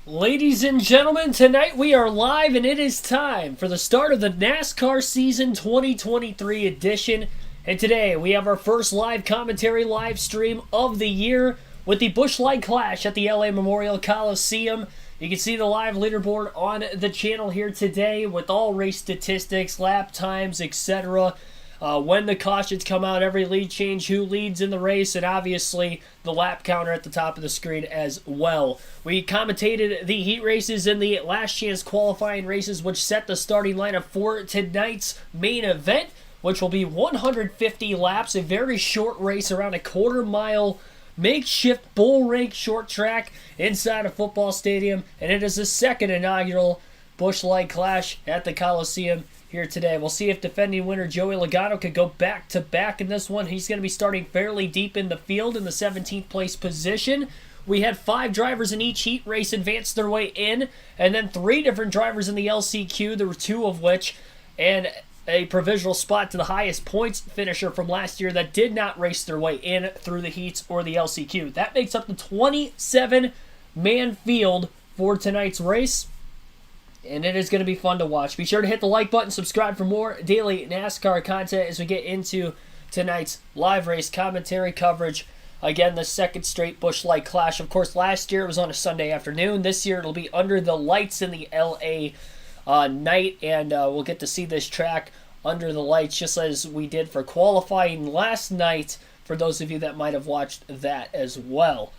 Ladies and gentlemen, tonight we are live and it is time for the start of the NASCAR Season 2023 edition. And today we have our first live commentary live stream of the year with the Busch Clash at the LA Memorial Coliseum. You can see the live leaderboard on the channel here today with all race statistics, lap times, etc. When the cautions come out, every lead change, who leads in the race, and obviously the lap counter at the top of the screen as well. We commentated the heat races and the last chance qualifying races, which set the starting lineup for tonight's main event, which will be 150 laps, a very short race around a quarter-mile makeshift bull ring short track inside a football stadium, and it is the second inaugural Busch Clash at the Coliseum here today. We'll see if defending winner Joey Logano could go back-to-back in this one. He's going to be starting fairly deep in the field in the 17th place position. We had 5 drivers in each heat race advance their way in, and then 3 different drivers in the LCQ. There were 2 of which, and a provisional spot to the highest points finisher from last year that did not race their way in through the heats or the LCQ. That makes up the 27-man field for tonight's race, and it is going to be fun to watch. Be sure to hit the like button, subscribe for more daily NASCAR content as we get into tonight's live race commentary coverage. Again, the second straight Busch Clash. Of course, last year it was on a Sunday afternoon. This year it'll be under the lights in the LA night, and we'll get to see this track under the lights just as we did for qualifying last night, for those of you that might have watched that as well.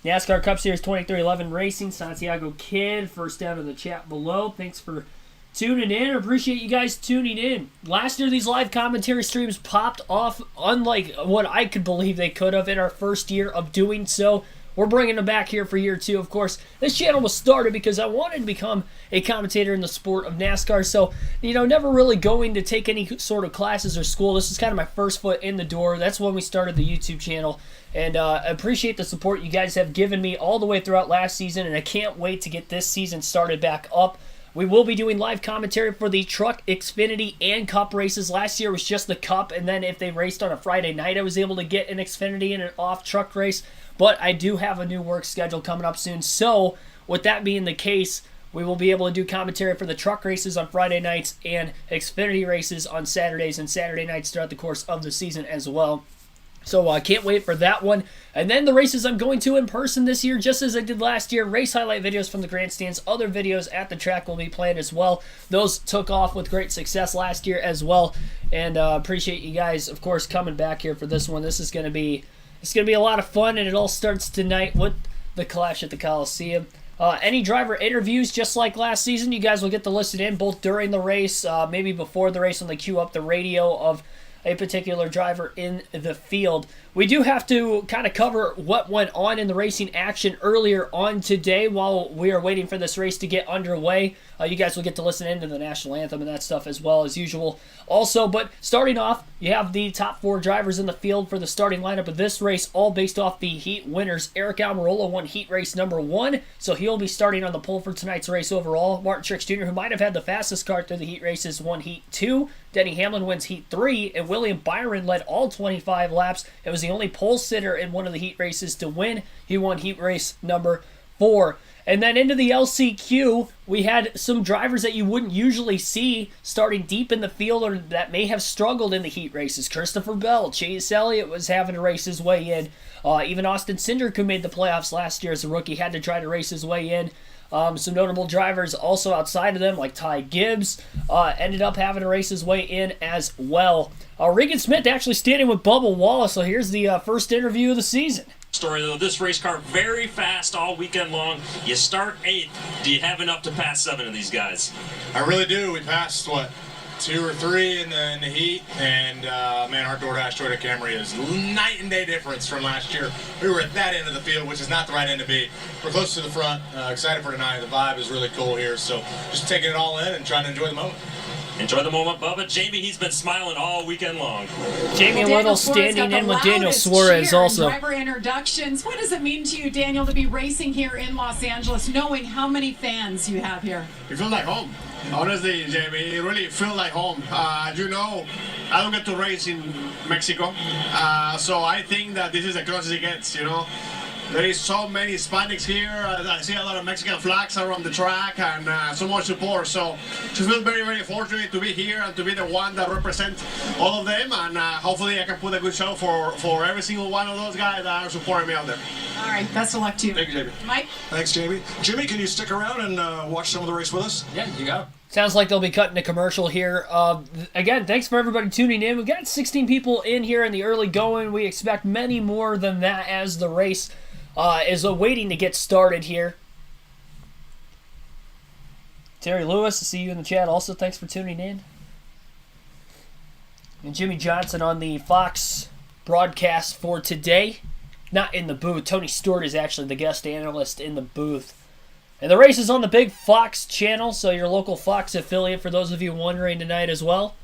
NASCAR Cup Series 2311 Racing, Santiago Kid, first down in the chat below. Thanks for tuning in. I appreciate you guys tuning in. Last year, these live commentary streams popped off unlike what I could believe they could have in our first year of doing so. We're bringing them back here for year 2, of course. This channel was started because I wanted to become a commentator in the sport of NASCAR. So, never really going to take any sort of classes or school. This is kind of my first foot in the door. That's when we started the YouTube channel. And I appreciate the support you guys have given me all the way throughout last season. And I can't wait to get this season started back up. We will be doing live commentary for the Truck, Xfinity, and Cup races. Last year was just the Cup, and then if they raced on a Friday night, I was able to get an Xfinity and an off-truck race. But I do have a new work schedule coming up soon. So, with that being the case, we will be able to do commentary for the truck races on Friday nights and Xfinity races on Saturdays and Saturday nights throughout the course of the season as well. So I can't wait for that one. And then the races I'm going to in person this year, just as I did last year. Race highlight videos from the grandstands. Other videos at the track will be planned as well. Those took off with great success last year as well. And appreciate you guys, of course, coming back here for this one. This is going to be a lot of fun, and it all starts tonight with the Clash at the Coliseum. Any driver interviews, just like last season, you guys will get to listen in both during the race, maybe before the race when they queue up the radio of a particular driver in the field. We do have to kind of cover what went on in the racing action earlier on today while we are waiting for this race to get underway. You guys will get to listen in to the national anthem and that stuff as well as usual. Also, but starting off, you have the top 4 drivers in the field for the starting lineup of this race, all based off the heat winners. Eric Almirola won heat race number 1, so he'll be starting on the pole for tonight's race overall. Martin Truex Jr., who might have had the fastest car through the heat races, won heat 2. Denny Hamlin wins heat 3, and William Byron led all 25 laps. It was the only pole sitter in one of the heat races to win. He won heat race number 4. And then into the LCQ, we had some drivers that you wouldn't usually see starting deep in the field or that may have struggled in the heat races. Christopher Bell, Chase Elliott was having to race his way in. Even Austin Cindric, who made the playoffs last year as a rookie, had to try to race his way in. Some notable drivers also outside of them, like Ty Gibbs, ended up having to race his way in as well. Regan Smith actually standing with Bubba Wallace, so here's the first interview of the season. Story though, this race car very fast all weekend long. You start 8th. Do you have enough to pass 7 of these guys? I really do. We passed, 2 or 3 in the heat, and man, our DoorDash Toyota Camry is night and day difference from last year. We were at that end of the field, which is not the right end to be. We're close to the front, excited for tonight. The vibe is really cool here, so just taking it all in and trying to enjoy the moment. Enjoy the moment, Bubba. Jamie, he's been smiling all weekend long. Jamie Little standing in with Daniel Suarez also. Driver introductions. What does it mean to you, Daniel, to be racing here in Los Angeles, knowing how many fans you have here? It feels like home. Honestly, Jamie, it really feels like home. I don't get to race in Mexico, so I think that this is as close as it gets, There is so many Hispanics here. I see a lot of Mexican flags around the track and so much support. So just feel very, very fortunate to be here and to be the one that represents all of them. And hopefully I can put a good show for every single one of those guys that are supporting me out there. All right, best of luck to you. Thank you, Jamie. Mike? Thanks, Jamie. Jimmy, can you stick around and watch some of the race with us? Yeah, you got it. Sounds like they'll be cutting a commercial here. Again, thanks for everybody tuning in. We've got 16 people in here in the early going. We expect many more than that as the race is waiting to get started here. Terry Lewis, I see you in the chat also. Thanks for tuning in. And Jimmy Johnson on the Fox broadcast for today. Not in the booth. Tony Stewart is actually the guest analyst in the booth. And the race is on the big Fox channel, so your local Fox affiliate for those of you wondering tonight as well.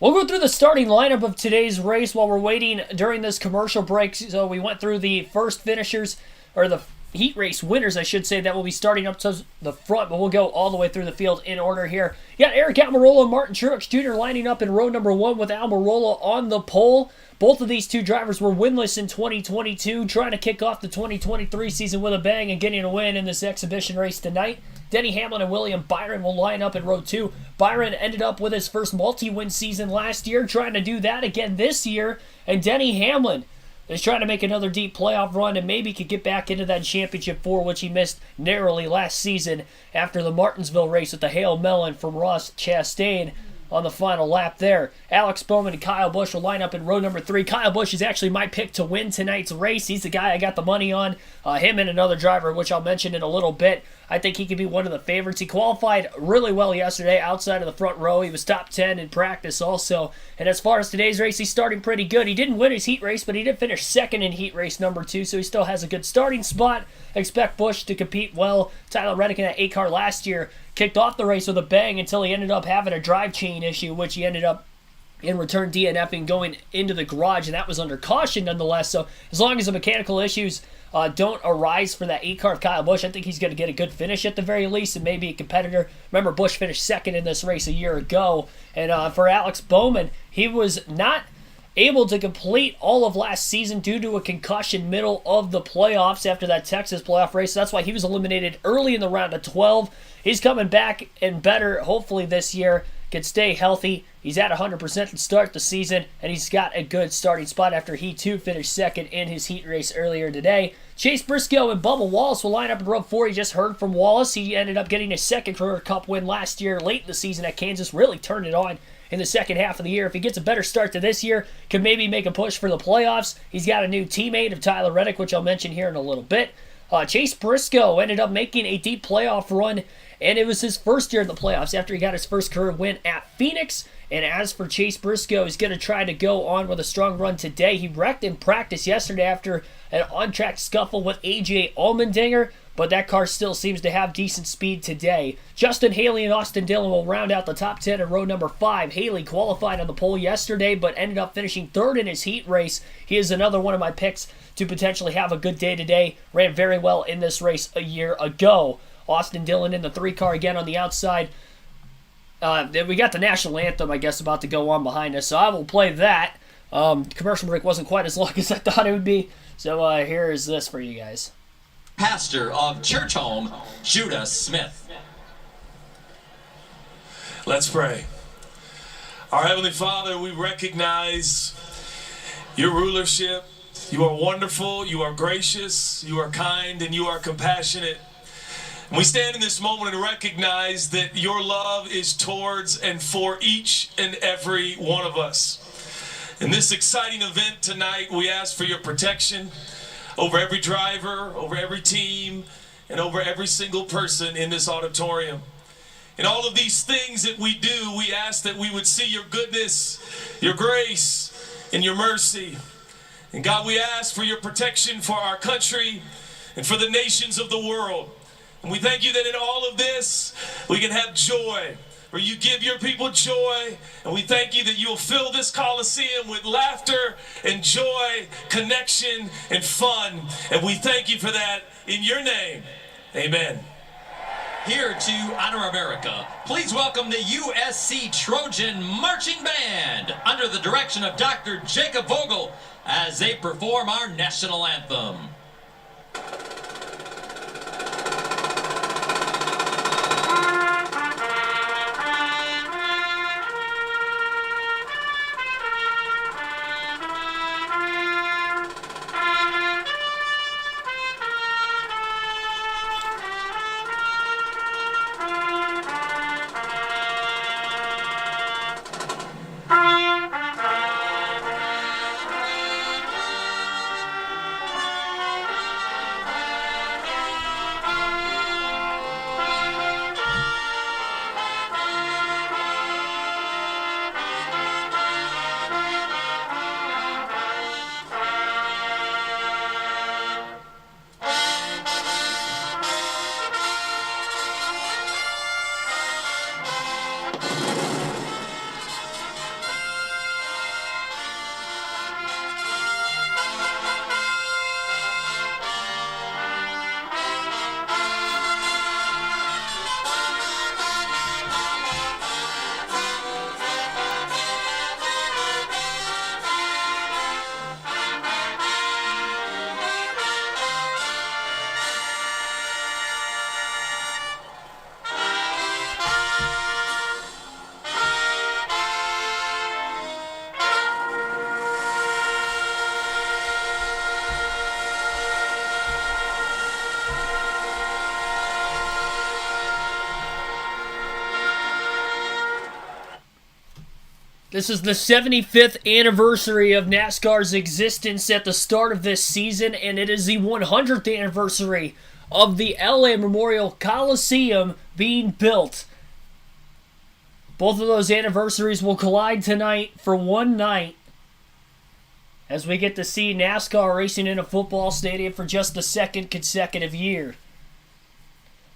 We'll go through the starting lineup of today's race while we're waiting during this commercial break. So we went through the first finishers, or the heat race winners, I should say, that will be starting up to the front, but we'll go all the way through the field in order here. You got Eric Almirola and Martin Truex Jr. lining up in row number 1 with Almirola on the pole. Both of these two drivers were winless in 2022, trying to kick off the 2023 season with a bang and getting a win in this exhibition race tonight. Denny Hamlin and William Byron will line up in row 2. Byron ended up with his first multi-win season last year, trying to do that again this year. And Denny Hamlin is trying to make another deep playoff run and maybe could get back into that championship 4, which he missed narrowly last season after the Martinsville race with the Hail Melon from Ross Chastain on the final lap there. Alex Bowman and Kyle Busch will line up in row number 3. Kyle Busch is actually my pick to win tonight's race. He's the guy I got the money on. Him and another driver, which I'll mention in a little bit. I think he could be one of the favorites. He qualified really well yesterday outside of the front row. He was top 10 in practice also. And as far as today's race, he's starting pretty good. He didn't win his heat race, but he did finish second in heat race number 2, so he still has a good starting spot. Expect Busch to compete well. Tyler Reddick in that 8 car last year kicked off the race with a bang until he ended up having a drive chain issue, which he ended up in return DNFing going into the garage, and that was under caution nonetheless. So as long as the mechanical issues don't arise for that 8 car of Kyle Busch, I think he's going to get a good finish at the very least and maybe a competitor. Remember, Busch finished second in this race a year ago. And for Alex Bowman, he was not able to complete all of last season due to a concussion middle of the playoffs after that Texas playoff race. So that's why he was eliminated early in the round of 12. He's coming back and better, hopefully, this year. Can stay healthy. He's at 100% to start the season, and he's got a good starting spot after he, too, finished second in his heat race earlier today. Chase Briscoe and Bubba Wallace will line up in row 4. You just heard from Wallace. He ended up getting his second Career Cup win last year, late in the season at Kansas. Really turned it on in the second half of the year. If he gets a better start to this year, could maybe make a push for the playoffs. He's got a new teammate of Tyler Reddick, which I'll mention here in a little bit. Chase Briscoe ended up making a deep playoff run, and it was his first year in the playoffs after he got his first career win at Phoenix. And as for Chase Briscoe, he's going to try to go on with a strong run today. He wrecked in practice yesterday after an on-track scuffle with A.J. Allmendinger, but that car still seems to have decent speed today. Justin Haley and Austin Dillon will round out the top 10 in row number 5. Haley qualified on the pole yesterday, but ended up finishing third in his heat race. He is another one of my picks to potentially have a good day today. Ran very well in this race a year ago. Austin Dillon in the 3 car again on the outside. We got the national anthem, I guess, about to go on behind us, so I will play that. Commercial break wasn't quite as long as I thought it would be, so here is this for you guys. Pastor of Church Home, Judah Smith. Let's pray. Our Heavenly Father, we recognize your rulership. You are wonderful, you are gracious, you are kind, and you are compassionate. And we stand in this moment and recognize that your love is towards and for each and every one of us. In this exciting event tonight, we ask for your protection over every driver, over every team, and over every single person in this auditorium. In all of these things that we do, we ask that we would see your goodness, your grace, and your mercy. And God, we ask for your protection for our country and for the nations of the world. And we thank you that in all of this, we can have joy, where you give your people joy. And we thank you that you will fill this Coliseum with laughter and joy, connection, and fun. And we thank you for that in your name. Amen. Here to honor America, please welcome the USC Trojan Marching Band under the direction of Dr. Jacob Vogel as they perform our national anthem. This is the 75th anniversary of NASCAR's existence at the start of this season, and it is the 100th anniversary of the LA Memorial Coliseum being built. Both of those anniversaries will collide tonight for one night as we get to see NASCAR racing in a football stadium for just the second consecutive year.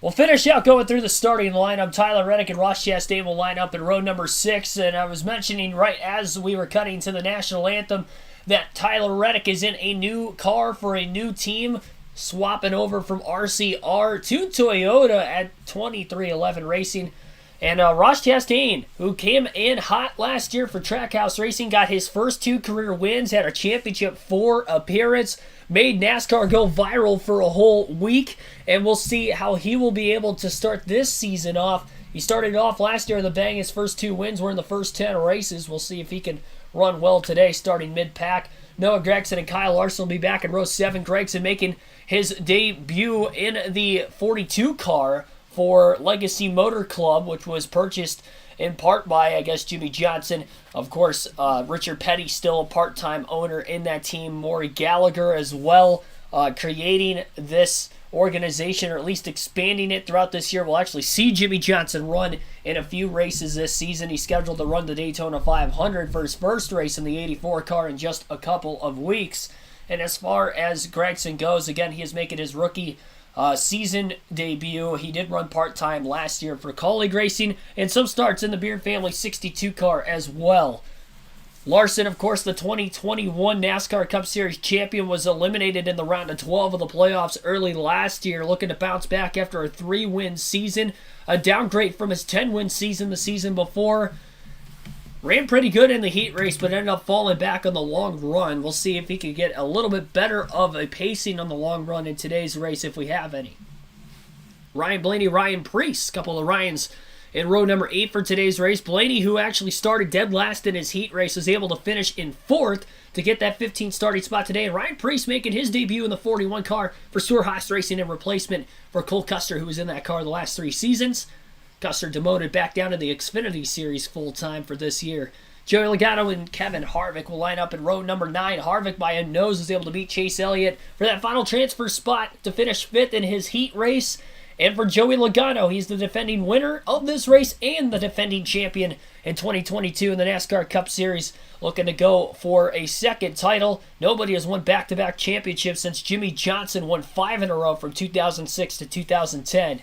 We'll finish out going through the starting lineup. Tyler Reddick and Ross Chastain will line up in row number 6. And I was mentioning right as we were cutting to the national anthem that Tyler Reddick is in a new car for a new team, swapping over from RCR to Toyota at 2311 Racing. And Ross Chastain, who came in hot last year for Trackhouse Racing, got his first 2 career wins, had a Championship 4 appearance, made NASCAR go viral for a whole week, and we'll see how he will be able to start this season off. He started off last year with a bang. His first 2 wins were in the first 10 races. We'll see if he can run well today, starting mid-pack. Noah Gragson and Kyle Larson will be back in row 7. Gragson making his debut in the 42 car for Legacy Motor Club, which was purchased in part by, I guess, Jimmy Johnson. Of course, Richard Petty still a part-time owner in that team. Maury Gallagher as well, creating this organization, or at least expanding it throughout this year. We'll actually see Jimmy Johnson run in a few races this season. He's scheduled to run the Daytona 500 for his first race in the 84 car in just a couple of weeks. And as far as Gragson goes, again, he is making his rookie season debut. He did run part-time last year for Colleague Racing, and some starts in the Beard Family 62 car as well. Larson, of course, the 2021 NASCAR Cup Series champion, was eliminated in the round of 12 of the playoffs early last year, looking to bounce back after a 3-win season, a downgrade from his 10-win season the season before. Ran pretty good in the heat race, but ended up falling back on the long run. We'll see if he can get a little bit better of a pacing on the long run in today's race, if we have any. Ryan Blaney, Ryan Preece, a couple of Ryans in row number 8 for today's race. Blaney, who actually started dead last in his heat race, was able to finish in 4th to get that 15th starting spot today. And Ryan Preece making his debut in the 41 car for Stewart-Haas Racing in replacement for Cole Custer, who was in that car the last 3 seasons. Custer demoted back down to the Xfinity Series full-time for this year. Joey Logano and Kevin Harvick will line up in row number 9. Harvick, by a nose, was able to beat Chase Elliott for that final transfer spot to finish 5th in his heat race. And for Joey Logano, he's the defending winner of this race and the defending champion in 2022 in the NASCAR Cup Series, looking to go for a second title. Nobody has won back-to-back championships since Jimmy Johnson won 5 in a row from 2006 to 2010.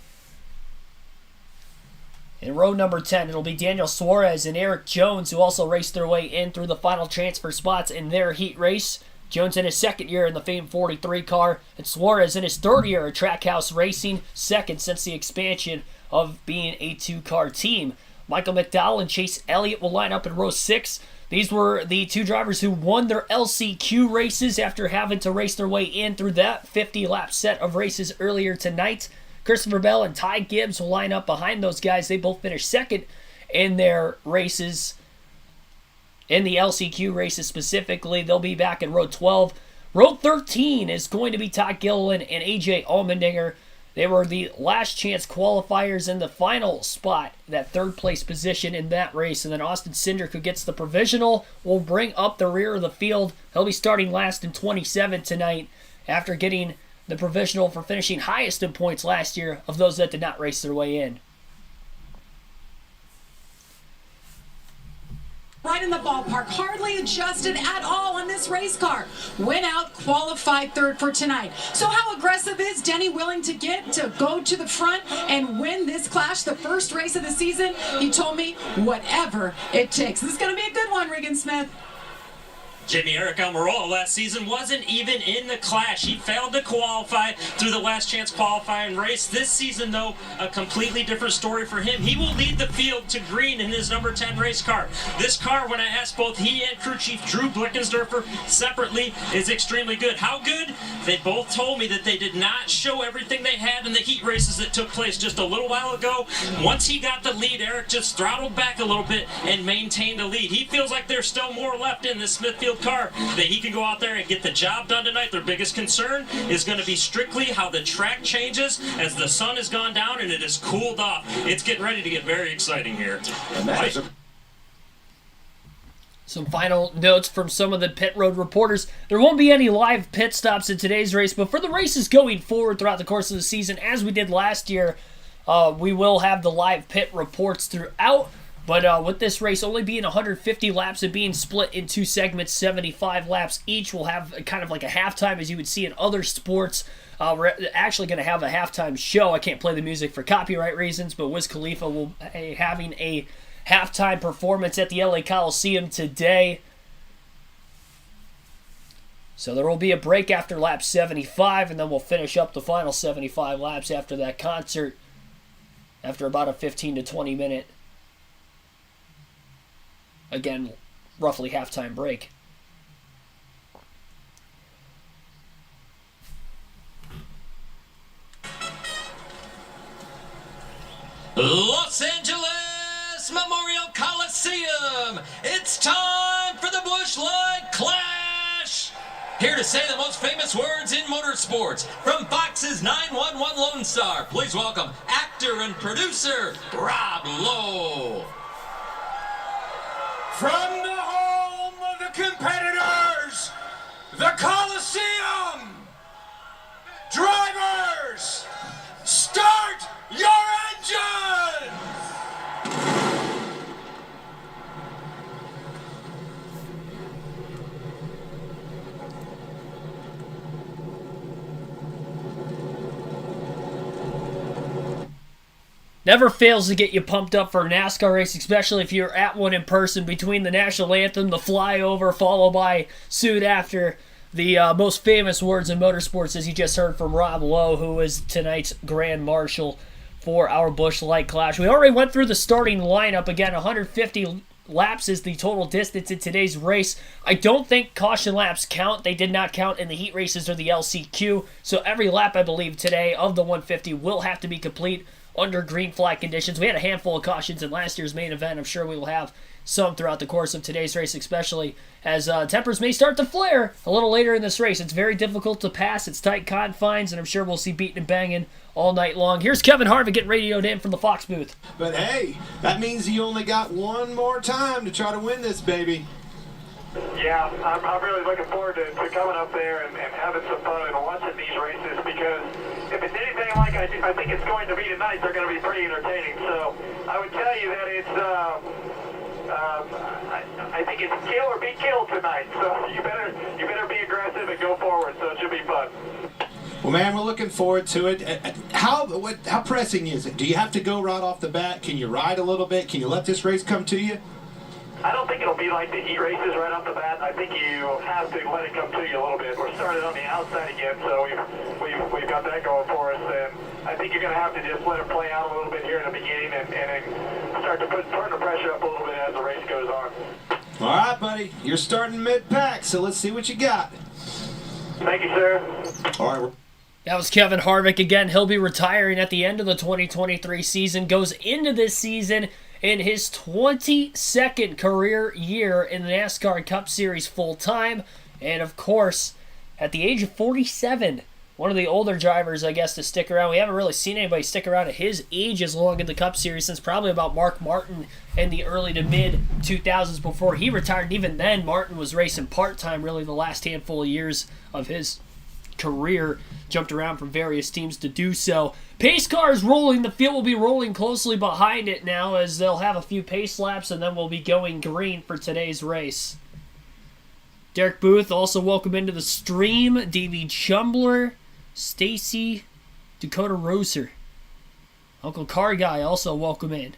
In row number 10, it'll be Daniel Suarez and Eric Jones, who also raced their way in through the final transfer spots in their heat race. Jones in his second year in the famed 43 car, and Suarez in his third year at Trackhouse Racing, second since the expansion of being a 2-car team. Michael McDowell and Chase Elliott will line up in row 6. These were the 2 drivers who won their LCQ races after having to race their way in through that 50-lap set of races earlier tonight. Christopher Bell and Ty Gibbs will line up behind those guys. They both finished second in their races. In the LCQ races specifically, they'll be back in row 12. Row 13 is going to be Todd Gilliland and AJ Allmendinger. They were the last chance qualifiers in the final spot, that third place position in that race. And then Austin Cindric, who gets the provisional, will bring up the rear of the field. He'll be starting last in 27 tonight after getting the provisional for finishing highest in points last year of those that did not race their way in. Right in the ballpark, hardly adjusted at all on this race car. Went out, qualified third for tonight. So how aggressive is Denny willing to get to go to the front and win this clash, the first race of the season? He told me whatever it takes. This is going to be a good one, Regan Smith. Jimmy Eric Almirola last season wasn't even in the clash. He failed to qualify through the last chance qualifying race. This season, though, a completely different story for him. He will lead the field to green in his number 10 race car. This car, when I asked both he and crew chief Drew Blickensderfer separately, is extremely good. How good? They both told me that they did not show everything they had in the heat races that took place just a little while ago. Once he got the lead, Eric just throttled back a little bit and maintained the lead. He feels like there's still more left in this Smithfield car that he can go out there and get the job done tonight. Their biggest concern is going to be strictly how the track changes as the sun has gone down and it has cooled off. It's getting ready to get very exciting here. Some final notes from some of the pit road reporters. There won't be any live pit stops in today's race, but for the races going forward throughout the course of the season, as we did last year, we will have the live pit reports throughout. But with this race only being 150 laps and being split in 2 segments, 75 laps each, we'll have kind of like a halftime as you would see in other sports. We're actually going to have a halftime show. I can't play the music for copyright reasons, but Wiz Khalifa will be having a halftime performance at the LA Coliseum today. So there will be a break after lap 75, and then we'll finish up the final 75 laps after that concert after about a 15 to 20 minute, again, roughly halftime break. Los Angeles Memorial Coliseum. It's time for the Busch Light Clash. Here to say the most famous words in motorsports from Fox's 911 Lone Star. Please welcome actor and producer Rob Lowe. From the home of the competitors, the Coliseum. Drivers, start your engine! Never fails to get you pumped up for a NASCAR race, especially if you're at one in person, between the national anthem, the flyover, followed by soon after the most famous words in motorsports, as you just heard from Rob Lowe, who is tonight's Grand Marshal for our Busch Light Clash. We already went through the starting lineup. Again, 150 laps is the total distance in today's race. I don't think caution laps count. They did not count in the heat races or the LCQ. So every lap, I believe, today of the 150 will have to be complete under green flag conditions. We had a handful of cautions in last year's main event. I'm sure we will have some throughout the course of today's race, especially as tempers may start to flare a little later in this race. It's very difficult to pass. It's tight confines, and I'm sure we'll see beating and banging all night long. Here's Kevin Harvick getting radioed in from the Fox booth. But hey, that means you only got one more time to try to win this, baby. Yeah, I'm really looking forward to coming up there and having some fun and watching these races, because if it's anything like I think it's going to be tonight, they're going to be pretty entertaining. So I would tell you that it's I think it's kill or be killed tonight. So you better be aggressive and go forward. So it should be fun. Well, man, we're looking forward to it. How pressing is it? Do you have to go right off the bat? Can you ride a little bit? Can you let this race come to you? I don't think it'll be like the heat races right off the bat. I think you have to let it come to you a little bit. We're started on the outside again, so we've got that going for us. And I think you're going to have to just let it play out a little bit here in the beginning and then start to turn the pressure up a little bit as the race goes on. All right, buddy. You're starting mid-pack, so let's see what you got. Thank you, sir. All right. That was Kevin Harvick again. He'll be retiring at the end of the 2023 season. Goes into this season in his 22nd career year in the NASCAR Cup Series full-time. And, of course, at the age of 47, one of the older drivers, I guess, to stick around. We haven't really seen anybody stick around at his age as long in the Cup Series since probably about Mark Martin in the early to mid-2000s before he retired. And even then, Martin was racing part-time really the last handful of years of his career, jumped around from various teams to do so. Pace car is rolling. The field will be rolling closely behind it now as they'll have a few pace laps and then we'll be going green for today's race. Derek Booth, also welcome into the stream. Davey Chumbler, Stacy, Dakota Roser. Uncle Car Guy, also welcome in.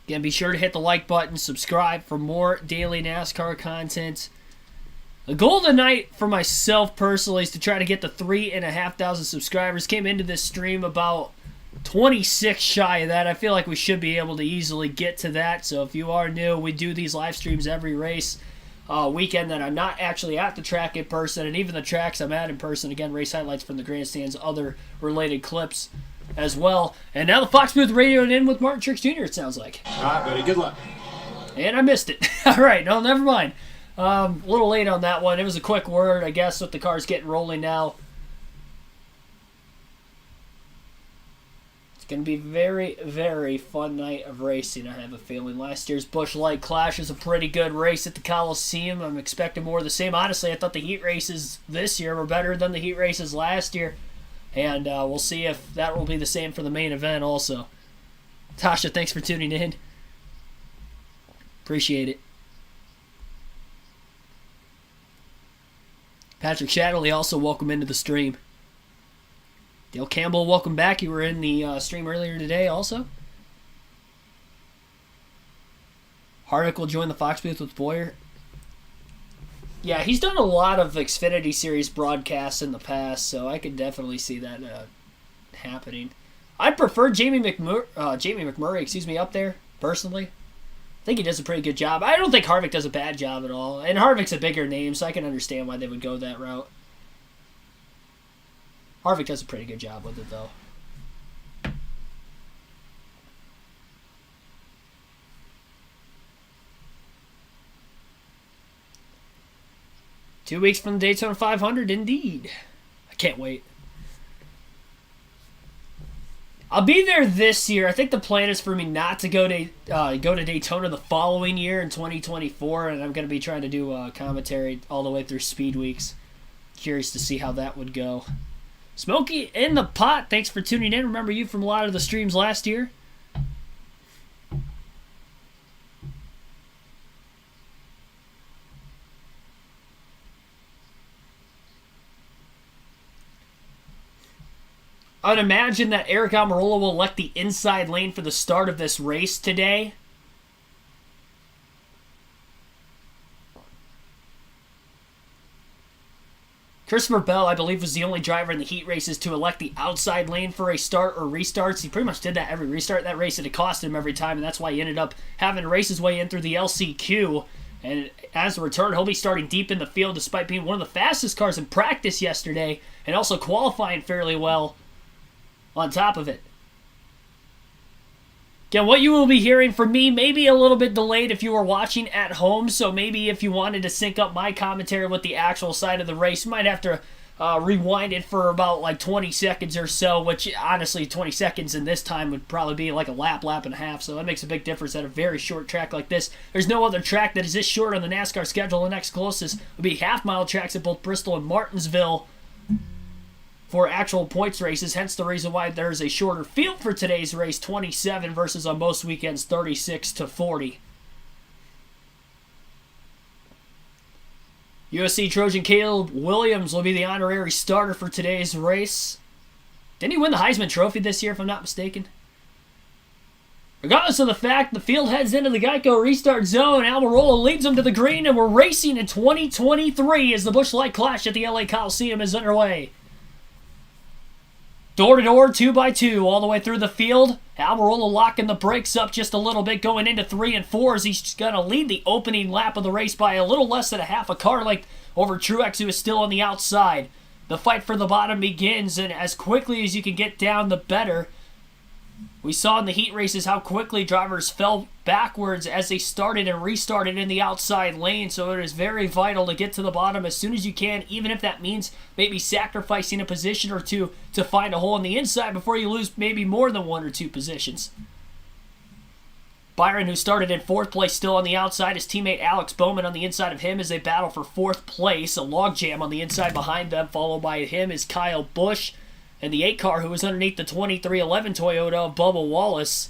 Again, be sure to hit the like button, subscribe for more daily NASCAR content. The goal tonight for myself personally is to try to get to 3,500 subscribers. Came into this stream about 26 shy of that. I feel like we should be able to easily get to that. So if you are new, we do these live streams every race weekend that I'm not actually at the track in person. And even the tracks I'm at in person. Again, race highlights from the grandstands, other related clips as well. And now the Fox Booth radioing in with Martin Truex Jr., it sounds like. All right, buddy. Good luck. And I missed it. All right. No, never mind. A little late on that one. It was a quick word, I guess, with the cars getting rolling now. It's going to be a very, very fun night of racing, I have a feeling. Last year's Busch Light Clash was a pretty good race at the Coliseum. I'm expecting more of the same. Honestly, I thought the heat races this year were better than the heat races last year. And we'll see if that will be the same for the main event also. Tasha, thanks for tuning in. Appreciate it. Patrick Shadley, also welcome into the stream. Dale Campbell, welcome back. You were in the stream earlier today also. Harvick will join the Fox Booth with Boyer. Yeah, he's done a lot of Xfinity Series broadcasts in the past, so I could definitely see that happening. I'd prefer Jamie McMurray, up there, personally. I think he does a pretty good job. I don't think Harvick does a bad job at all. And Harvick's a bigger name, so I can understand why they would go that route. Harvick does a pretty good job with it, though. Two weeks from the Daytona 500, indeed. I can't wait. I'll be there this year. I think the plan is for me not to go to Daytona the following year in 2024, and I'm going to be trying to do commentary all the way through Speed Weeks. Curious to see how that would go. Smokey in the pot, thanks for tuning in. Remember you from a lot of the streams last year. I would imagine that Eric Almirola will elect the inside lane for the start of this race today. Christopher Bell, I believe, was the only driver in the heat races to elect the outside lane for a start or restarts. He pretty much did that every restart that race, and it cost him every time, and that's why he ended up having to race his way in through the LCQ. And as a return, he'll be starting deep in the field despite being one of the fastest cars in practice yesterday and also qualifying fairly well on top of it. Again, what you will be hearing from me may be a little bit delayed if you are watching at home, so maybe if you wanted to sync up my commentary with the actual side of the race, you might have to rewind it for about like 20 seconds or so, which honestly 20 seconds in this time would probably be like a lap and a half, so that makes a big difference at a very short track like this. There's no other track that is this short on the NASCAR schedule. The next closest would be half-mile tracks at both Bristol and Martinsville for actual points races, hence the reason why there's a shorter field for today's race, 27 versus on most weekends 36 to 40. USC Trojan Caleb Williams will be the honorary starter for today's race. Didn't he win the Heisman Trophy this year, if I'm not mistaken? Regardless of the fact, the field heads into the Geico restart zone. Almirola leads them to the green, and we're racing in 2023 as the Busch Light Clash at the LA Coliseum is underway. Door-to-door, 2x2, all the way through the field. Almirola locking the brakes up just a little bit, going into 3 and 4 as he's going to lead the opening lap of the race by a little less than a half a car length over Truex, who is still on the outside. The fight for the bottom begins, and as quickly as you can get down, the better. We saw in the heat races how quickly drivers fell backwards as they started and restarted in the outside lane, so it is very vital to get to the bottom as soon as you can, even if that means maybe sacrificing a position or two to find a hole on the inside before you lose maybe more than 1 or 2 positions. Byron, who started in 4th place, still on the outside. His teammate Alex Bowman on the inside of him as they battle for 4th place. A logjam on the inside behind them, followed by him is Kyle Busch. And the 8 car, who was underneath the 2311 Toyota of Bubba Wallace.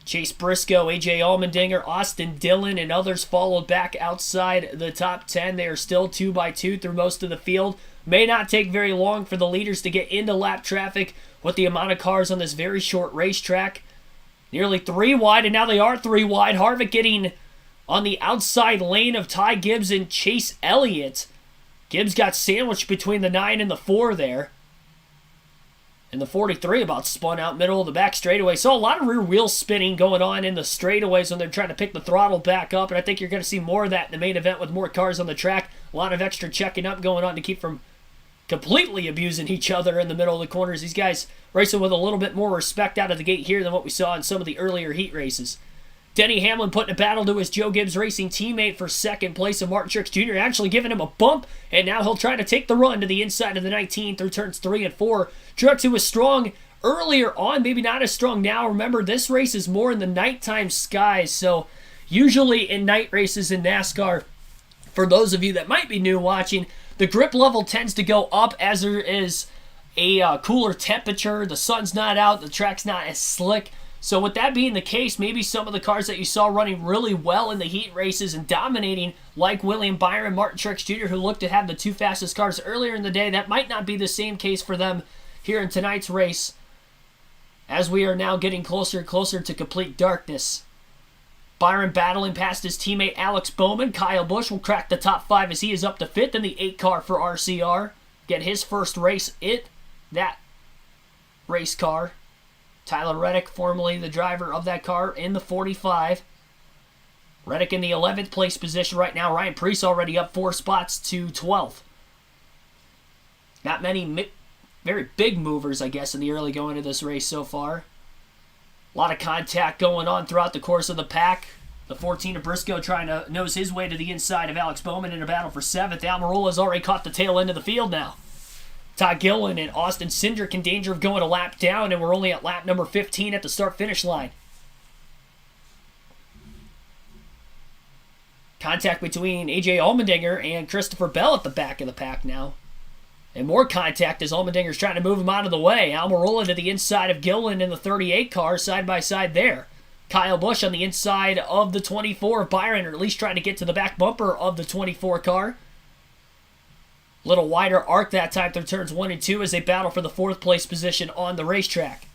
Chase Briscoe, AJ Allmendinger, Austin Dillon, and others followed back outside the top 10. They are still 2x2 through most of the field. May not take very long for the leaders to get into lap traffic with the amount of cars on this very short racetrack. Nearly 3 wide, and now they are 3 wide. Harvick getting on the outside lane of Ty Gibbs and Chase Elliott. Gibbs got sandwiched between the 9 and the 4 there. And the 43 about spun out middle of the back straightaway. Saw a lot of rear wheel spinning going on in the straightaways when they're trying to pick the throttle back up. And I think you're going to see more of that in the main event with more cars on the track. A lot of extra checking up going on to keep from completely abusing each other in the middle of the corners. These guys racing with a little bit more respect out of the gate here than what we saw in some of the earlier heat races. Denny Hamlin putting a battle to his Joe Gibbs Racing teammate for 2nd place, and Martin Truex Jr. actually giving him a bump, and now he'll try to take the run to the inside of the 19 through turns 3 and 4. Truex, who was strong earlier on, maybe not as strong now. Remember, this race is more in the nighttime skies, so usually in night races in NASCAR, for those of you that might be new watching, the grip level tends to go up as there is a cooler temperature. The sun's not out, the track's not as slick. So with that being the case, maybe some of the cars that you saw running really well in the heat races and dominating, like William Byron, Martin Truex Jr., who looked to have the 2 fastest cars earlier in the day, that might not be the same case for them here in tonight's race, as we are now getting closer and closer to complete darkness. Byron battling past his teammate Alex Bowman. Kyle Busch will crack the top 5 as he is up to 5th in the 8 car for RCR. Get his first race in that race car. Tyler Reddick, formerly the driver of that car, in the 45. Reddick in the 11th place position right now. Ryan Preece already up 4 spots to 12th. Not many very big movers, I guess, in the early going of this race so far. A lot of contact going on throughout the course of the pack. The 14 of Briscoe trying to nose his way to the inside of Alex Bowman in a battle for 7th. Almirola has already caught the tail end of the field now. Todd Gilliland and Austin Cindric in danger of going a lap down, and we're only at lap number 15 at the start-finish line. Contact between AJ Allmendinger and Christopher Bell at the back of the pack now. And more contact as Allmendinger's trying to move him out of the way. Almirola to the inside of Gilliland in the 38 car, side by side there. Kyle Busch on the inside of the 24 of Byron, or at least trying to get to the back bumper of the 24 car. Little wider arc that time through turns 1 and 2 as they battle for the 4th place position on the racetrack.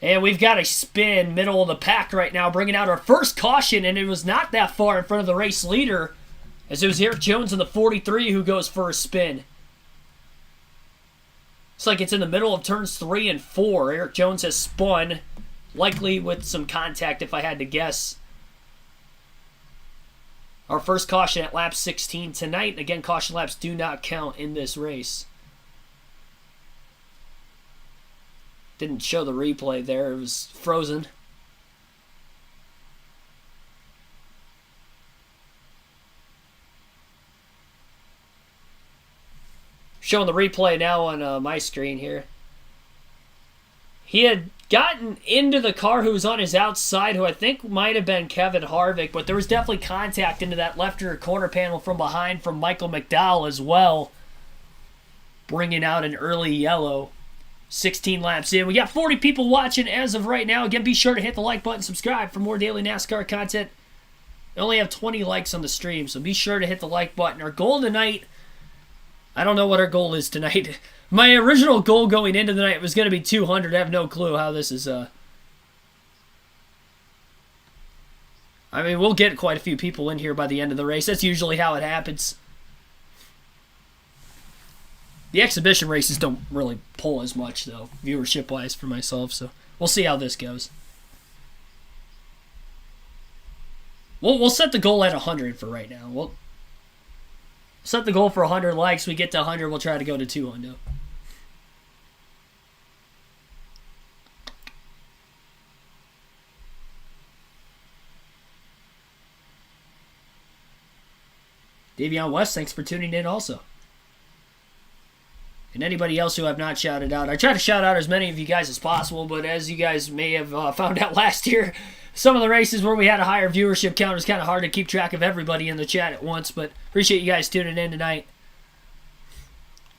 And we've got a spin middle of the pack right now, bringing out our first caution, and it was not that far in front of the race leader, as it was Eric Jones in the 43 who goes for a spin. Looks like it's in the middle of turns 3 and 4. Eric Jones has spun, likely with some contact if I had to guess. Our first caution at lap 16 tonight. Again, caution laps do not count in this race. Didn't show the replay there. It was frozen. Showing the replay now on my screen here. He had gotten into the car who was on his outside, who I think might have been Kevin Harvick, but there was definitely contact into that left rear corner panel from behind from Michael McDowell as well, bringing out an early yellow. 16 laps in. We got 40 people watching as of right now. Again, be sure to hit the like button, subscribe for more daily NASCAR content. We only have 20 likes on the stream, so be sure to hit the like button. Our goal tonight, I don't know what our goal is tonight. My original goal going into the night was going to be 200. I have no clue how this is... I mean, we'll get quite a few people in here by the end of the race. That's usually how it happens. The exhibition races don't really pull as much, though, viewership-wise for myself, so we'll see how this goes. We'll set the goal at 100 for right now. We'll set the goal for 100 likes. We get to 100, we'll try to go to 200. Davion West, thanks for tuning in also. And anybody else who I've not shouted out. I try to shout out as many of you guys as possible, but as you guys may have found out last year, some of the races where we had a higher viewership count, it's kind of hard to keep track of everybody in the chat at once, but appreciate you guys tuning in tonight.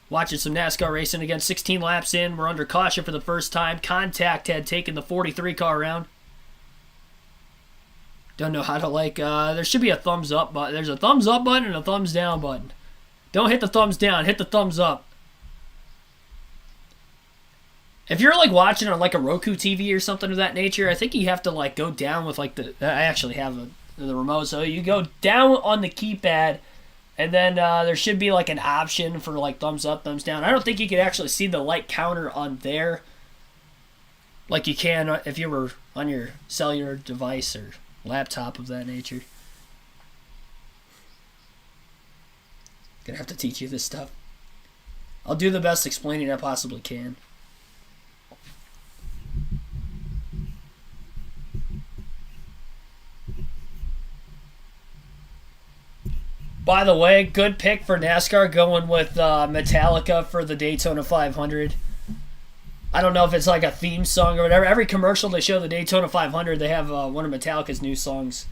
Watching some NASCAR racing again, 16 laps in. We're under caution for the first time. Contact had taken the 43 car around. Don't know how to there should be a thumbs up button. There's a thumbs up button and a thumbs down button. Don't hit the thumbs down, hit the thumbs up. If you're watching on a Roku TV or something of that nature, I think you have to go down with I actually have the remote, so you go down on the keypad, and then there should be an option for thumbs up, thumbs down. I don't think you can actually see the light counter on there, like you can if you were on your cellular device or laptop of that nature. Gonna have to teach you this stuff. I'll do the best explaining I possibly can. By the way, good pick for NASCAR going with Metallica for the Daytona 500. I don't know if it's a theme song or whatever. Every commercial they show the Daytona 500, they have one of Metallica's new songs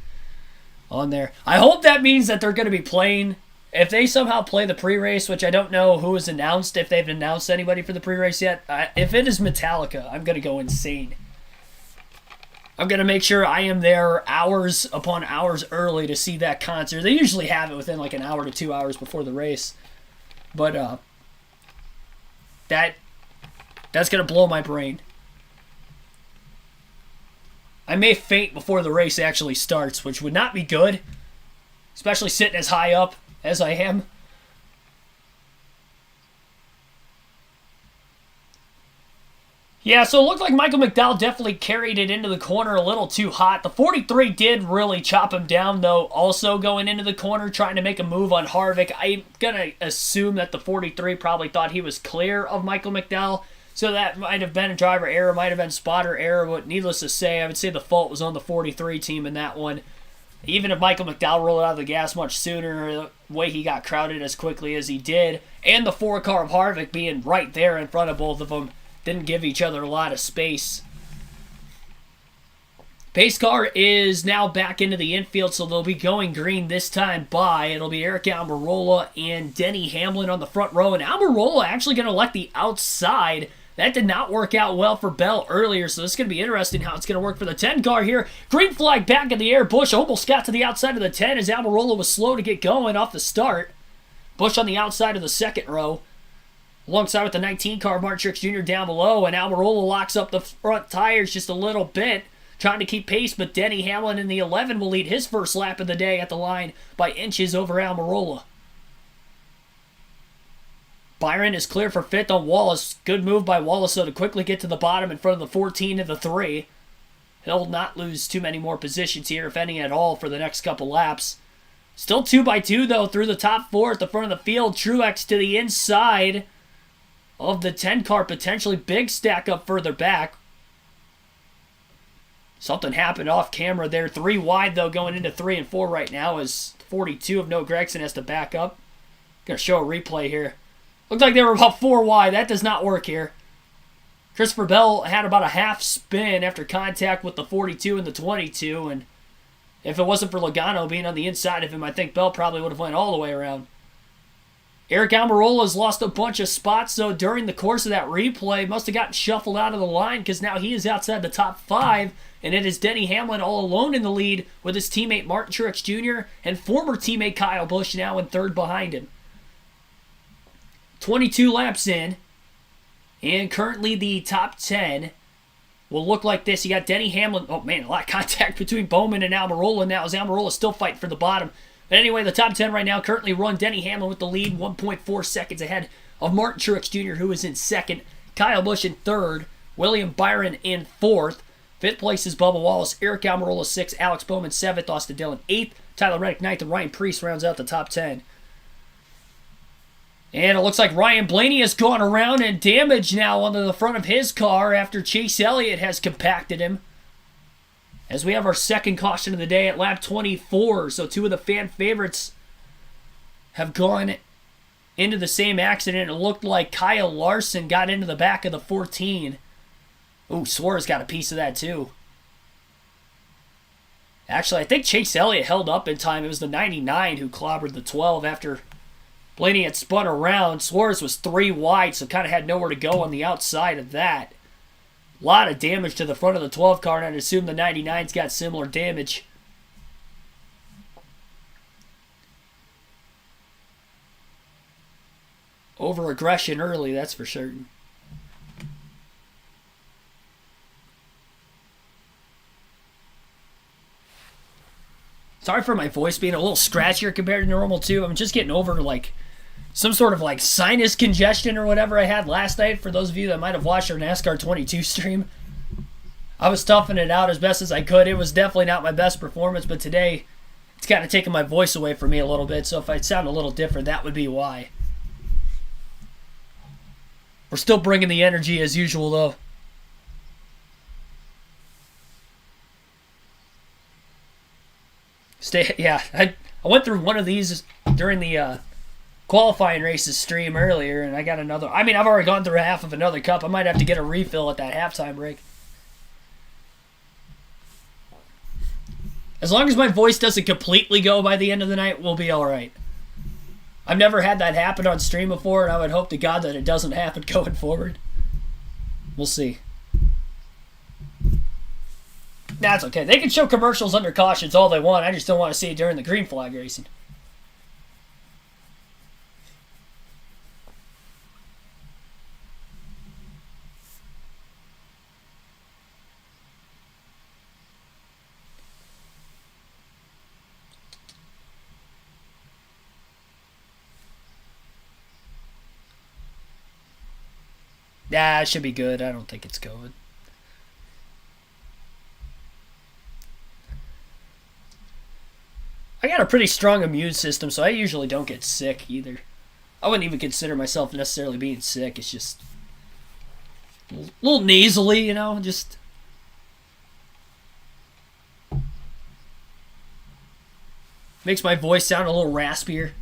on there. I hope that means that they're going to be playing. If they somehow play the pre-race, which I don't know who is announced, if they've announced anybody for the pre-race yet. If it is Metallica, I'm going to go insane. I'm going to make sure I am there hours upon hours early to see that concert. They usually have it within an hour to 2 hours before the race. But that's going to blow my brain. I may faint before the race actually starts, which would not be good. Especially sitting as high up as I am. Yeah, so it looked like Michael McDowell definitely carried it into the corner a little too hot. The 43 did really chop him down, though, also going into the corner, trying to make a move on Harvick. I'm going to assume that the 43 probably thought he was clear of Michael McDowell, so that might have been a driver error, might have been spotter error, but needless to say, I would say the fault was on the 43 team in that one. Even if Michael McDowell rolled out of the gas much sooner, the way he got crowded as quickly as he did, and the 4 car of Harvick being right there in front of both of them, didn't give each other a lot of space. Pace car is now back into the infield, so they'll be going green this time by. It'll be Eric Almirola and Denny Hamlin on the front row, and Almirola actually going to elect the outside. That did not work out well for Bell earlier, so this is going to be interesting how it's going to work for the 10 car here. Green flag back in the air. Busch almost got to the outside of the 10 as Almirola was slow to get going off the start. Busch on the outside of the second row. Alongside with the 19 car, Martin Truex Jr. down below, and Almirola locks up the front tires just a little bit, trying to keep pace, but Denny Hamlin in the 11 will lead his first lap of the day at the line by inches over Almirola. Byron is clear for 5th on Wallace. Good move by Wallace, though, to quickly get to the bottom in front of the 14 and the 3. He'll not lose too many more positions here, if any at all, for the next couple laps. Still 2x2, though, through the top 4 at the front of the field. Truex to the inside of the 10 car, potentially big stack up further back. Something happened off camera there. 3 wide, though, going into 3 and 4 right now as 42 of Noah Gragson has to back up. Gonna show a replay here. Looked like they were about 4 wide. That does not work here. Christopher Bell had about a half spin after contact with the 42 and the 22, and if it wasn't for Logano being on the inside of him, I think Bell probably would have went all the way around. Eric Almirola's lost a bunch of spots, though, during the course of that replay. Must have gotten shuffled out of the line because now he is outside the top 5, and it is Denny Hamlin all alone in the lead with his teammate Martin Truex Jr. and former teammate Kyle Busch now in 3rd behind him. 22 laps in. And currently the top 10 will look like this. You got Denny Hamlin. Oh, man, a lot of contact between Bowman and Almirola now as Almirola still fighting for the bottom. But anyway, the top 10 right now currently run Denny Hamlin with the lead, 1.4 seconds ahead of Martin Truex Jr., who is in second. Kyle Busch in third. William Byron in fourth. Fifth place is Bubba Wallace. Eric Almirola sixth. Alex Bowman seventh. Austin Dillon eighth. Tyler Reddick ninth. And Ryan Preece rounds out the top 10. And it looks like Ryan Blaney has gone around and damaged now onto the front of his car after Chase Elliott has compacted him. As we have our second caution of the day at lap 24. So two of the fan favorites have gone into the same accident. It looked like Kyle Larson got into the back of the 14. Ooh, Suarez got a piece of that too. Actually, I think Chase Elliott held up in time. It was the 99 who clobbered the 12 after Blaney had spun around. Suarez was 3 wide, so kind of had nowhere to go on the outside of that. A lot of damage to the front of the 12 car, and I'd assume the 99's got similar damage. Over aggression early, that's for certain. Sorry for my voice being a little scratchier compared to normal too. I'm just getting over like some sort of like sinus congestion or whatever I had last night. For those of you that might have watched our NASCAR 22 stream, I was toughing it out as best as I could. It was definitely not my best performance, but today it's kind of taken my voice away from me a little bit. So if I sound a little different, that would be why. We're still bringing the energy as usual though. I went through one of these during the qualifying races stream earlier, and I got another. I mean, I've already gone through half of another cup. I might have to get a refill at that halftime break. As long as my voice doesn't completely go by the end of the night, we'll be all right. I've never had that happen on stream before, and I would hope to God that it doesn't happen going forward. We'll see. That's okay. They can show commercials under cautions all they want. I just don't want to see it during the green flag racing. Nah, it should be good. I don't think it's COVID. I got a pretty strong immune system, so I usually don't get sick either. I wouldn't even consider myself necessarily being sick. It's just a little nasally, you know, just... makes my voice sound a little raspier.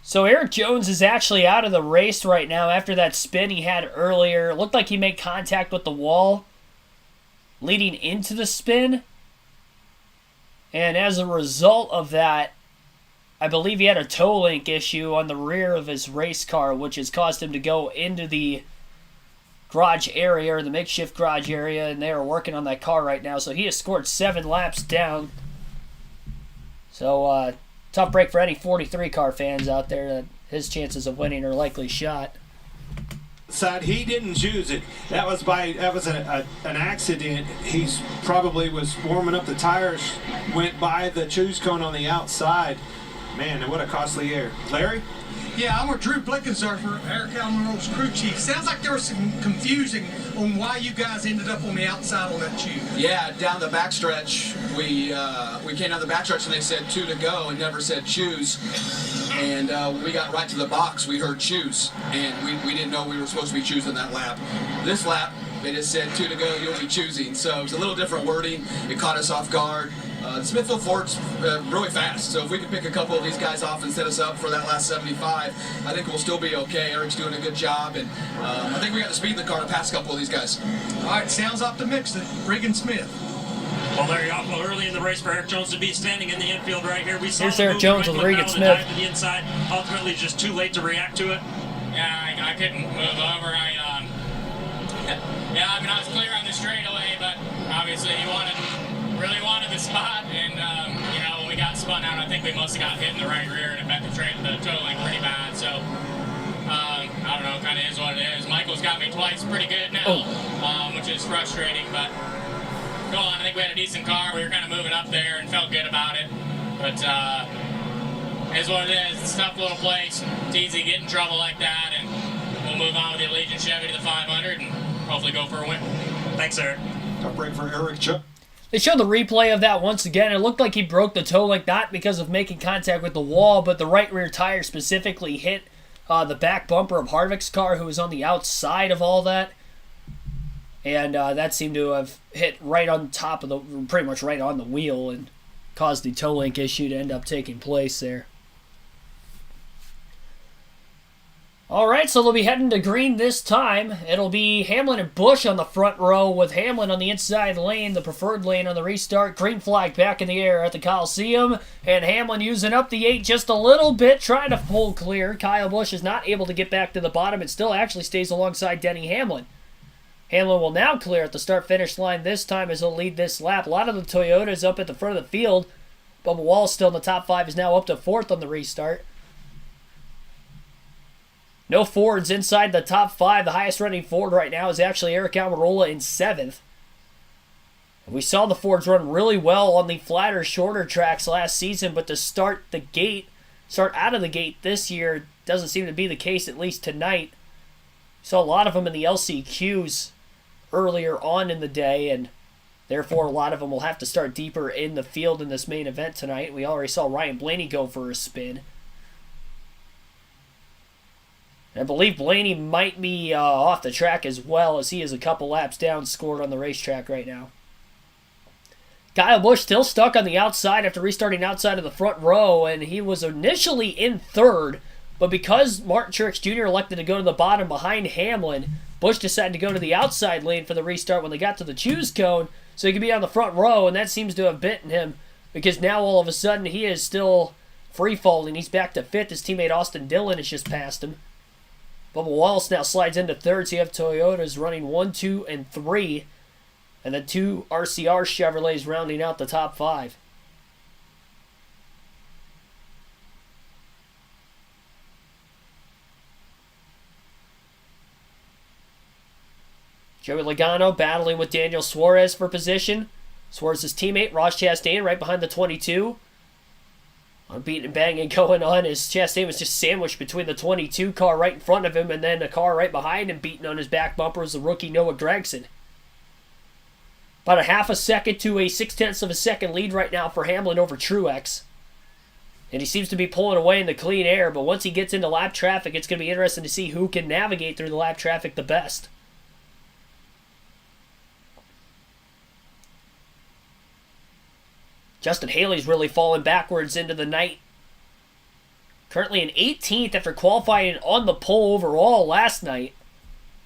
So Eric Jones is actually out of the race right now after that spin he had earlier. It looked like he made contact with the wall leading into the spin. And as a result of that, I believe he had a toe link issue on the rear of his race car, which has caused him to go into the garage area, or the makeshift garage area, and they are working on that car right now. So he has scored 7 laps down. So, tough break for any 43 car fans out there. That his chances of winning are likely shot. Side, he didn't choose it. That was an accident. He's probably was warming up the tires, went by the choose cone on the outside. Man, what a costly error. Larry? Yeah, I'm with Drew Blickensurfer, Eric Almirola's crew chief. Sounds like there was some confusion on why you guys ended up on the outside on that tube. Yeah, down the backstretch, we came down the backstretch and they said 2 to go and never said choose. And we got right to the box, we heard choose, and we didn't know we were supposed to be choosing that lap. This lap, they just said 2 to go, you'll be choosing. So it was a little different wording. It caught us off guard. Smithfield Ford's really fast, so if we can pick a couple of these guys off and set us up for that last 75, I think we'll still be okay. Eric's doing a good job, and I think we got the speed in the car to pass a couple of these guys. All right, sounds optimistic. Regan Smith. Well, there you go. Early in the race for Eric Jones to be standing in the infield right here. We saw Here's Eric Jones with Regan Smith. To the inside. Ultimately, just too late to react to it. I couldn't move over. I mean, I was clear on the straightaway, but obviously he really wanted the spot, and when we got spun out, I think we must have got hit in the right rear and it bent the toe link pretty bad. So I don't know, kind of is what it is. Michael's got me twice, pretty good now, which is frustrating, but go on. I think we had a decent car. We were kind of moving up there and felt good about it, but is what it is. It's a tough little place. It's easy to get in trouble like that, and we'll move on with the Allegiant Chevy to the 500 and hopefully go for a win. Thanks, Eric. Tough break for Eric. They showed the replay of that once again. It looked like he broke the toe link, not because of making contact with the wall, but the right rear tire specifically hit the back bumper of Harvick's car, who was on the outside of all that. And that seemed to have hit right on top of pretty much right on the wheel and caused the toe link issue to end up taking place there. All right, so they'll be heading to green this time. It'll be Hamlin and Busch on the front row, with Hamlin on the inside lane, the preferred lane on the restart. Green flag back in the air at the Coliseum, and Hamlin using up the 8 just a little bit, trying to pull clear. Kyle Busch is not able to get back to the bottom. It still actually stays alongside Denny Hamlin. Hamlin will now clear at the start-finish line this time as he'll lead this lap. A lot of the Toyotas up at the front of the field. Bubba Wallace still in the top 5, is now up to 4th on the restart. No Fords inside the top 5. The highest running Ford right now is actually Eric Almirola in 7th. We saw the Fords run really well on the flatter, shorter tracks last season, but to start out of the gate this year doesn't seem to be the case, at least tonight. Saw a lot of them in the LCQs earlier on in the day, and therefore a lot of them will have to start deeper in the field in this main event tonight. We already saw Ryan Blaney go for a spin. I believe Blaney might be off the track as well, as he is a couple laps down scored on the racetrack right now. Kyle Busch still stuck on the outside after restarting outside of the front row, and he was initially in 3rd, but because Martin Truex Jr. elected to go to the bottom behind Hamlin, Busch decided to go to the outside lane for the restart when they got to the choose cone, so he could be on the front row, and that seems to have bitten him, because now all of a sudden he is still free-falling. He's back to 5th. His teammate Austin Dillon has just passed him. Bubba Wallace now slides into 3rd, so you have Toyotas running 1, 2, and 3, and then 2 RCR Chevrolets rounding out the top 5. Joey Logano battling with Daniel Suarez for position. Suarez's teammate, Ross Chastain, right behind the 22. Unbeaten and banging going on as Chastain was just sandwiched between the 22 car right in front of him and then a car right behind him, beating on his back bumper as the rookie Noah Gragson. About a half a second to a 0.6 of a second lead right now for Hamlin over Truex. And he seems to be pulling away in the clean air, but once he gets into lap traffic, it's going to be interesting to see who can navigate through the lap traffic the best. Justin Haley's really fallen backwards into the night. Currently in 18th after qualifying on the pole overall last night.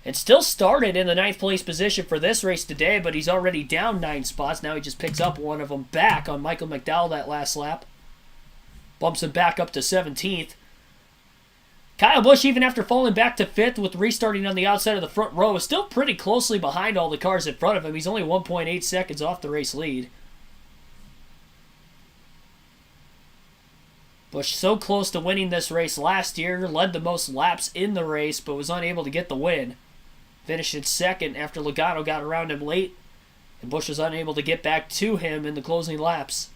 And still started in the 9th place position for this race today, but he's already down 9 spots. Now he just picks up one of them back on Michael McDowell that last lap. Bumps him back up to 17th. Kyle Busch, even after falling back to 5th with restarting on the outside of the front row, is still pretty closely behind all the cars in front of him. He's only 1.8 seconds off the race lead. Busch so close to winning this race last year, led the most laps in the race, but was unable to get the win. Finished in 2nd after Logano got around him late, and Busch was unable to get back to him in the closing laps.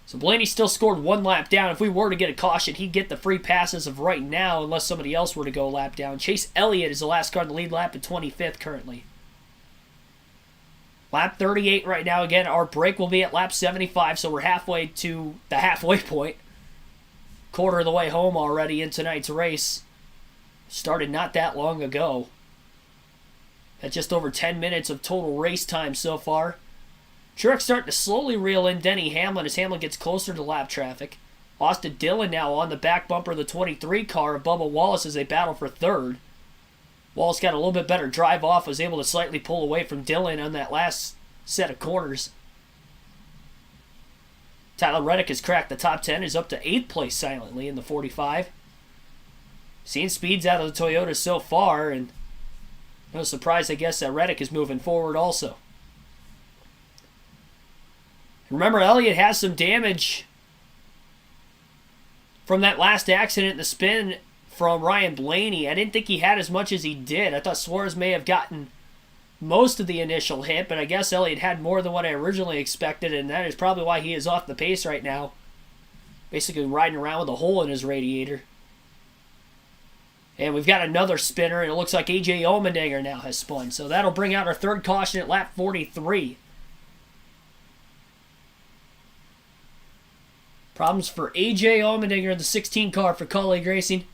So Blaney still scored 1 lap down. If we were to get a caution, he'd get the free passes of right now unless somebody else were to go a lap down. Chase Elliott is the last car in the lead lap at 25th currently. Lap 38 right now. Again, our break will be at lap 75, so we're halfway to the halfway point. Quarter of the way home already in tonight's race. Started not that long ago. At just over 10 minutes of total race time so far. Truex starting to slowly reel in Denny Hamlin as Hamlin gets closer to lap traffic. Austin Dillon now on the back bumper of the 23 car of Bubba Wallace as they battle for 3rd. Wallace got a little bit better drive off, was able to slightly pull away from Dillon on that last set of corners. Tyler Reddick has cracked the top 10, is up to 8th place silently in the 45. Seen speeds out of the Toyota so far, and no surprise, I guess, that Reddick is moving forward also. Remember, Elliott has some damage from that last accident in the spin from Ryan Blaney. I didn't think he had as much as he did. I thought Suarez may have gotten most of the initial hit, but I guess Elliott had more than what I originally expected, and that is probably why he is off the pace right now. Basically riding around with a hole in his radiator. And we've got another spinner, and it looks like A.J. Allmendinger now has spun. So that'll bring out our third caution at lap 43. Problems for A.J. Allmendinger in the 16 car for Colleague Racing.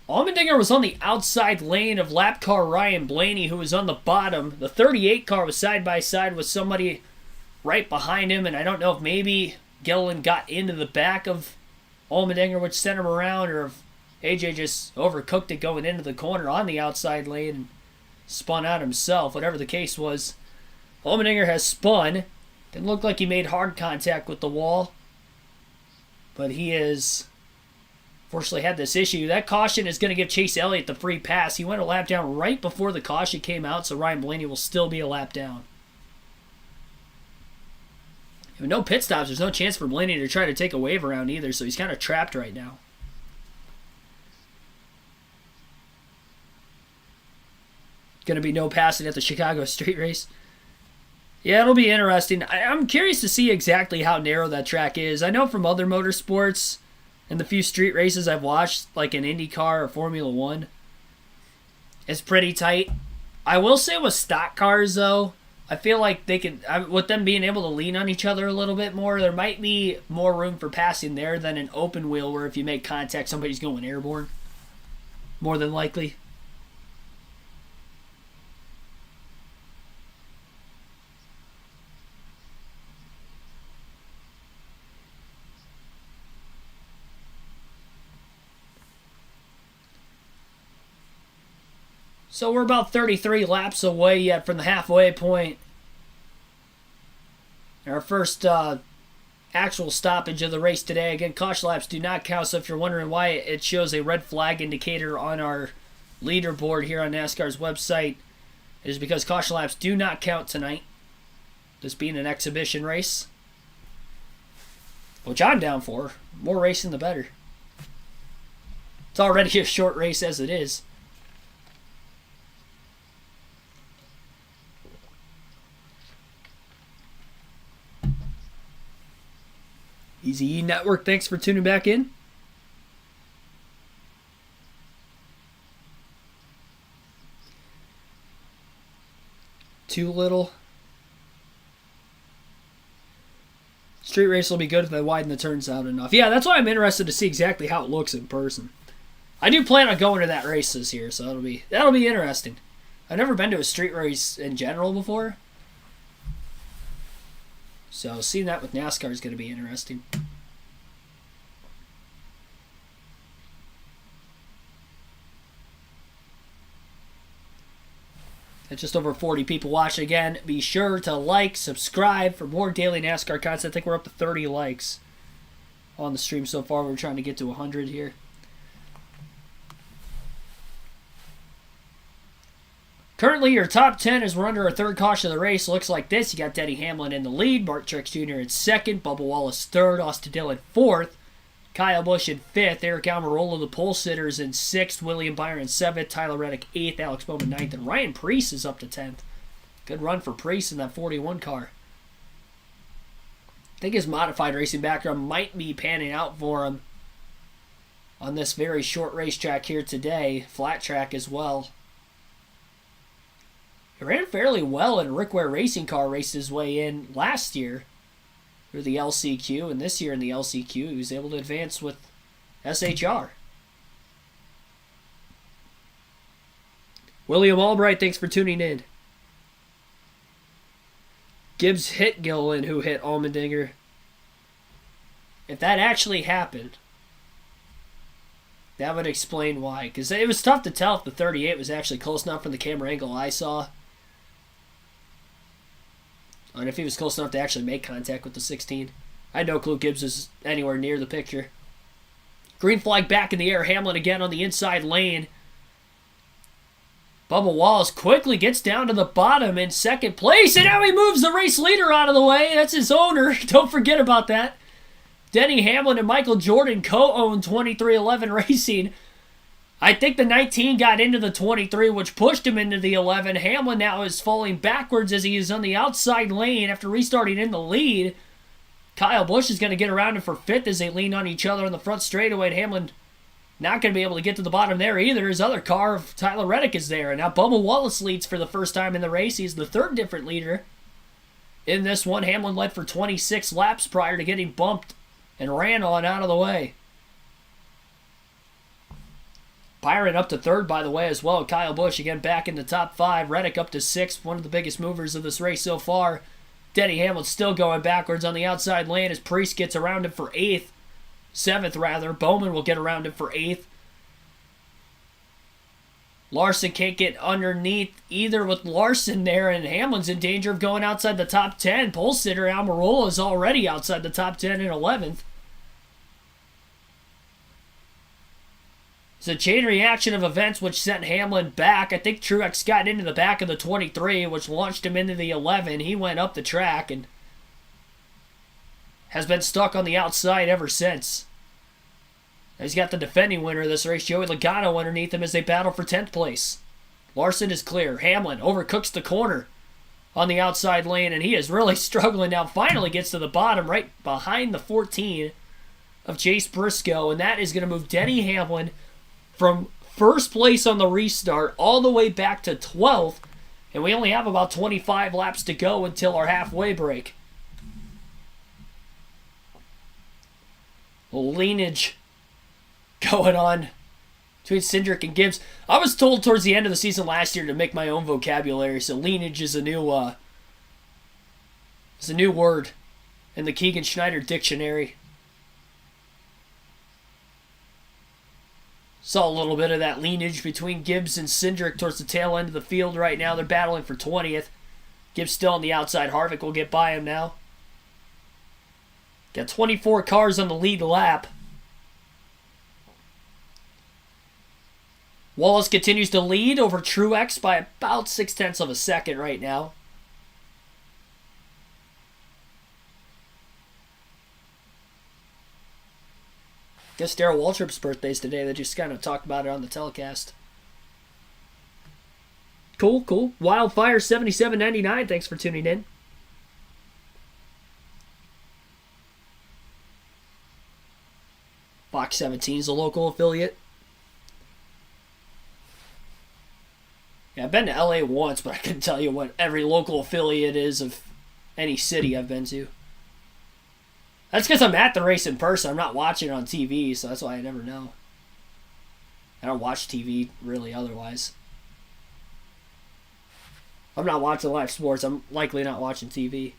Allmendinger was on the outside lane of lap car Ryan Blaney, who was on the bottom. The 38 car was side by side with somebody right behind him, and I don't know if maybe Gilliland got into the back of Allmendinger, which sent him around, or if AJ just overcooked it going into the corner on the outside lane and spun out himself. Whatever the case was, Allmendinger has spun. Didn't look like he made hard contact with the wall, but he is... Fortunately had this issue. That caution is going to give Chase Elliott the free pass. He went a lap down right before the caution came out, so Ryan Blaney will still be a lap down. With no pit stops, there's no chance for Blaney to try to take a wave around either, so he's kind of trapped right now. Going to be no passing at the Chicago street race. Yeah, it'll be interesting. I'm curious to see exactly how narrow that track is. I know from other motorsports and the few street races I've watched, like in IndyCar or Formula One, it's pretty tight. I will say with stock cars, though, I feel like they could, with them being able to lean on each other a little bit more, there might be more room for passing there than an open wheel where if you make contact, somebody's going airborne. More than likely. So we're about 33 laps away yet from the halfway point. Our first actual stoppage of the race today. Again, caution laps do not count, so if you're wondering why it shows a red flag indicator on our leaderboard here on NASCAR's website, it is because caution laps do not count tonight. This being an exhibition race, which I'm down for. More racing, the better. It's already a short race as it is. Easy E Network, thanks for tuning back in. Too little. Street race will be good if they widen the turns out enough. Yeah, that's why I'm interested to see exactly how it looks in person. I do plan on going to that race this year, so that'll be interesting. I've never been to a street race in general before. So seeing that with NASCAR is going to be interesting. It's just over 40 people watching. Again, be sure to like, subscribe for more daily NASCAR content. I think we're up to 30 likes on the stream so far. We're trying to get to 100 here. Currently, your top 10 as we're under our third caution of the race looks like this. You got Denny Hamlin in the lead, Bart Truex Jr. in second, Bubba Wallace third, Austin Dillon fourth, Kyle Busch in fifth, Eric Almirola, the pole sitters, in sixth, William Byron seventh, Tyler Reddick eighth, Alex Bowman ninth, and Ryan Preece is up to 10th. Good run for Preece in that 41 car. I think his modified racing background might be panning out for him on this very short racetrack here today, flat track as well. He ran fairly well in Rick Ware Racing Car, raced his way in last year through the LCQ, and this year in the LCQ he was able to advance with SHR. William Albright, thanks for tuning in. Gibbs hit Gillen, who hit Allmendinger. If that actually happened, that would explain why. Because it was tough to tell if the 38 was actually close enough from the camera angle I saw. And if he was close enough to actually make contact with the 16. I had no clue Gibbs was anywhere near the picture. Green flag back in the air. Hamlin again on the inside lane. Bubba Wallace quickly gets down to the bottom in second place. And now he moves the race leader out of the way. That's his owner. Don't forget about that. Denny Hamlin and Michael Jordan co-own 2311 Racing. I think the 19 got into the 23, which pushed him into the 11. Hamlin now is falling backwards as he is on the outside lane after restarting in the lead. Kyle Busch is going to get around him for fifth as they lean on each other on the front straightaway. And Hamlin not going to be able to get to the bottom there either. His other car, Tyler Reddick, is there. And now Bubba Wallace leads for the first time in the race. He's the third different leader in this one. Hamlin led for 26 laps prior to getting bumped and ran on out of the way. Byron up to third, by the way, as well. Kyle Busch again back in the top 5. Reddick up to 6th, one of the biggest movers of this race so far. Denny Hamlin still going backwards on the outside lane as Priest gets around him for 8th. 7th, rather. Bowman will get around him for 8th. Larson can't get underneath either with Larson there, and Hamlin's in danger of going outside the top 10. Pole sitter Almirola is already outside the top 10 in 11th. It's a chain reaction of events which sent Hamlin back. I think Truex got into the back of the 23, which launched him into the 11. He went up the track and has been stuck on the outside ever since. He's got the defending winner of this race, Joey Logano, underneath him as they battle for 10th place. Larson is clear. Hamlin overcooks the corner on the outside lane, and he is really struggling now. Finally gets to the bottom right behind the 14 of Chase Briscoe, and that is going to move Denny Hamlin from first place on the restart all the way back to 12th, and we only have about 25 laps to go until our halfway break. A little leanage going on between Cindric and Gibbs. I was told towards the end of the season last year to make my own vocabulary, so leanage is a new word in the Keegan Schneider dictionary. Saw a little bit of that leanage between Gibbs and Cindric towards the tail end of the field right now. They're battling for 20th. Gibbs still on the outside. Harvick will get by him now. Got 24 cars on the lead lap. Wallace continues to lead over Truex by about 0.6 of a second right now. Guess Darrell Waltrip's birthday's today. They just kind of talked about it on the telecast. Cool. Wildfire 7799, thanks for tuning in. Fox 17 is a local affiliate. Yeah, I've been to LA once, but I couldn't tell you what every local affiliate is of any city I've been to. That's because I'm at the race in person. I'm not watching it on TV, so that's why I never know. I don't watch TV really otherwise. I'm not watching live sports. I'm likely not watching TV.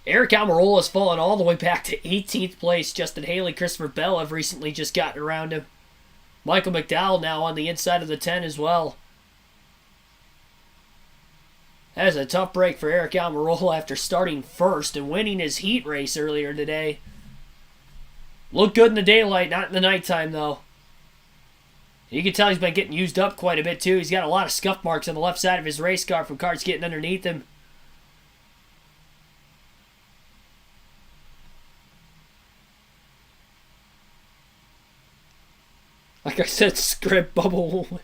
Eric Almirola has fallen all the way back to 18th place. Justin Haley, Christopher Bell have recently just gotten around him. Michael McDowell now on the inside of the 10 as well. That is a tough break for Eric Almirola after starting first and winning his heat race earlier today. Looked good in the daylight, not in the nighttime though. You can tell he's been getting used up quite a bit too. He's got a lot of scuff marks on the left side of his race car from cars getting underneath him. Like I said, script bubble.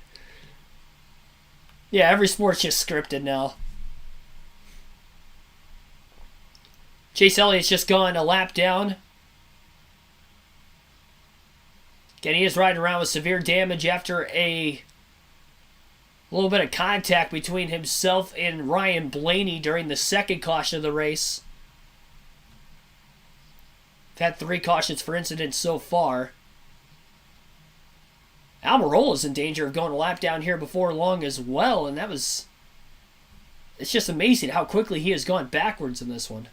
Yeah, every sport's just scripted now. Chase Elliott's just gone a lap down. Again, he is riding around with severe damage after a little bit of contact between himself and Ryan Blaney during the second caution of the race. We've had 3 cautions for incidents so far. Almirola's in danger of going a lap down here before long as well, and it's just amazing how quickly he has gone backwards in this one.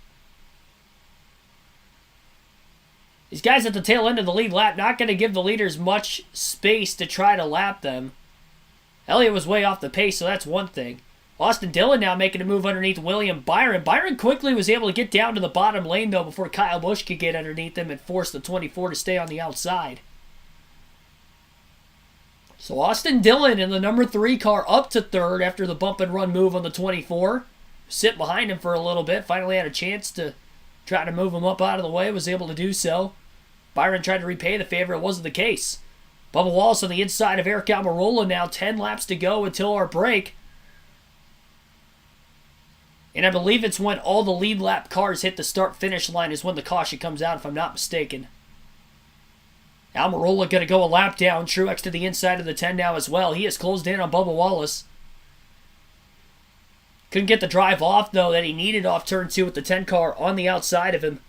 These guys at the tail end of the lead lap not going to give the leaders much space to try to lap them. Elliott was way off the pace, so that's one thing. Austin Dillon now making a move underneath William Byron. Byron quickly was able to get down to the bottom lane, though, before Kyle Busch could get underneath him and force the 24 to stay on the outside. So Austin Dillon in the number 3 car up to third after the bump and run move on the 24. Sit behind him for a little bit. Finally had a chance to try to move him up out of the way. Was able to do so. Byron tried to repay the favor. It wasn't the case. Bubba Wallace on the inside of Eric Almirola now. 10 laps to go until our break. And I believe it's when all the lead lap cars hit the start-finish line is when the caution comes out, if I'm not mistaken. Almirola going to go a lap down. Truex to the inside of the 10 now as well. He has closed in on Bubba Wallace. Couldn't get the drive off, though, that he needed off turn 2 with the 10 car on the outside of him.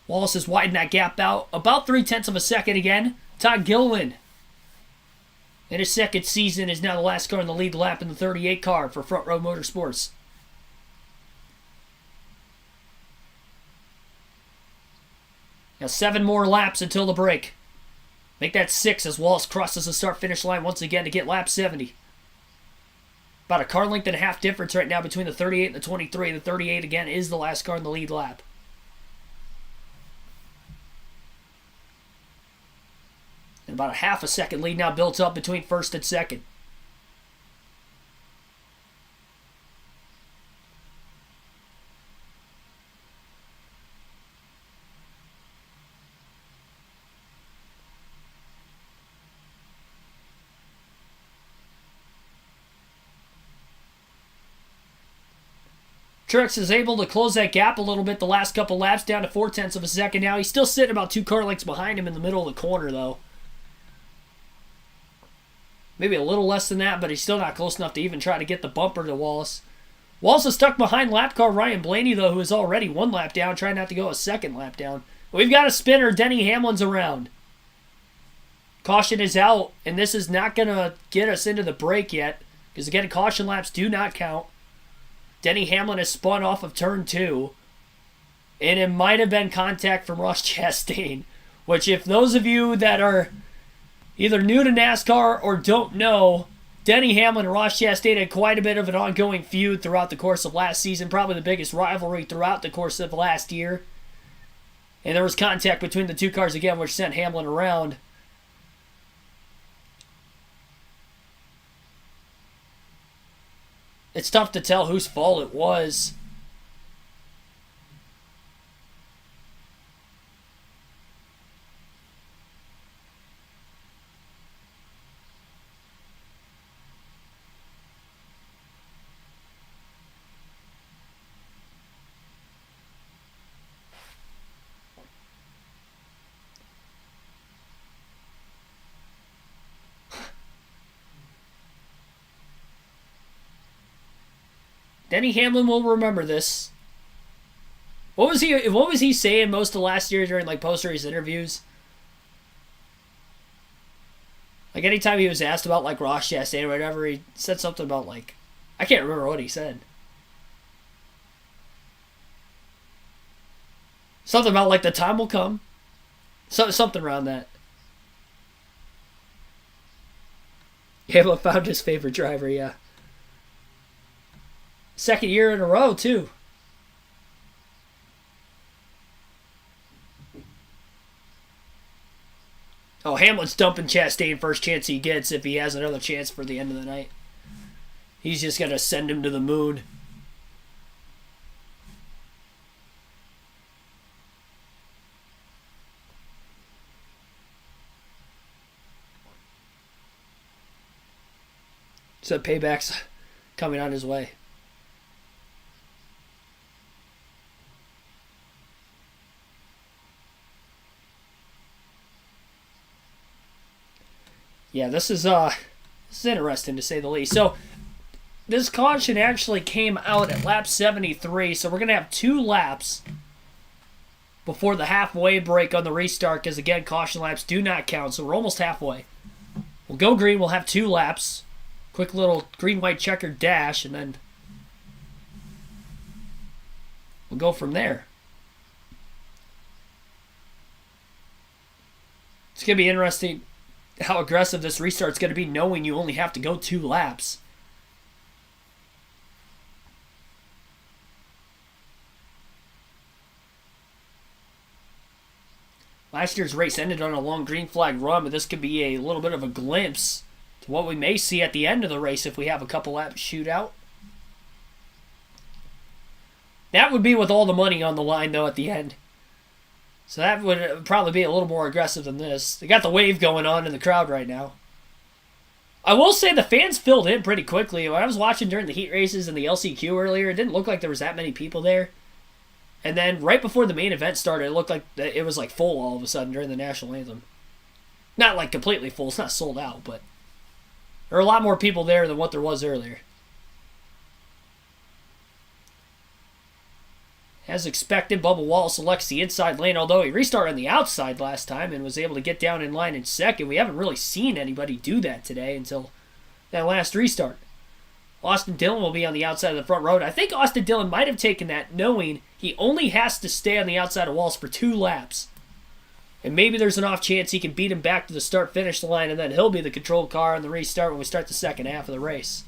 Wallace has widened that gap out about 0.3 of a second again. Todd Gilliland, in his second season, is now the last car in the lead lap in the 38 car for Front Row Motorsports. Now 7 more laps until the break. Make that 6 as Wallace crosses the start-finish line once again to get lap 70. About a car length and a half difference right now between the 38 and the 23. The 38, again, is the last car in the lead lap. And about a half a second lead now built up between first and second. Truex is able to close that gap a little bit the last couple laps, down to 0.4 of a second now. He's still sitting about 2 car lengths behind him in the middle of the corner, though. Maybe a little less than that, but he's still not close enough to even try to get the bumper to Wallace. Wallace is stuck behind lap car Ryan Blaney, though, who is already 1 lap down, trying not to go a second lap down. We've got a spinner. Denny Hamlin's around. Caution is out, and this is not going to get us into the break yet, because, again, caution laps do not count. Denny Hamlin has spun off of turn 2, and it might have been contact from Ross Chastain, which, if those of you that are either new to NASCAR or don't know, Denny Hamlin and Ross Chastain had quite a bit of an ongoing feud throughout the course of last season, probably the biggest rivalry throughout the course of last year. And there was contact between the 2 cars again, which sent Hamlin around. It's tough to tell whose fault it was. Denny Hamlin will remember this. What was he saying most of last year during like post-race interviews? Like anytime he was asked about like Ross Chastain or whatever, he said something about like, I can't remember what he said. Something about like the time will come. Something around that. Hamlin found his favorite driver, yeah. Second year in a row, too. Oh, Hamlin's dumping Chastain first chance he gets if he has another chance for the end of the night. He's just going to send him to the moon. So payback's coming on his way. Yeah, this is interesting to say the least. So this caution actually came out at lap 73, so we're going to have 2 laps before the halfway break on the restart because, again, caution laps do not count, so we're almost halfway. We'll go green. We'll have 2 laps. Quick little green-white checkered dash, and then we'll go from there. It's going to be interesting how aggressive this restart's going to be, knowing you only have to go 2 laps. Last year's race ended on a long green flag run, but this could be a little bit of a glimpse to what we may see at the end of the race if we have a couple laps shootout. That would be with all the money on the line, though, at the end. So that would probably be a little more aggressive than this. They got the wave going on in the crowd right now. I will say the fans filled in pretty quickly. When I was watching during the heat races and the LCQ earlier, it didn't look like there was that many people there. And then right before the main event started, it looked like it was like full all of a sudden during the national anthem. Not like completely full. It's not sold out, but there are a lot more people there than what there was earlier. As expected, Bubba Wallace selects the inside lane, although he restarted on the outside last time and was able to get down in line in second. We haven't really seen anybody do that today until that last restart. Austin Dillon will be on the outside of the front row. I think Austin Dillon might have taken that knowing he only has to stay on the outside of Wallace for 2 laps. And maybe there's an off chance he can beat him back to the start-finish line, and then he'll be the control car on the restart when we start the second half of the race.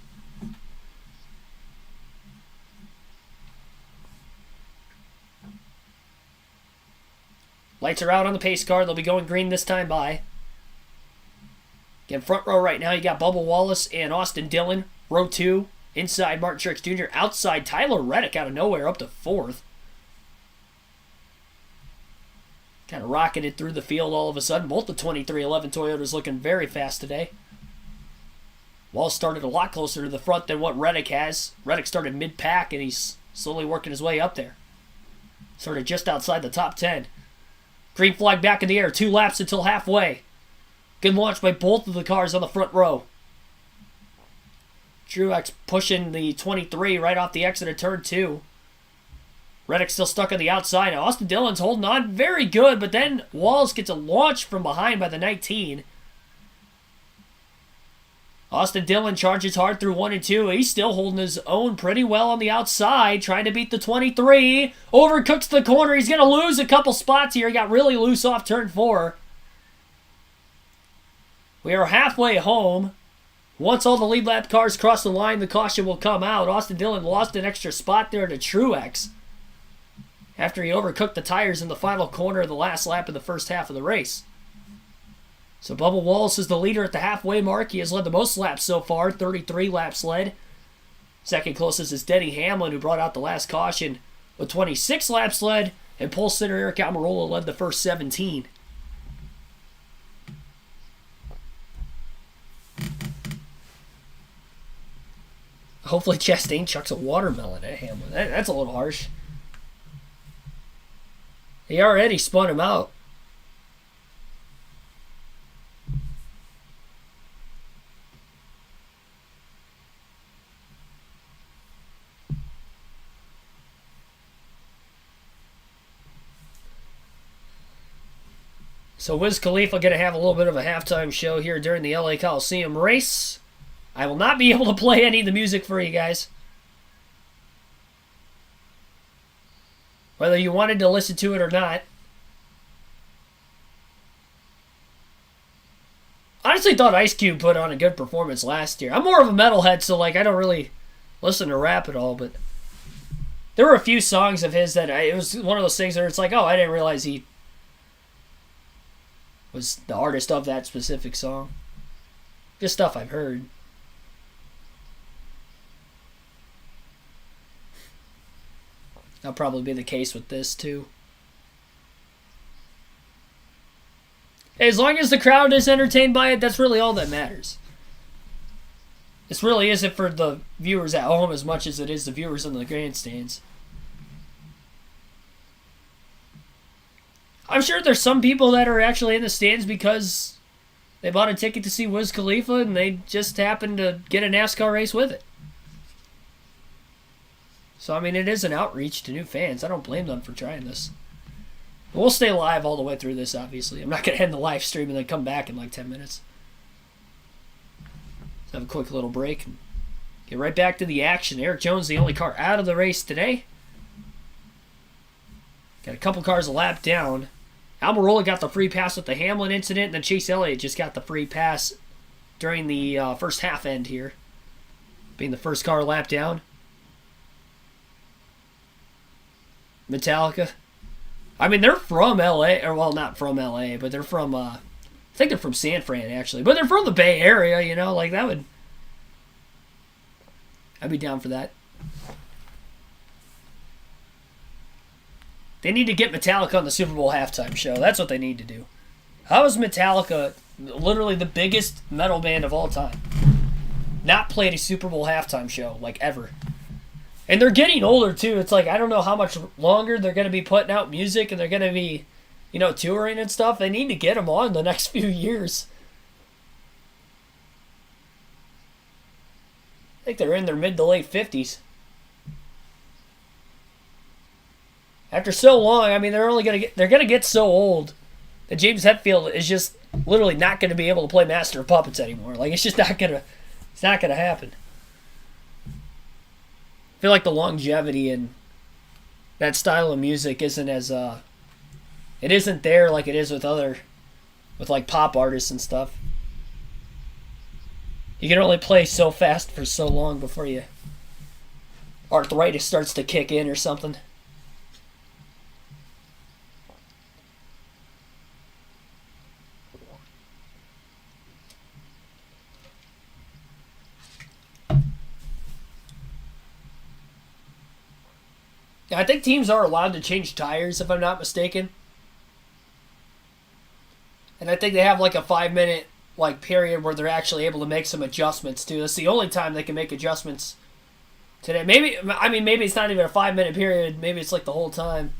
Lights are out on the pace car. They'll be going green this time by. Again, front row right now, you got Bubba Wallace and Austin Dillon. Row 2, inside Martin Truex Jr. Outside Tyler Reddick out of nowhere up to 4th. Kind of rocketed through the field all of a sudden. Both the 2311 Toyotas looking very fast today. Wallace started a lot closer to the front than what Reddick has. Reddick started mid-pack, and he's slowly working his way up there. Started just outside the top 10. Green flag back in the air. 2 laps until halfway. Good launch by both of the cars on the front row. Truex pushing the 23 right off the exit of turn 2. Reddick still stuck on the outside. Now Austin Dillon's holding on very good, but then Wallace gets a launch from behind by the 19. Austin Dillon charges hard through 1 and 2. He's still holding his own pretty well on the outside, trying to beat the 23. Overcooks the corner. He's going to lose a couple spots here. He got really loose off turn 4. We are halfway home. Once all the lead lap cars cross the line, the caution will come out. Austin Dillon lost an extra spot there to Truex after he overcooked the tires in the final corner of the last lap of the first half of the race. So Bubba Wallace is the leader at the halfway mark. He has led the most laps so far, 33 laps led. Second closest is Denny Hamlin, who brought out the last caution with 26 laps led, and pole sitter Eric Almirola led the first 17. Hopefully Chastain chucks a watermelon at Hamlin. That's a little harsh. He already spun him out. So Wiz Khalifa going to have a little bit of a halftime show here during the LA Coliseum race. I will not be able to play any of the music for you guys. Whether you wanted to listen to it or not. Honestly thought Ice Cube put on a good performance last year. I'm more of a metalhead, so I don't really listen to rap at all, but there were a few songs of his that it was one of those things where it's like, oh, I didn't realize he was the artist of that specific song. Just stuff I've heard. That'll probably be the case with this too. As long as the crowd is entertained by it, that's really all that matters. This really isn't for the viewers at home as much as it is the viewers in the grandstands. I'm sure there's some people that are actually in the stands because they bought a ticket to see Wiz Khalifa and they just happened to get a NASCAR race with it. So, I mean, it is an outreach to new fans. I don't blame them for trying this. We'll stay live all the way through this, obviously. I'm not going to end the live stream and then come back in like 10 minutes. Let's have a quick little break and get right back to the action. Eric Jones, the only car out of the race today. Got a couple cars a lap down. Almirola got the free pass with the Hamlin incident, and then Chase Elliott just got the free pass during the first half end here, being the first car a lap down. Metallica. I mean, they're from LA, or well, not from LA, but they're from, I think they're from San Fran, actually. But they're from the Bay Area, you know, like that would, I'd be down for that. They need to get Metallica on the Super Bowl halftime show. That's what they need to do. How is Metallica, literally the biggest metal band of all time, not played a Super Bowl halftime show, like, ever? And they're getting older, too. It's like, I don't know how much longer they're going to be putting out music and they're going to be, you know, touring and stuff. They need to get them on the next few years. I think they're in their mid to late 50s. After so long, I mean, they're going to get so old that James Hetfield is just literally not going to be able to play Master of Puppets anymore. Like, it's just not going to happen. I feel like the longevity in that style of music isn't as it isn't there like it is with like pop artists and stuff. You can only play so fast for so long before arthritis starts to kick in or something. I think teams are allowed to change tires, if I'm not mistaken. And I think they have like a 5-minute like period where they're actually able to make some adjustments too. That's the only time they can make adjustments today. Maybe it's not even a 5-minute period. Maybe it's like the whole time.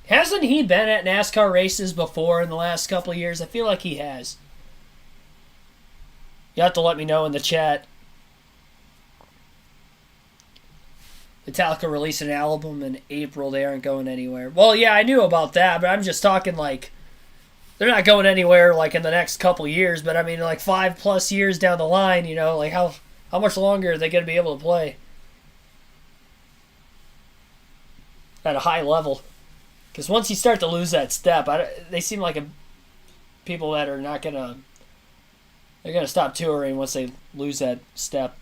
Hasn't he been at NASCAR races before in the last couple of years? I feel like he has. You have to let me know in the chat. Metallica released an album in April. They aren't going anywhere. Well, yeah, I knew about that, but I'm just talking like they're not going anywhere like in the next couple years. But I mean, like 5+ years down the line, you know, like how much longer are they going to be able to play at a high level? Because once you start to lose that step, they seem like people that are not gonna. They're gonna stop touring once they lose that step.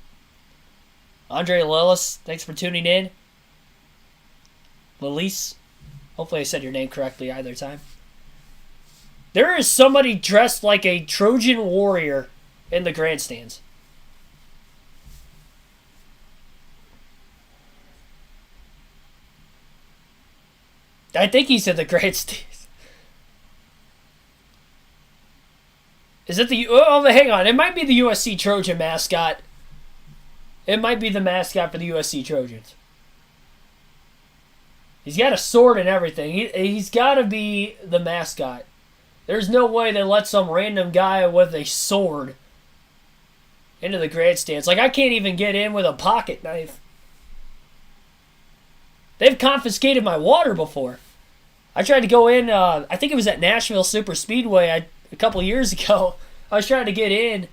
Andre Lillis, thanks for tuning in. Lillis, hopefully I said your name correctly either time. There is somebody dressed like a Trojan warrior in the grandstands. I think he's in the grandstands. Is it the... Oh, hang on. It might be the USC Trojan mascot. It might be the mascot for the USC Trojans. He's got a sword and everything. He's got to be the mascot. There's no way they let some random guy with a sword into the grandstands. Like, I can't even get in with a pocket knife. They've confiscated my water before. I tried to go in, I think it was at Nashville Super Speedway a couple years ago. I was trying to get in,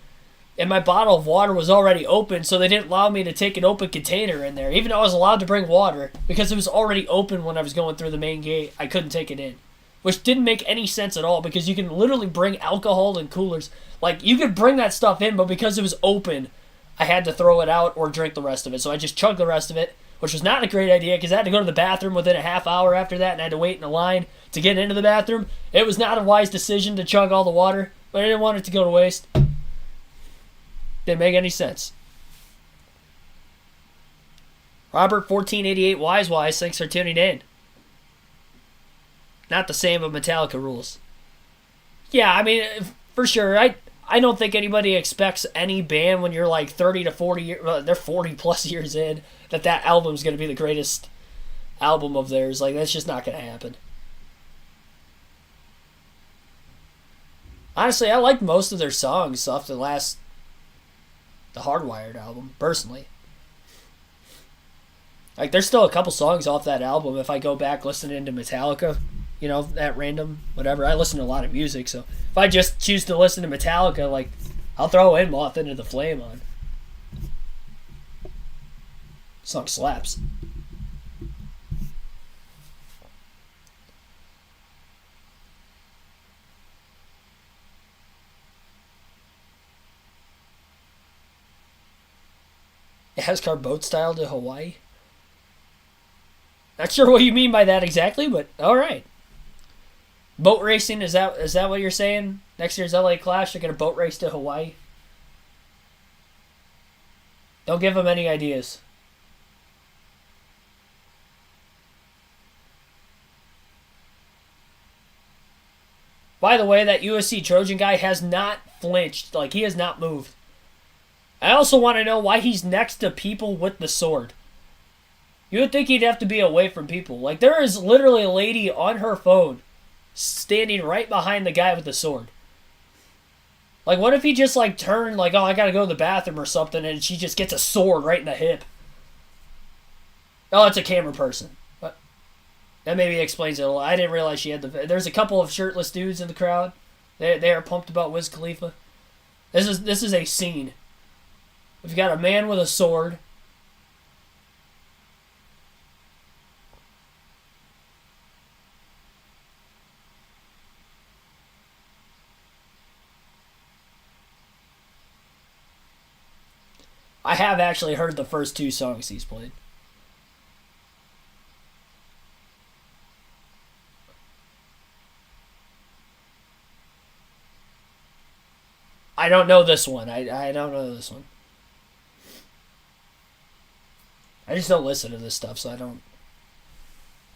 and my bottle of water was already open, so they didn't allow me to take an open container in there. Even though I was allowed to bring water, because it was already open when I was going through the main gate, I couldn't take it in. Which didn't make any sense at all, because you can literally bring alcohol in coolers. Like, you could bring that stuff in, but because it was open, I had to throw it out or drink the rest of it. So I just chugged the rest of it, which was not a great idea because I had to go to the bathroom within a half hour after that, and I had to wait in a line to get into the bathroom. It was not a wise decision to chug all the water, but I didn't want it to go to waste. Didn't make any sense. Robert 1488 Wise, thanks for tuning in. Not the same, but Metallica rules. Yeah, I mean, for sure. I don't think anybody expects any band when you're like 30 to 40 years, they're 40 plus years in, that album's going to be the greatest album of theirs. Like, that's just not going to happen. Honestly, I like most of their songs off the Hardwired album, personally. Like, there's still a couple songs off that album. If I go back listening to Metallica, you know, at random, whatever. I listen to a lot of music, so if I just choose to listen to Metallica, like, I'll throw in Moth Into the Flame on. Song slaps. NASCAR boat style to Hawaii? Not sure what you mean by that exactly, but alright. Boat racing, is that what you're saying? Next year's LA Clash, they're going to boat race to Hawaii? Don't give them any ideas. By the way, that USC Trojan guy has not flinched. Like, he has not moved. I also want to know why he's next to people with the sword. You would think he'd have to be away from people. Like, there is literally a lady on her phone standing right behind the guy with the sword. Like, what if he just, like, turned, like, oh, I gotta go to the bathroom or something, and she just gets a sword right in the hip? Oh, it's a camera person. But that maybe explains it a little. I didn't realize she had the... There's a couple of shirtless dudes in the crowd. They are pumped about Wiz Khalifa. This is a scene. We've got a man with a sword. I have actually heard the first two songs he's played. I don't know this one. I don't know this one. I just don't listen to this stuff, so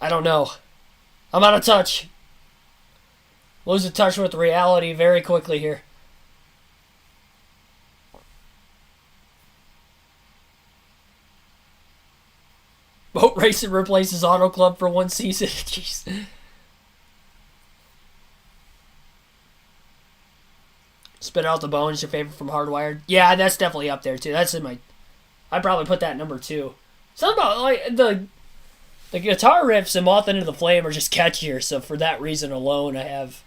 I don't know. I'm out of touch. Losing touch with reality very quickly here. Boat racing replaces Auto Club for one season. Jeez. Spit Out the Bones, your favorite from Hardwired? Yeah, that's definitely up there too. That's in my... I'd probably put that at number 2. Something about, like, the guitar riffs in Moth Into the Flame are just catchier, so for that reason alone, I have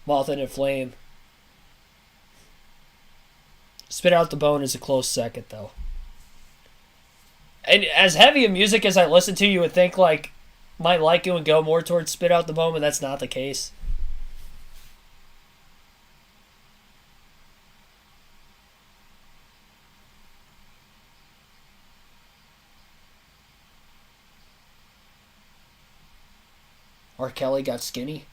Moth Into the Flame. Spit Out the Bone is a close second, though. And as heavy of music as I listen to, you would think, like, my liking would go more towards Spit Out the Bone, but that's not the case. R. Kelly got skinny?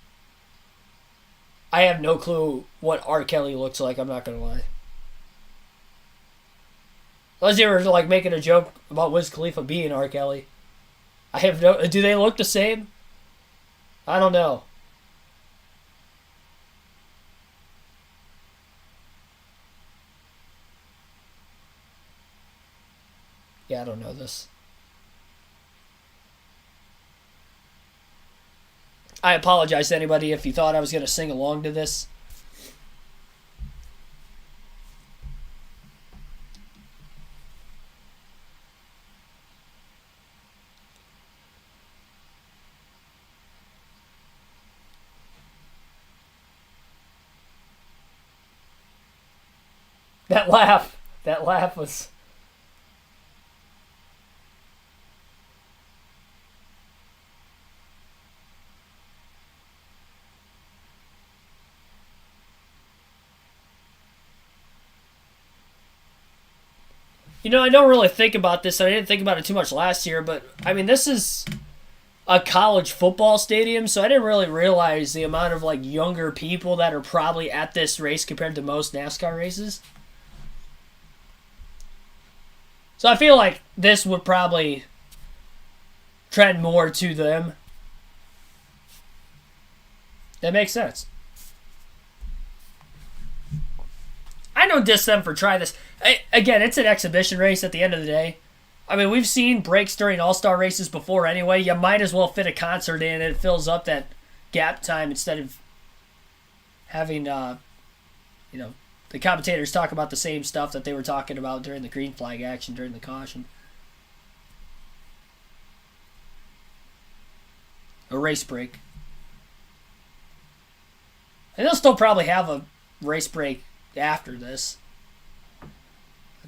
I have no clue what R. Kelly looks like, I'm not gonna lie. Unless you were like making a joke about Wiz Khalifa being R. Kelly. I have no... Do they look the same? I don't know. Yeah, I don't know this. I apologize to anybody if you thought I was going to sing along to this. That laugh was... You know, I don't really think about this. I didn't think about it too much last year, but, I mean, this is a college football stadium, so I didn't really realize the amount of, like, younger people that are probably at this race compared to most NASCAR races. So I feel like this would probably trend more to them. That makes sense. I don't diss them for trying this. Again, it's an exhibition race at the end of the day. I mean, we've seen breaks during all-star races before anyway. You might as well fit a concert in and it fills up that gap time instead of having you know, the commentators talk about the same stuff that they were talking about during the green flag action during the caution. A race break. And they'll still probably have a race break after this.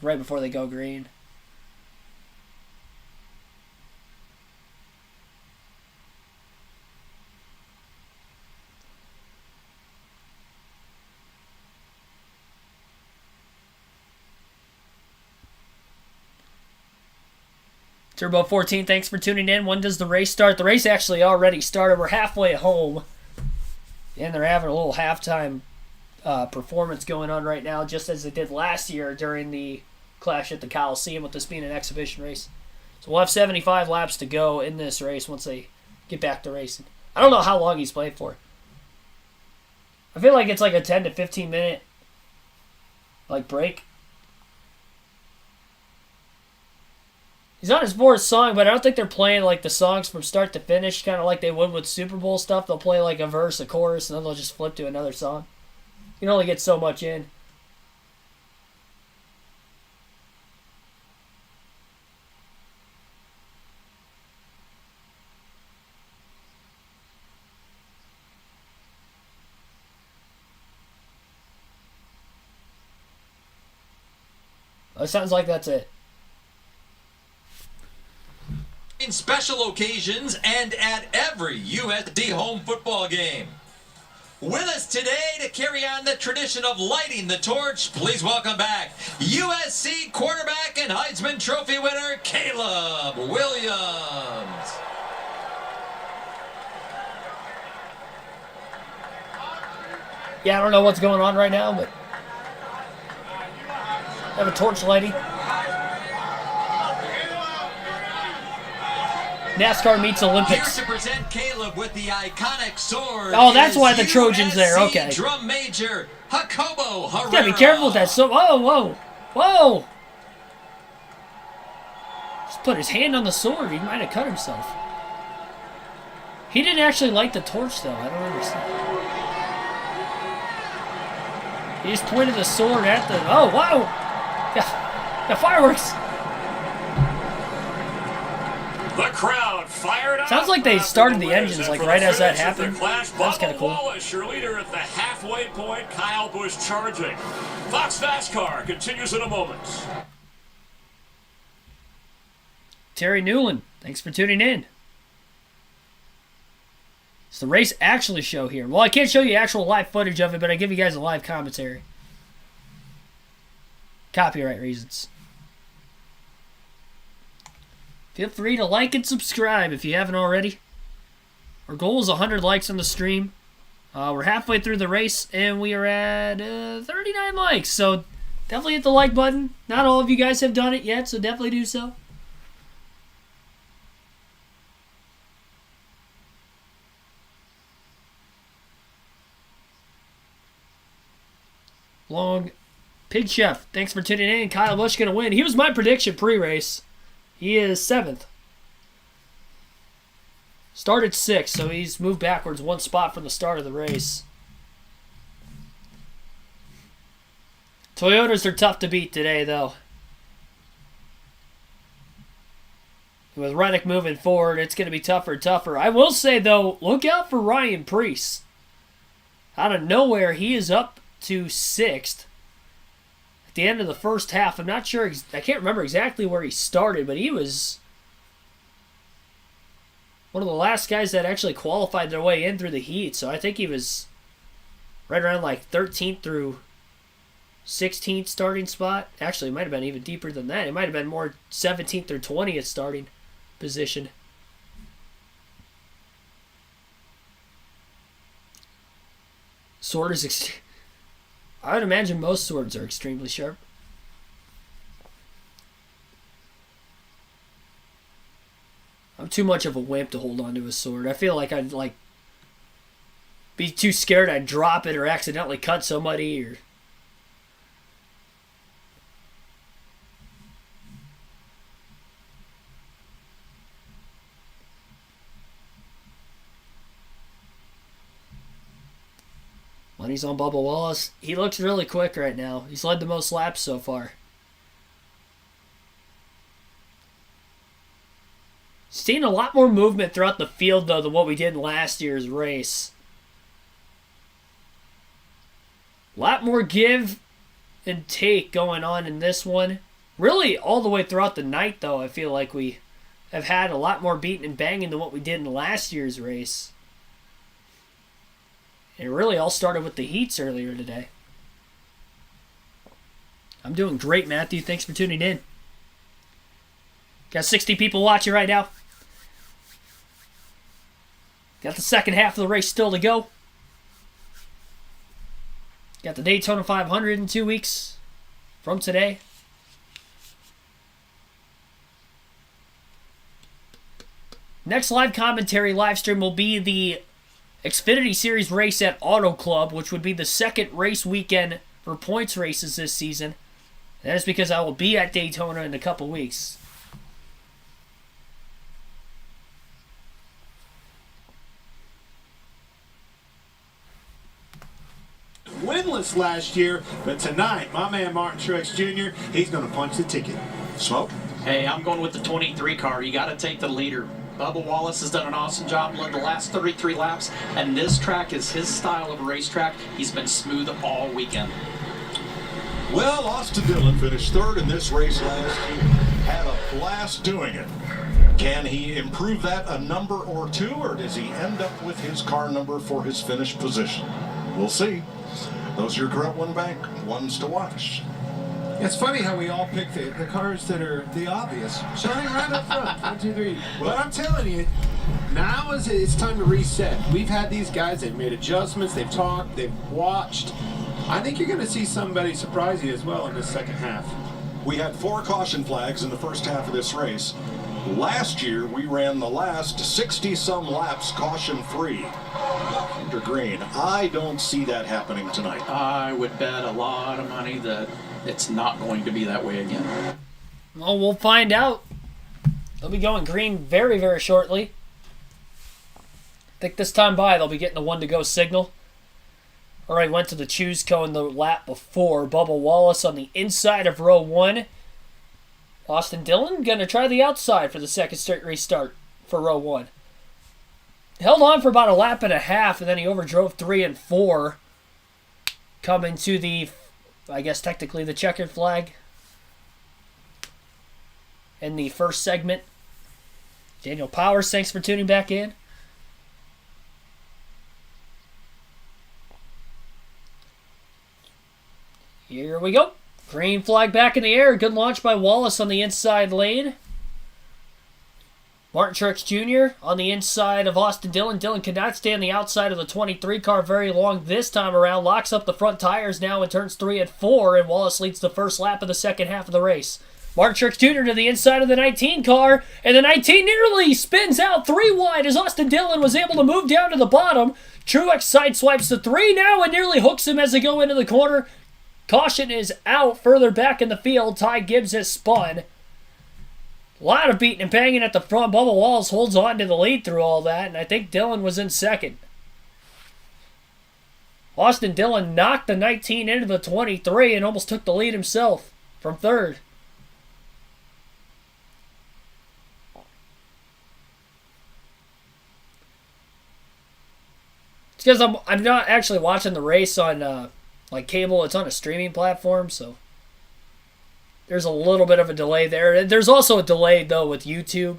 Right before they go green. Turbo 14, thanks for tuning in. When does the race start? The race actually already started. We're halfway home. And they're having a little halftime performance going on right now, just as they did last year during the clash at the Coliseum, with this being an exhibition race. So we'll have 75 laps to go in this race once they get back to racing. I don't know how long he's playing for. I feel like it's like a 10 to 15 minute break. He's on his fourth song, but I don't think they're playing like the songs from start to finish, kind of like they would with Super Bowl stuff. They'll play like a verse, a chorus, and then they'll just flip to another song. You can only get so much in. It sounds like that's it. In special occasions and at every USD home football game. With us today to carry on the tradition of lighting the torch, please welcome back USC quarterback and Heisman Trophy winner Caleb Williams. Yeah, I don't know what's going on right now, but have a torch lighting. NASCAR meets Olympics. Here to present Caleb with the iconic sword. Oh, that's why the Trojan's there. Okay. Drum major Jacobo Herrera. You gotta be careful with that sword. Whoa, whoa, whoa! Just put his hand on the sword. He might have cut himself. He didn't actually light the torch, though. I don't understand. He just pointed the sword at the. Oh, wow! Yeah, the fireworks. The crowd fired up. Sounds like they started the engines like right as that happened. That's kind of cool. Wallace, your leader at the halfway point. Kyle Busch charging. Fox NASCAR continues in a moment. Terry Newland, thanks for tuning in. It's the race actually show here. Well, I can't show you actual live footage of it, but I give you guys a live commentary. Copyright reasons. Feel free to like and subscribe if you haven't already. Our goal is 100 likes on the stream. We're halfway through the race, and we are at 39 likes. So definitely hit the like button. Not all of you guys have done it yet, so definitely do so. Long Pig Chef, thanks for tuning in. Kyle Busch going to win. He was my prediction pre-race. He is 7th. Started 6th, so he's moved backwards one spot from the start of the race. Toyotas are tough to beat today, though. With Reddick moving forward, it's going to be tougher and tougher. I will say, though, look out for Ryan Preece. Out of nowhere, he is up to 6th. At the end of the first half, I'm not sure, I can't remember exactly where he started, but he was one of the last guys that actually qualified their way in through the heat. So I think he was right around like 13th through 16th starting spot. Actually, it might have been even deeper than that. It might have been more 17th through 20th starting position. Sword is I would imagine most swords are extremely sharp. I'm too much of a wimp to hold on to a sword. I feel like I'd be too scared I'd drop it or accidentally cut somebody or he's on Bubba Wallace. He looks really quick right now. He's led the most laps so far. Seen a lot more movement throughout the field, though, than what we did in last year's race. A lot more give and take going on in this one. Really, all the way throughout the night, though, I feel like we have had a lot more beating and banging than what we did in last year's race. It really all started with the heats earlier today. I'm doing great, Matthew. Thanks for tuning in. Got 60 people watching right now. Got the second half of the race still to go. Got the Daytona 500 in 2 weeks from today. Next live commentary live stream will be the Xfinity Series race at Auto Club, which would be the second race weekend for points races this season. That is because I will be at Daytona in a couple weeks. Winless last year, but tonight, my man Martin Truex Jr., he's going to punch the ticket. Smoke? Hey, I'm going with the 23 car. You got to take the leader. Bubba Wallace has done an awesome job, led the last 33 laps, and this track is his style of racetrack. He's been smooth all weekend. Well, Austin Dillon finished third in this race last year. Had a blast doing it. Can he improve that a number or two, or does he end up with his car number for his finish position? We'll see. Those are your current one bank ones to watch. It's funny how we all pick the cars that are the obvious. Shine right up front, 1, 2, 3. But I'm telling you, now it's time to reset. We've had these guys, they've made adjustments, they've talked, they've watched. I think you're going to see somebody surprise you as well in this second half. We had 4 caution flags in the first half of this race. Last year, we ran the last 60-some laps caution-free under green. I don't see that happening tonight. I would bet a lot of money that it's not going to be that way again. Well, we'll find out. They'll be going green very, very shortly. I think this time by, they'll be getting the 1-to-go signal. Alright, went to the choose cone the lap before. Bubba Wallace on the inside of row 1. Austin Dillon going to try the outside for the second straight restart for row 1. Held on for about a lap and a half, and then he overdrove 3 and 4. Coming to the, I guess technically the checkered flag in the first segment. Daniel Powers, thanks for tuning back in. Here we go. Green flag back in the air. Good launch by Wallace on the inside lane. Martin Truex Jr. on the inside of Austin Dillon. Dillon could not stay on the outside of the 23 car very long this time around. Locks up the front tires now and turns 3 and 4, and Wallace leads the first lap of the second half of the race. Martin Truex Jr. to the inside of the 19 car, and the 19 nearly spins out 3 wide as Austin Dillon was able to move down to the bottom. Truex sideswipes the 3 now and nearly hooks him as they go into the corner. Caution is out further back in the field. Ty Gibbs has spun. A lot of beating and banging at the front. Bubba Wallace holds on to the lead through all that, and I think Dillon was in second. Austin Dillon knocked the 19 into the 23 and almost took the lead himself from third. It's because I'm not actually watching the race on like cable. It's on a streaming platform, so there's a little bit of a delay there. There's also a delay, though, with YouTube.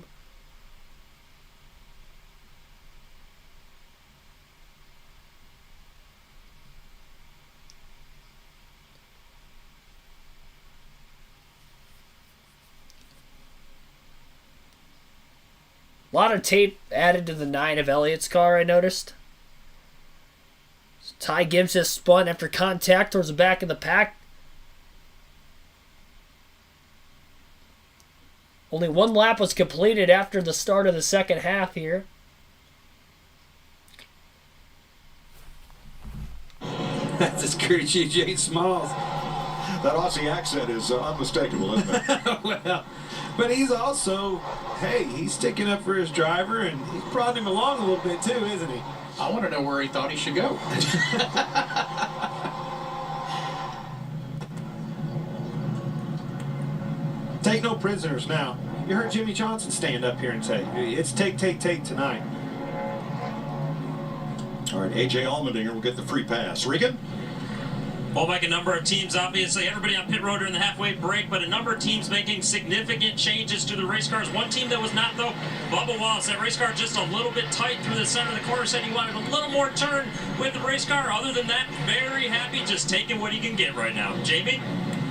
A lot of tape added to the 9 of Elliott's car, I noticed. Ty Gibbs has spun after contact towards the back of the pack. Only 1 lap was completed after the start of the second half here. That's his crew chief, Jay Smalls. That Aussie accent is unmistakable, isn't it? Well, but he's also, hey, he's sticking up for his driver, and he's prodding him along a little bit too, isn't he? I want to know where he thought he should go. Take no prisoners now. You heard Jimmy Johnson stand up here and say, it's take tonight. All right, A.J. Allmendinger will get the free pass. Regan? Well, Mike, a number of teams, obviously, everybody on pit road during the halfway break, but a number of teams making significant changes to the race cars. One team that was not, though, Bubba Wallace. That race car just a little bit tight through the center of the corner. Said he wanted a little more turn with the race car. Other than that, very happy, just taking what he can get right now. Jamie?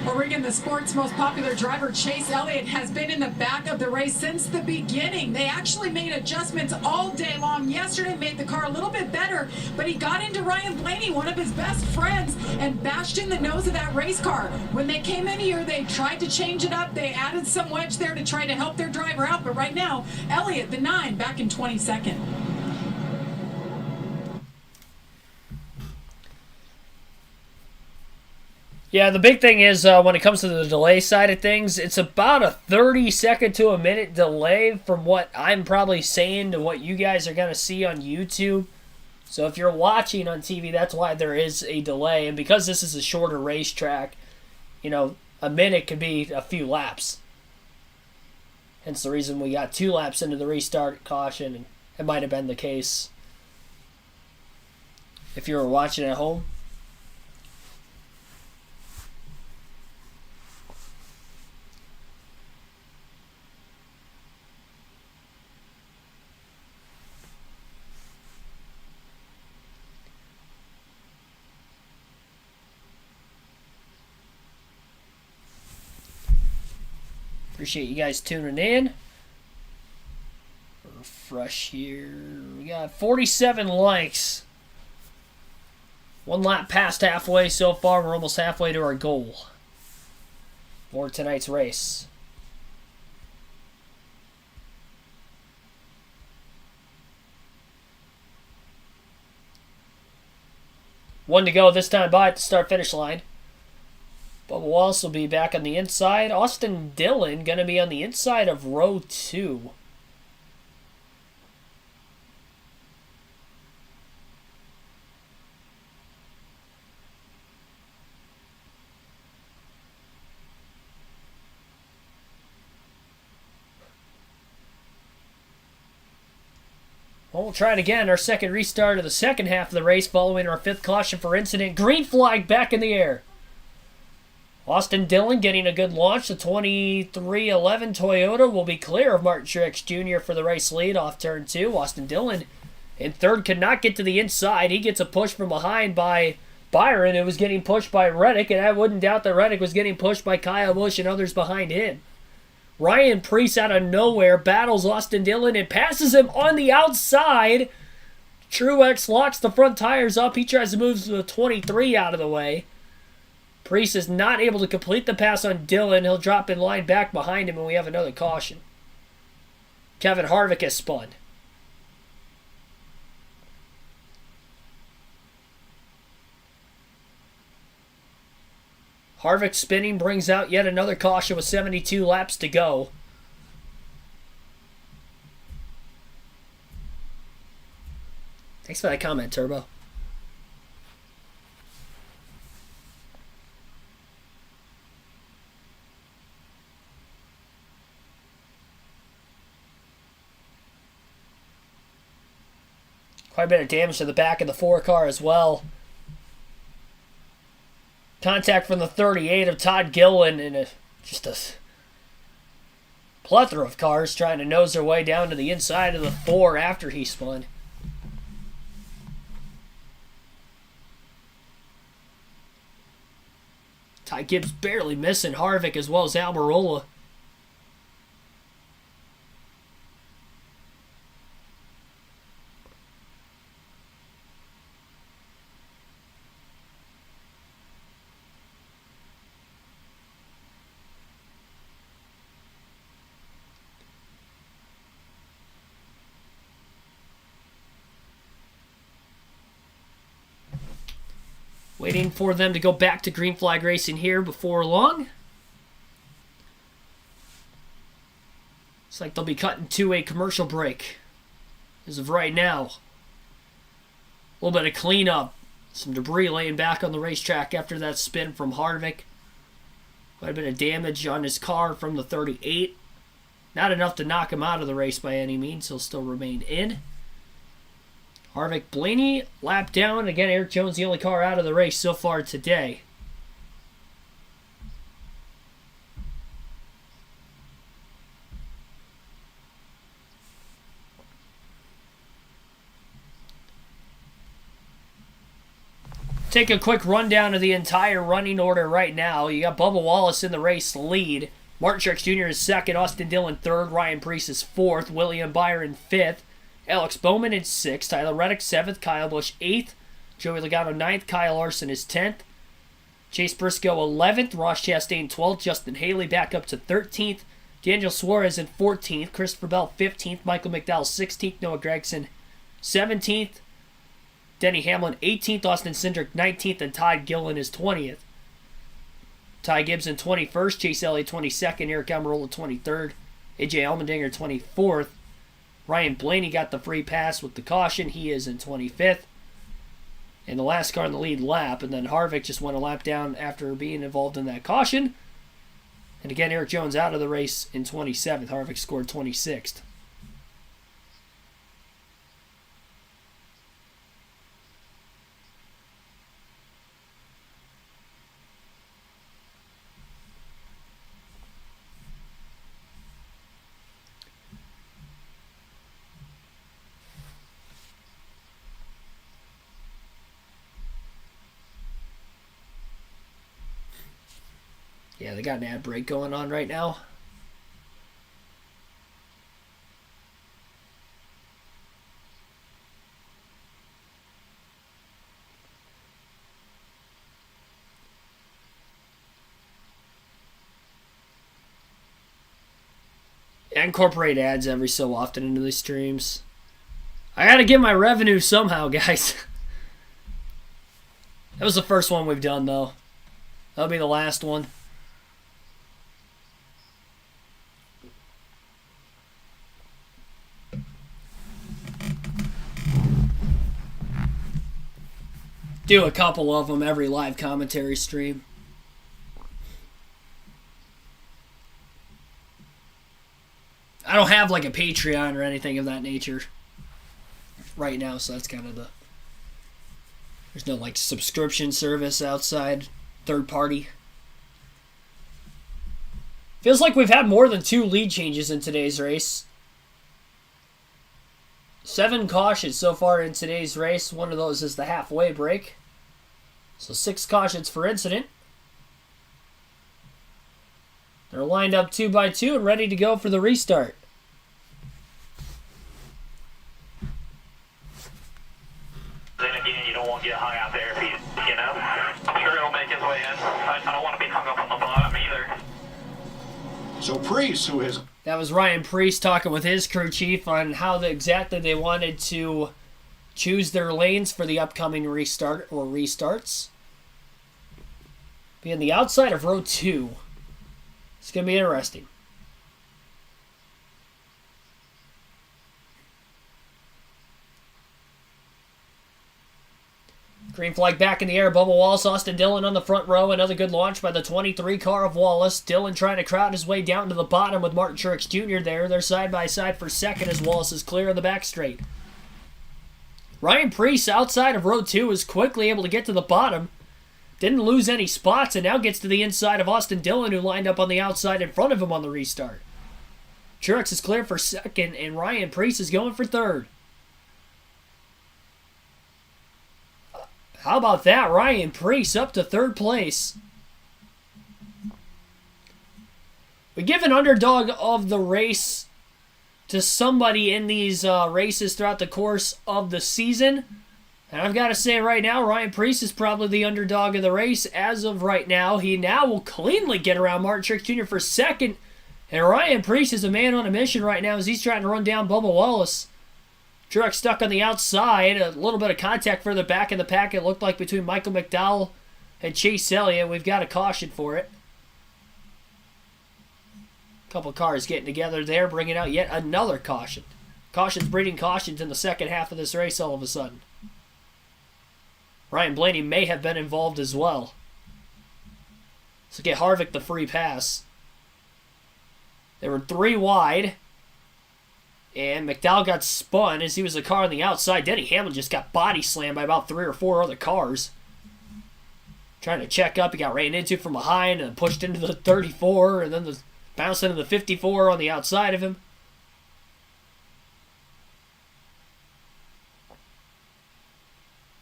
Oregon, the sport's most popular driver, Chase Elliott, has been in the back of the race since the beginning. They actually made adjustments all day long. Yesterday made the car a little bit better, but he got into Ryan Blaney, one of his best friends, and bashed in the nose of that race car. When they came in here, they tried to change it up. They added some wedge there to try to help their driver out, but right now, Elliott, the 9, back in 22nd. Yeah, the big thing is when it comes to the delay side of things, it's about a 30-second to a minute delay from what I'm probably saying to what you guys are going to see on YouTube. So if you're watching on TV, that's why there is a delay. And because this is a shorter racetrack, you know, a minute could be a few laps. Hence the reason we got 2 laps into the restart caution, and it might have been the case if you were watching at home. Appreciate you guys tuning in. Refresh here. We got 47 likes. 1 lap past halfway so far. We're almost halfway to our goal for tonight's race. One to go this time by at the start-finish line. Bubba Wallace will be back on the inside. Austin Dillon going to be on the inside of row 2. Well, we'll try it again. Our second restart of the second half of the race following our 5th caution for incident. Green flag back in the air. Austin Dillon getting a good launch. The 2311 Toyota will be clear of Martin Truex Jr. for the race lead off turn 2. Austin Dillon in third could not get to the inside. He gets a push from behind by Byron, who was getting pushed by Reddick, and I wouldn't doubt that Reddick was getting pushed by Kyle Busch and others behind him. Ryan Preece out of nowhere battles Austin Dillon and passes him on the outside. Truex locks the front tires up. He tries to move the 23 out of the way. Preece is not able to complete the pass on Dillon. He'll drop in line back behind him, and we have another caution. Kevin Harvick has spun. Harvick spinning brings out yet another caution with 72 laps to go. Thanks for that comment, Turbo. Quite a bit of damage to the back of the 4 car as well. Contact from the 38 of Todd Gilliland and just a plethora of cars trying to nose their way down to the inside of the 4 after he spun. Ty Gibbs barely missing Harvick as well as Almirola. Waiting for them to go back to green flag racing here before long. Looks like they'll be cutting to a commercial break as of right now. A little bit of cleanup. Some debris laying back on the racetrack after that spin from Harvick. Might have been a damage on his car from the 38. Not enough to knock him out of the race by any means. He'll still remain in. Harvick Blaney, lap down. Again, Eric Jones, the only car out of the race so far today. Take a quick rundown of the entire running order right now. You got Bubba Wallace in the race lead. Martin Truex Jr. is second. Austin Dillon third. Ryan Preece is fourth. William Byron fifth. Alex Bowman in sixth. Tyler Reddick seventh. Kyle Busch eighth. Joey Logano ninth. Kyle Larson is 10th. Chase Briscoe 11th. Ross Chastain 12th. Justin Haley back up to 13th. Daniel Suarez in 14th. Christopher Bell 15th. Michael McDowell 16th. Noah Gragson 17th. Denny Hamlin 18th, Austin Cindric 19th, and Todd Gillen is 20th. Ty Gibson 21st, Chase Elliott 22nd, Eric Almirola 23rd, AJ Allmendinger 24th. Ryan Blaney got the free pass with the caution. He is in 25th. And the last car in the lead lap, and then Harvick just went a lap down after being involved in that caution. And again, Eric Jones out of the race in 27th. Harvick scored 26th. Yeah, they got an ad break going on right now. I incorporate ads every so often into these streams. I gotta get my revenue somehow, guys. That was the first one we've done, though. That'll be the last one. Do a couple of them every live commentary stream. I don't have like a Patreon or anything of that nature right now, so that's kind of the... There's no like subscription service outside, third party. Feels like we've had more than 2 lead changes in today's race. 7 cautions so far in today's race. One of those is the halfway break. So 6 cautions for incident. They're lined up 2 by 2 and ready to go for the restart. Then again, you don't want to get hung out there if you know. I'm sure he'll make his way in. I don't want to be hung up on the bottom either. So Preece, who has... That was Ryan Preece talking with his crew chief on how exactly they wanted to choose their lanes for the upcoming restart or restarts. Being the outside of row 2. It's going to be interesting. Green flag back in the air. Bubba Wallace, Austin Dillon on the front row. Another good launch by the 23 car of Wallace. Dillon trying to crowd his way down to the bottom with Martin Truex Jr. there. They're side by side for second as Wallace is clear of the back straight. Ryan Preece outside of row 2 is quickly able to get to the bottom. Didn't lose any spots and now gets to the inside of Austin Dillon, who lined up on the outside in front of him on the restart. Truex is clear for second and Ryan Preece is going for third. How about that? Ryan Preece up to third place. We give an underdog of the race to somebody in these races throughout the course of the season. And I've got to say right now, Ryan Preece is probably the underdog of the race as of right now. He now will cleanly get around Martin Truex Jr. for second. And Ryan Preece is a man on a mission right now as he's trying to run down Bubba Wallace. Truex stuck on the outside. A little bit of contact further back in the pack, it looked like, between Michael McDowell and Chase Elliott. We've got a caution for it. A couple cars getting together there, bringing out yet another caution. Cautions breeding cautions in the second half of this race all of a sudden. Ryan Blaney may have been involved as well. to get Harvick the free pass. They were 3 wide. And McDowell got spun as he was the car on the outside. Denny Hamlin just got body slammed by about 3 or 4 other cars. Trying to check up, he got ran into from behind and pushed into the 34 and then bounced into the 54 on the outside of him.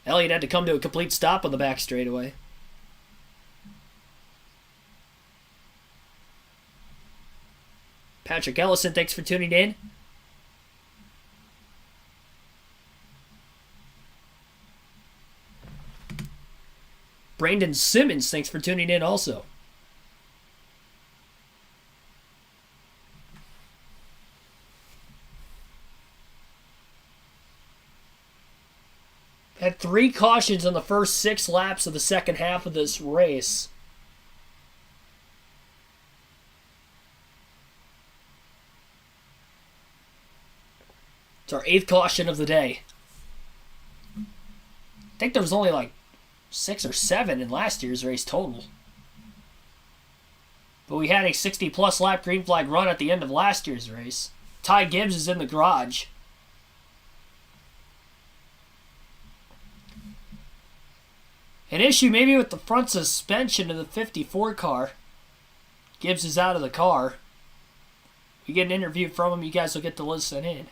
Elliott had to come to a complete stop on the back straightaway. Patrick Ellison, thanks for tuning in. Brandon Simmons, thanks for tuning in also. Had 3 cautions on the first 6 laps of the second half of this race. It's our 8th caution of the day. I think there was only like 6 or 7 in last year's race total. But we had a 60-plus lap green flag run at the end of last year's race. Ty Gibbs is in the garage. An issue maybe with the front suspension of the 54 car. Gibbs is out of the car. We get an interview from him, you guys will get to listen in.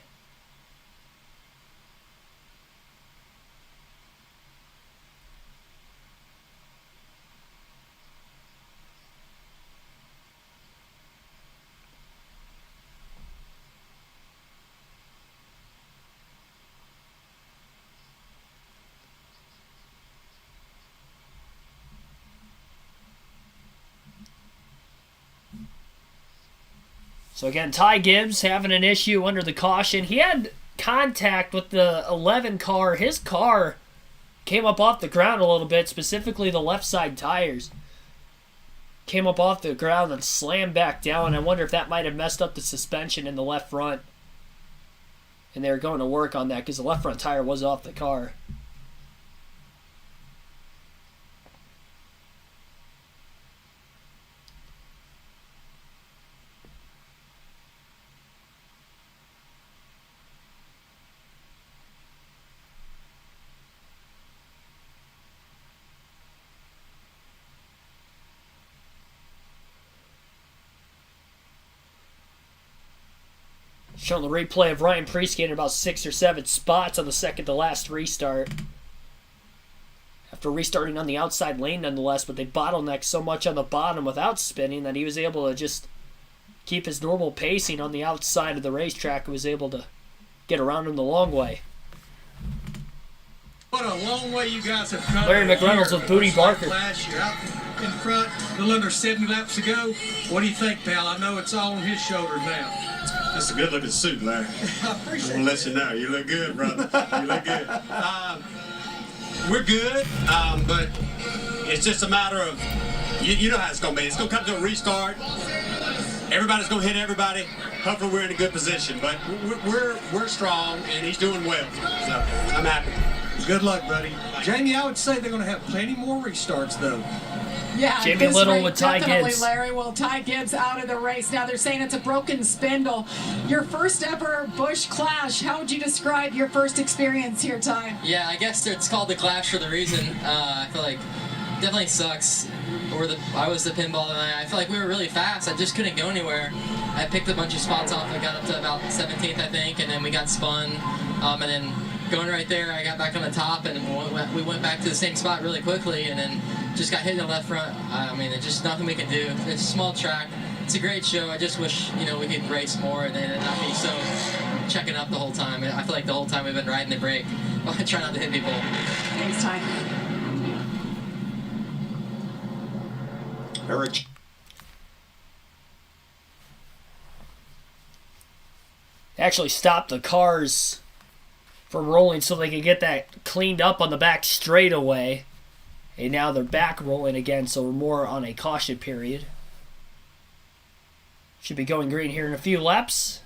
So again, Ty Gibbs having an issue under the caution. He had contact with the 11 car. His car came up off the ground a little bit, specifically the left side tires. Came up off the ground and slammed back down. I wonder if that might have messed up the suspension in the left front. And they were going to work on that because the left front tire was off the car. Showing the replay of Ryan Preece getting about 6 or 7 spots on the second to last restart. After restarting on the outside lane nonetheless, but they bottlenecked so much on the bottom without spinning that he was able to just keep his normal pacing on the outside of the racetrack and was able to get around him the long way. What a long way you guys have come. Larry McReynolds with Booty Barker. Last year, out in front, a little under 70 laps to go. What do you think, pal? I know it's all on his shoulders now. That's a good-looking suit, Larry. I appreciate it. I'm gonna let you know. You look good, brother. You look good. We're good, but it's just a matter of, you know how it's gonna be. It's gonna come to a restart. Everybody's gonna hit everybody. Hopefully we're in a good position, but we're strong, and he's doing well. So I'm happy. Good luck, buddy. Jamie, I would say they're going to have plenty more restarts, though. Yeah, Jamie this Little rate, with Ty definitely, Gibbs. Larry. Well, Ty Gibbs out of the race. Now they're saying it's a broken spindle. Your first ever Busch Clash. How would you describe your first experience here, Ty? Yeah, I guess it's called the Clash for the reason. I feel like definitely sucks. I was the pinball tonight. I feel like we were really fast. I just couldn't go anywhere. I picked a bunch of spots off. I got up to about 17th, I think, and then we got spun. And then going right there, I got back on the top, and we went back to the same spot really quickly, and then just got hit in the left front. I mean, it's just nothing we can do. It's a small track. It's a great show. I just wish, we could race more and then not be so checking up the whole time. I feel like the whole time we've been riding the brake. I try not to hit people. Thanks, Ty. Eric. They actually stopped the cars from rolling so they could get that cleaned up on the back straightaway. And now they're back rolling again, so we're more on a caution period. Should be going green here in a few laps.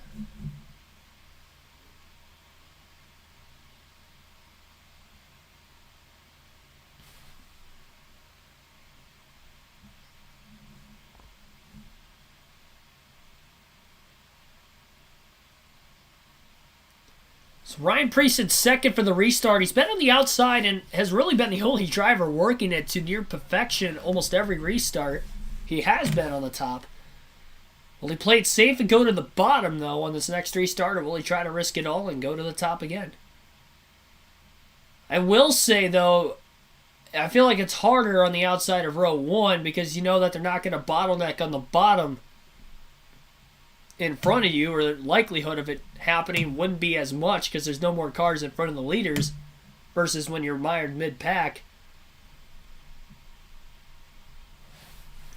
So Ryan Preece in second for the restart. He's been on the outside and has really been the only driver working it to near perfection almost every restart. He has been on the top. Will he play it safe and go to the bottom, though, on this next restart, or will he try to risk it all and go to the top again? I will say, though, I feel like it's harder on the outside of row 1 because you know that they're not going to bottleneck on the bottom in front of you, or the likelihood of it happening wouldn't be as much because there's no more cars in front of the leaders versus when you're mired mid-pack.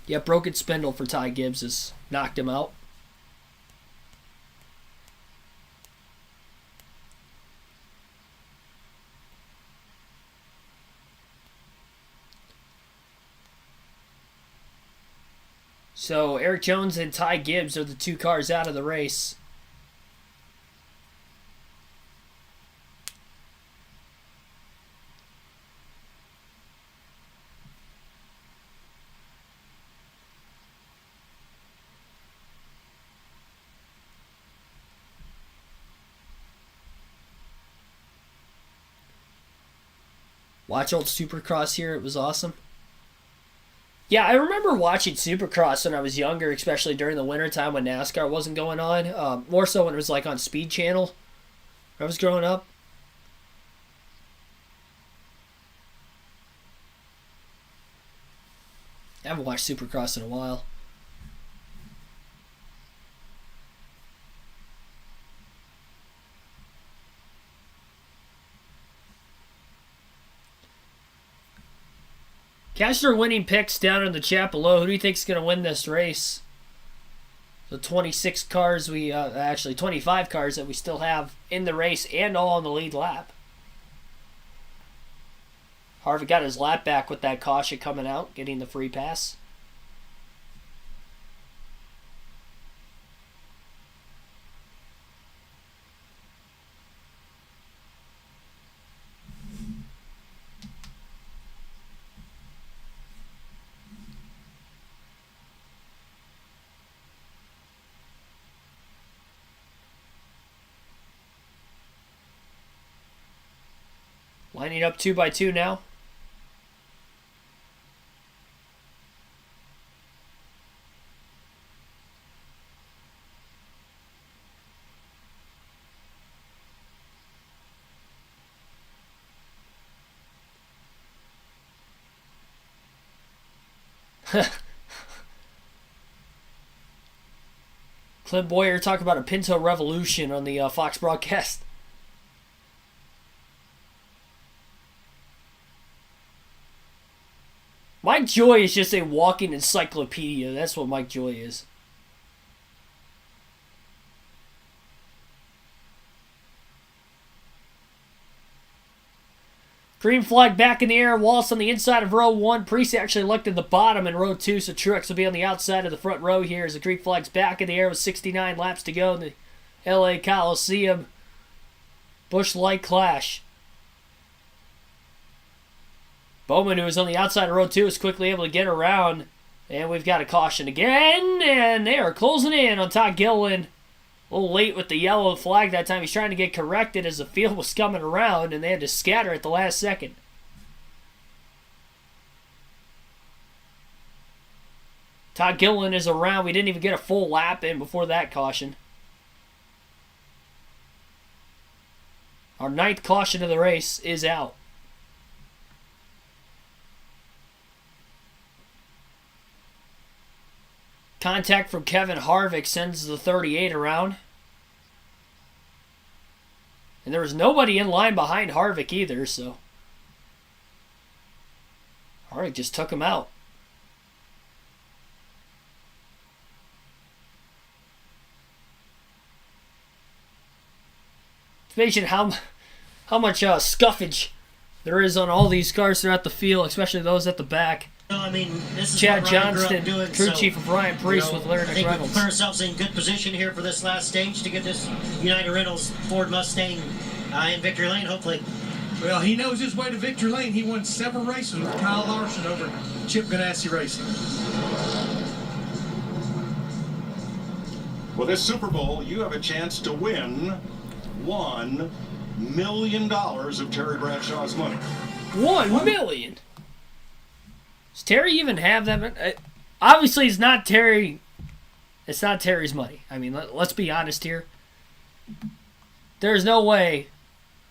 Yeah, broken spindle for Ty Gibbs has knocked him out. So Eric Jones and Ty Gibbs are the 2 cars out of the race. Watch old Supercross here. It was awesome. Yeah, I remember watching Supercross when I was younger, especially during the wintertime when NASCAR wasn't going on. More so when it was like on Speed Channel when I was growing up. I haven't watched Supercross in a while. Caster winning picks down in the chat below. Who do you think is going to win this race? The 26 cars actually 25 cars that we still have in the race and all on the lead lap. Harvick got his lap back with that caution coming out, getting the free pass. Lining up 2 by 2 now. Clint Boyer talking about a Pinto revolution on the Fox broadcast. Mike Joy is just a walking encyclopedia. That's what Mike Joy is. Green flag back in the air. Wallace on the inside of row 1. Preece actually looked at the bottom in row 2, so Truex will be on the outside of the front row here as the green flag's back in the air with 69 laps to go in the LA Coliseum. Busch Light Clash. Bowman, who was on the outside of row 2, is quickly able to get around. And we've got a caution again. And they are closing in on Todd Gilliland. A little late with the yellow flag that time. He's trying to get corrected as the field was coming around, and they had to scatter at the last second. Todd Gilliland is around. We didn't even get a full lap in before that caution. Our 9th caution of the race is out. Contact from Kevin Harvick sends the 38 around. And there was nobody in line behind Harvick either, so Harvick just took him out. Imagine how much scuffage there is on all these cars throughout the field, especially those at the back. I mean, this is Chad what Ryan grew up Johnston, doing, crew so, chief of Ryan Preece with Larry I think Reynolds. we put ourselves in good position here for this last stage to get this United Rentals Ford Mustang in victory lane, hopefully. Well, he knows his way to victory lane. He won several races with Kyle Larson over Chip Ganassi Racing. With this Super Bowl, you have a chance to win $1 million of Terry Bradshaw's money. $1 million. Does Terry even have that? Obviously, it's not Terry. It's not Terry's money. I mean, let's be honest here. There's no way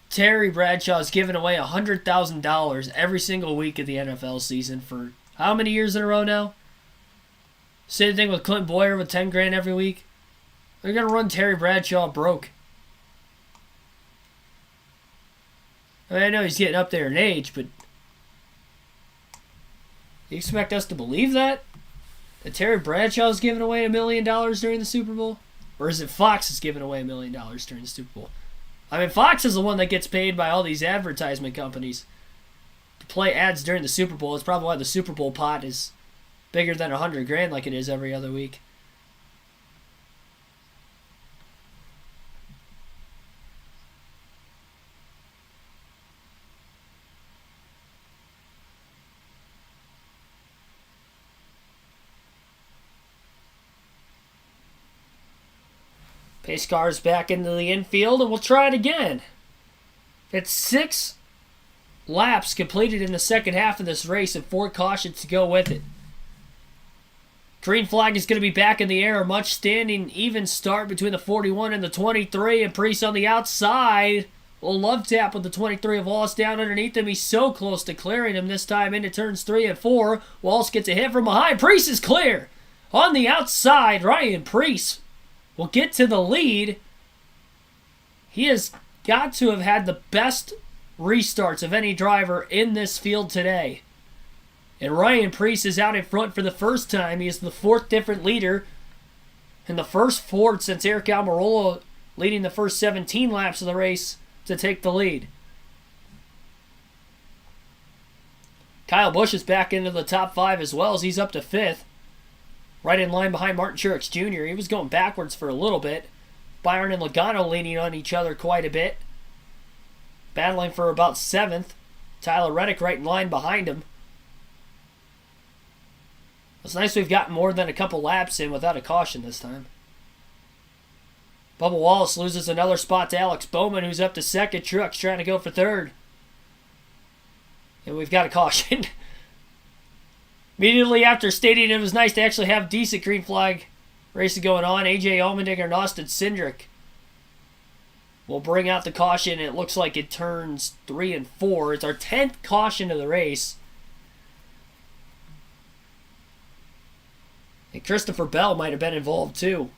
Terry Bradshaw is giving away $100,000 every single week of the NFL season for how many years in a row now? Same thing with Clint Boyer with $10,000 every week. They're gonna run Terry Bradshaw broke. I mean, I know he's getting up there in age, but you expect us to believe that? That Terry Bradshaw is giving away $1 million during the Super Bowl? Or is it Fox is giving away $1 million during the Super Bowl? I mean, Fox is the one that gets paid by all these advertisement companies to play ads during the Super Bowl. It's probably why the Super Bowl pot is bigger than $100,000 like it is every other week. Pace car's back into the infield, and we'll try it again. It's 6 laps completed in the second half of this race and 4 cautions to go with it. Green flag is going to be back in the air. A much standing even start between the 41 and the 23, and Priest on the outside. A little love tap with the 23 of Wallace down underneath him. He's so close to clearing him this time into turns 3 and 4. Wallace gets a hit from behind. Priest is clear. On the outside, Ryan Priest will get to the lead. He has got to have had the best restarts of any driver in this field today. And Ryan Priest is out in front for the first time. He is the 4th different leader and the first Ford since Eric Almirola leading the first 17 laps of the race to take the lead. Kyle Busch is back into the top 5 as well as he's up to 5th. Right in line behind Martin Truex Jr. He was going backwards for a little bit. Byron and Logano leaning on each other quite a bit. Battling for about 7th. Tyler Reddick right in line behind him. It's nice we've gotten more than a couple laps in without a caution this time. Bubba Wallace loses another spot to Alex Bowman, who's up to 2nd. Truex trying to go for 3rd. And we've got a caution. Immediately after stating it was nice to actually have decent green flag racing going on, AJ Allmendinger and Austin Cindric will bring out the caution. It looks like it turns 3 and 4. It's our 10th caution of the race. And Christopher Bell might have been involved too.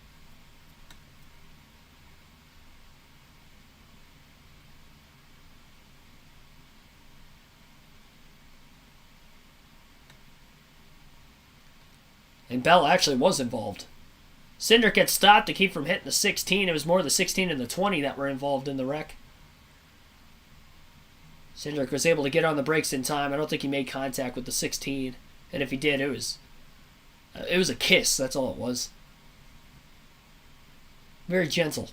And Bell actually was involved. Cindric gets stopped to keep from hitting the 16. It was more the 16 and the 20 that were involved in the wreck. Cindric was able to get on the brakes in time. I don't think he made contact with the 16. And if he did, it was a kiss. That's all it was. Very gentle.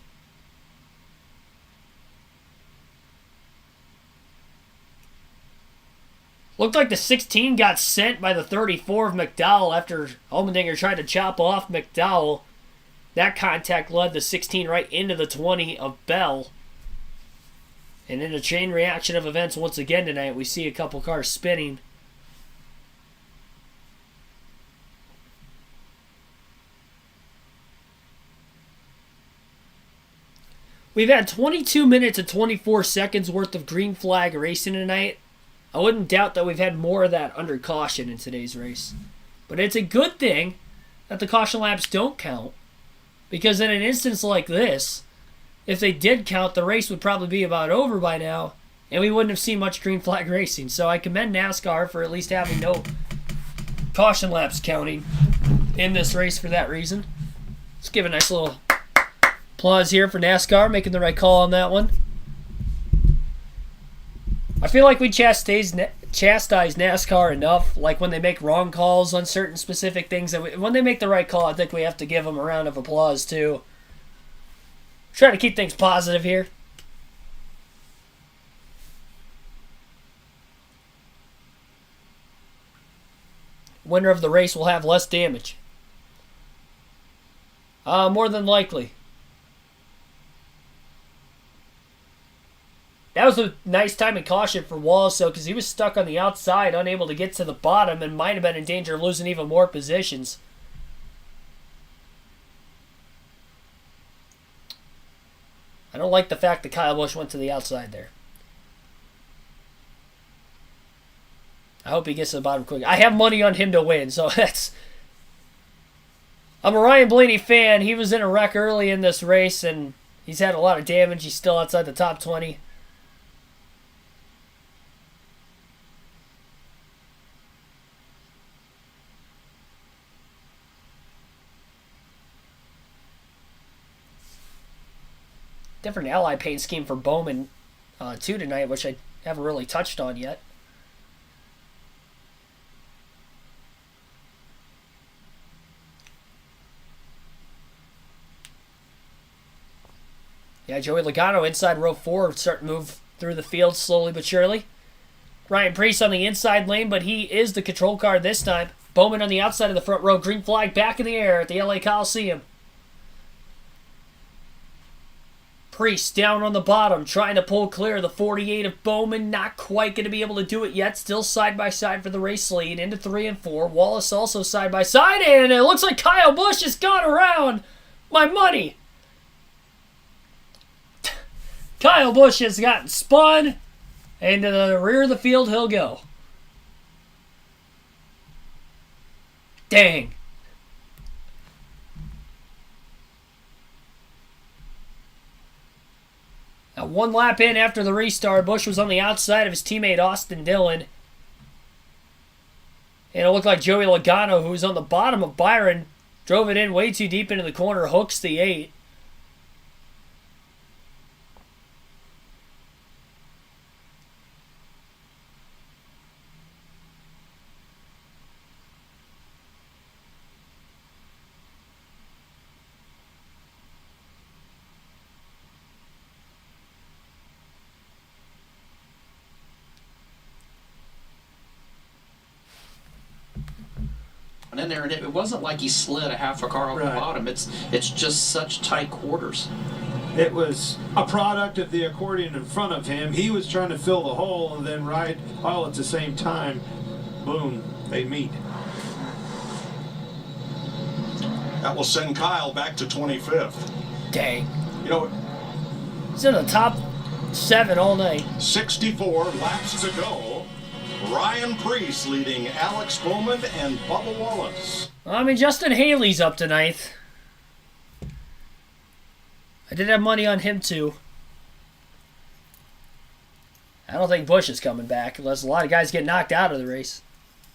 Looked like the 16 got sent by the 34 of McDowell after Allmendinger tried to chop off McDowell. That contact led the 16 right into the 20 of Bell. And in a chain reaction of events once again tonight, we see a couple cars spinning. We've had 22 minutes and 24 seconds worth of green flag racing tonight. I wouldn't doubt that we've had more of that under caution in today's race. But it's a good thing that the caution laps don't count. Because in an instance like this, if they did count, the race would probably be about over by now. And we wouldn't have seen much green flag racing. So I commend NASCAR for at least having no caution laps counting in this race for that reason. Let's give a nice little applause here for NASCAR making the right call on that one. I feel like we chastise NASCAR enough, like when they make wrong calls on certain specific things. When they make the right call, I think we have to give them a round of applause, too. Try to keep things positive here. Winner of the race will have less damage. More than likely. That was a nice timing caution for Wallace, though, because he was stuck on the outside, unable to get to the bottom, and might have been in danger of losing even more positions. I don't like the fact that Kyle Busch went to the outside there. I hope he gets to the bottom quick. I have money on him to win, so that's... I'm a Ryan Blaney fan. He was in a wreck early in this race, and he's had a lot of damage. He's still outside the top 20. Different ally paint scheme for Bowman too tonight, which I haven't really touched on yet. Yeah, Joey Logano inside row 4 starting to move through the field slowly but surely. Ryan Preece on the inside lane, but he is the control car this time. Bowman on the outside of the front row. Green flag back in the air at the LA Coliseum. Priest down on the bottom, trying to pull clear. The 48 of Bowman, not quite going to be able to do it yet. Still side by side for the race lead into 3 and 4. Wallace also side by side, and it looks like Kyle Busch has gone around my money. Kyle Busch has gotten spun, and to the rear of the field he'll go. Dang. Now, one lap in after the restart, Busch was on the outside of his teammate Austin Dillon. And it looked like Joey Logano, who was on the bottom of Byron, drove it in way too deep into the corner, hooks the 8. In there, and it wasn't like he slid a half a car off the bottom. It's just such tight quarters. It was a product of the accordion in front of him. He was trying to fill the hole and then ride all at the same time. Boom, they meet. That will send Kyle back to 25th. Dang. You know, he's in the top 7 all night. 64 laps to go. Ryan Preece leading Alex Bowman and Bubba Wallace. I mean, Justin Haley's up tonight. I did have money on him, too. I don't think Busch is coming back unless a lot of guys get knocked out of the race.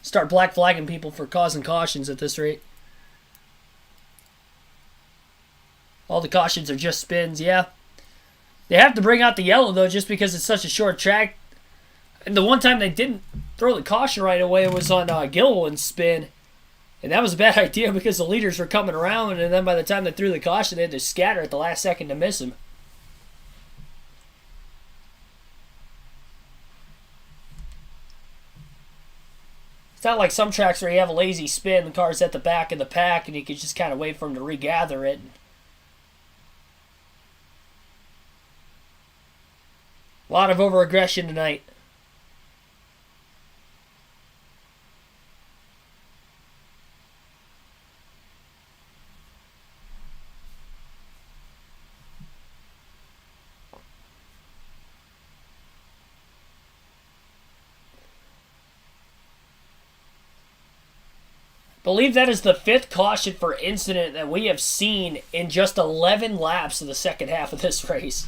Start black flagging people for causing cautions at this rate. All the cautions are just spins, yeah. They have to bring out the yellow, though, just because it's such a short track. And the one time they didn't throw the caution right away was on Gilliland's spin. And that was a bad idea because the leaders were coming around, and then by the time they threw the caution, they had to scatter at the last second to miss him. It's not like some tracks where you have a lazy spin, the car's at the back of the pack, and you can just kind of wait for them to regather it. A lot of over-aggression tonight. I believe that is the 5th caution for incident that we have seen in just 11 laps of the second half of this race.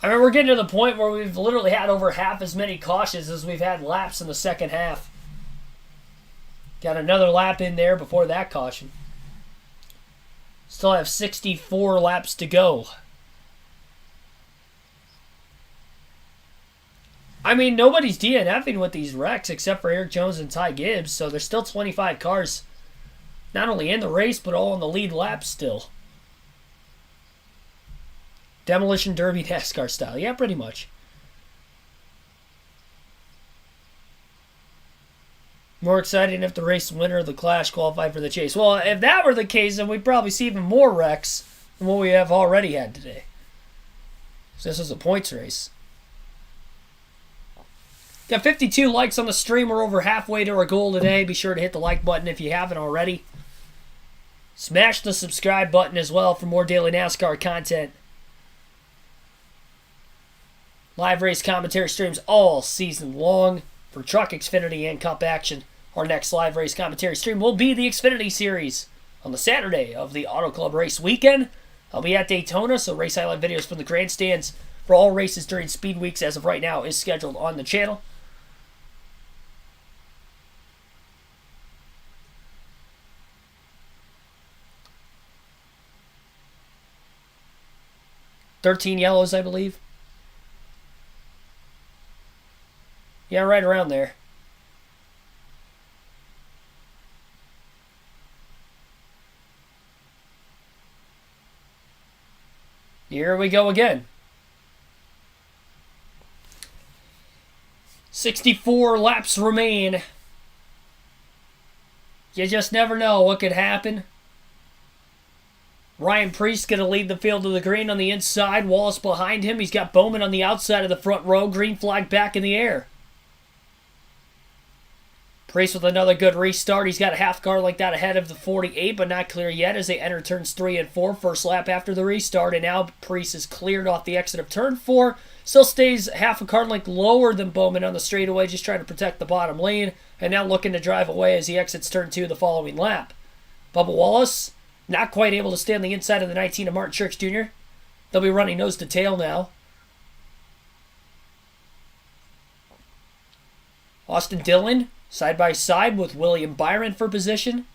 I mean, we're getting to the point where we've literally had over half as many cautions as we've had laps in the second half. Got another lap in there before that caution. Still have 64 laps to go. I mean, nobody's DNFing with these wrecks except for Eric Jones and Ty Gibbs, so there's still 25 cars not only in the race, but all in the lead lap still. Demolition Derby NASCAR style. Yeah, pretty much. More exciting if the race winner of the Clash qualified for the chase. Well, if that were the case, then we'd probably see even more wrecks than what we have already had today. So this is a points race. Got 52 likes on the stream. We're over halfway to our goal today. Be sure to hit the like button if you haven't already. Smash the subscribe button as well for more daily NASCAR content. Live race commentary streams all season long for Truck, Xfinity, and Cup action. Our next live race commentary stream will be the Xfinity Series on the Saturday of the Auto Club race weekend. I'll be at Daytona, so race highlight videos from the grandstands for all races during speed weeks as of right now is scheduled on the channel. $13 yellows, I believe. Yeah, right around there. Here we go again. 64 laps remain. You just never know what could happen. Ryan Preece going to lead the field to the green on the inside. Wallace behind him. He's got Bowman on the outside of the front row. Green flag back in the air. Preece with another good restart. He's got a half car like that ahead of the 48, but not clear yet as they enter turns 3 and 4. First lap after the restart, and now Preece is cleared off the exit of turn 4. Still stays half a car length lower than Bowman on the straightaway, just trying to protect the bottom lane, and now looking to drive away as he exits turn 2 the following lap. Bubba Wallace not quite able to stay on the inside of the 19 of Martin Truex Jr. They'll be running nose to tail now. Austin Dillon side by side with William Byron for position.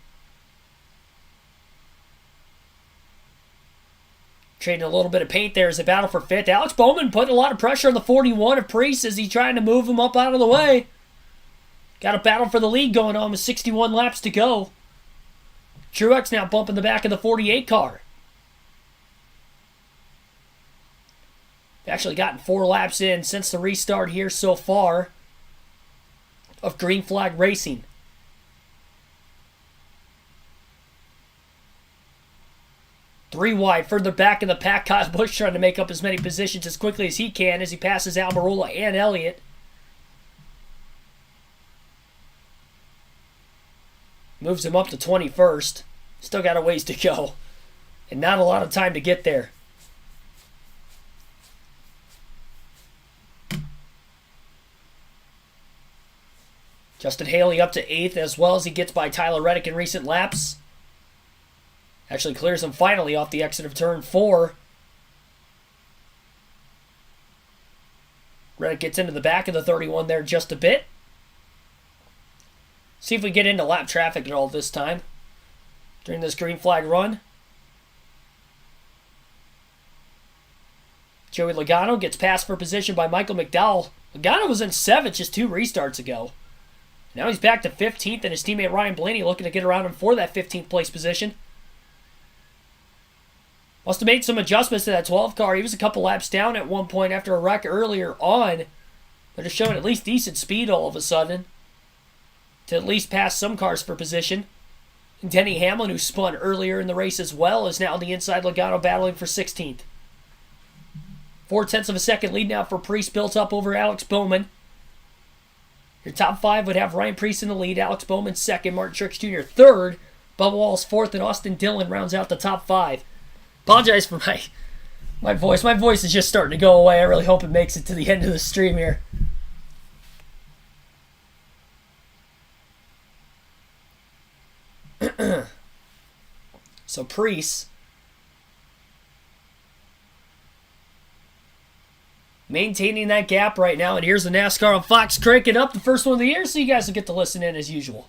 Trading a little bit of paint there as a battle for fifth. Alex Bowman putting a lot of pressure on the 41 of Preece as he's trying to move him up out of the way. Got a battle for the lead going on with 61 laps to go. Truex now bumping the back of the 48 car. Actually gotten 4 laps in since the restart here so far of green flag racing. Three wide, further back in the pack. Kyle Busch trying to make up as many positions as quickly as he can as he passes Almirola and Elliott. Moves him up to 21st. Still got a ways to go. And not a lot of time to get there. Justin Haley up to 8th as well as he gets by Tyler Reddick in recent laps. Actually clears him finally off the exit of turn 4. Reddick gets into the back of the 31 there just a bit. See if we get into lap traffic at all this time during this green flag run. Joey Logano gets passed for position by Michael McDowell. Logano was in 7th just 2 restarts ago. Now he's back to 15th, and his teammate Ryan Blaney looking to get around him for that 15th place position. Must have made some adjustments to that 12 car. He was a couple laps down at one point after a wreck earlier on, but is showing at least decent speed all of a sudden to at least pass some cars for position. And Denny Hamlin, who spun earlier in the race as well, is now on the inside. Logano battling for 16th. 0.4 of a second lead now for Preece, built up over Alex Bowman. Your top 5 would have Ryan Preece in the lead, Alex Bowman 2nd, Martin Truex Jr. 3rd, Bubba Wallace 4th, and Austin Dillon rounds out the top 5. Apologize for my voice. My voice is just starting to go away. I really hope it makes it to the end of the stream here. So Preece maintaining that gap right now, and here's the NASCAR on Fox cranking up the first one of the year, so you guys will get to listen in as usual.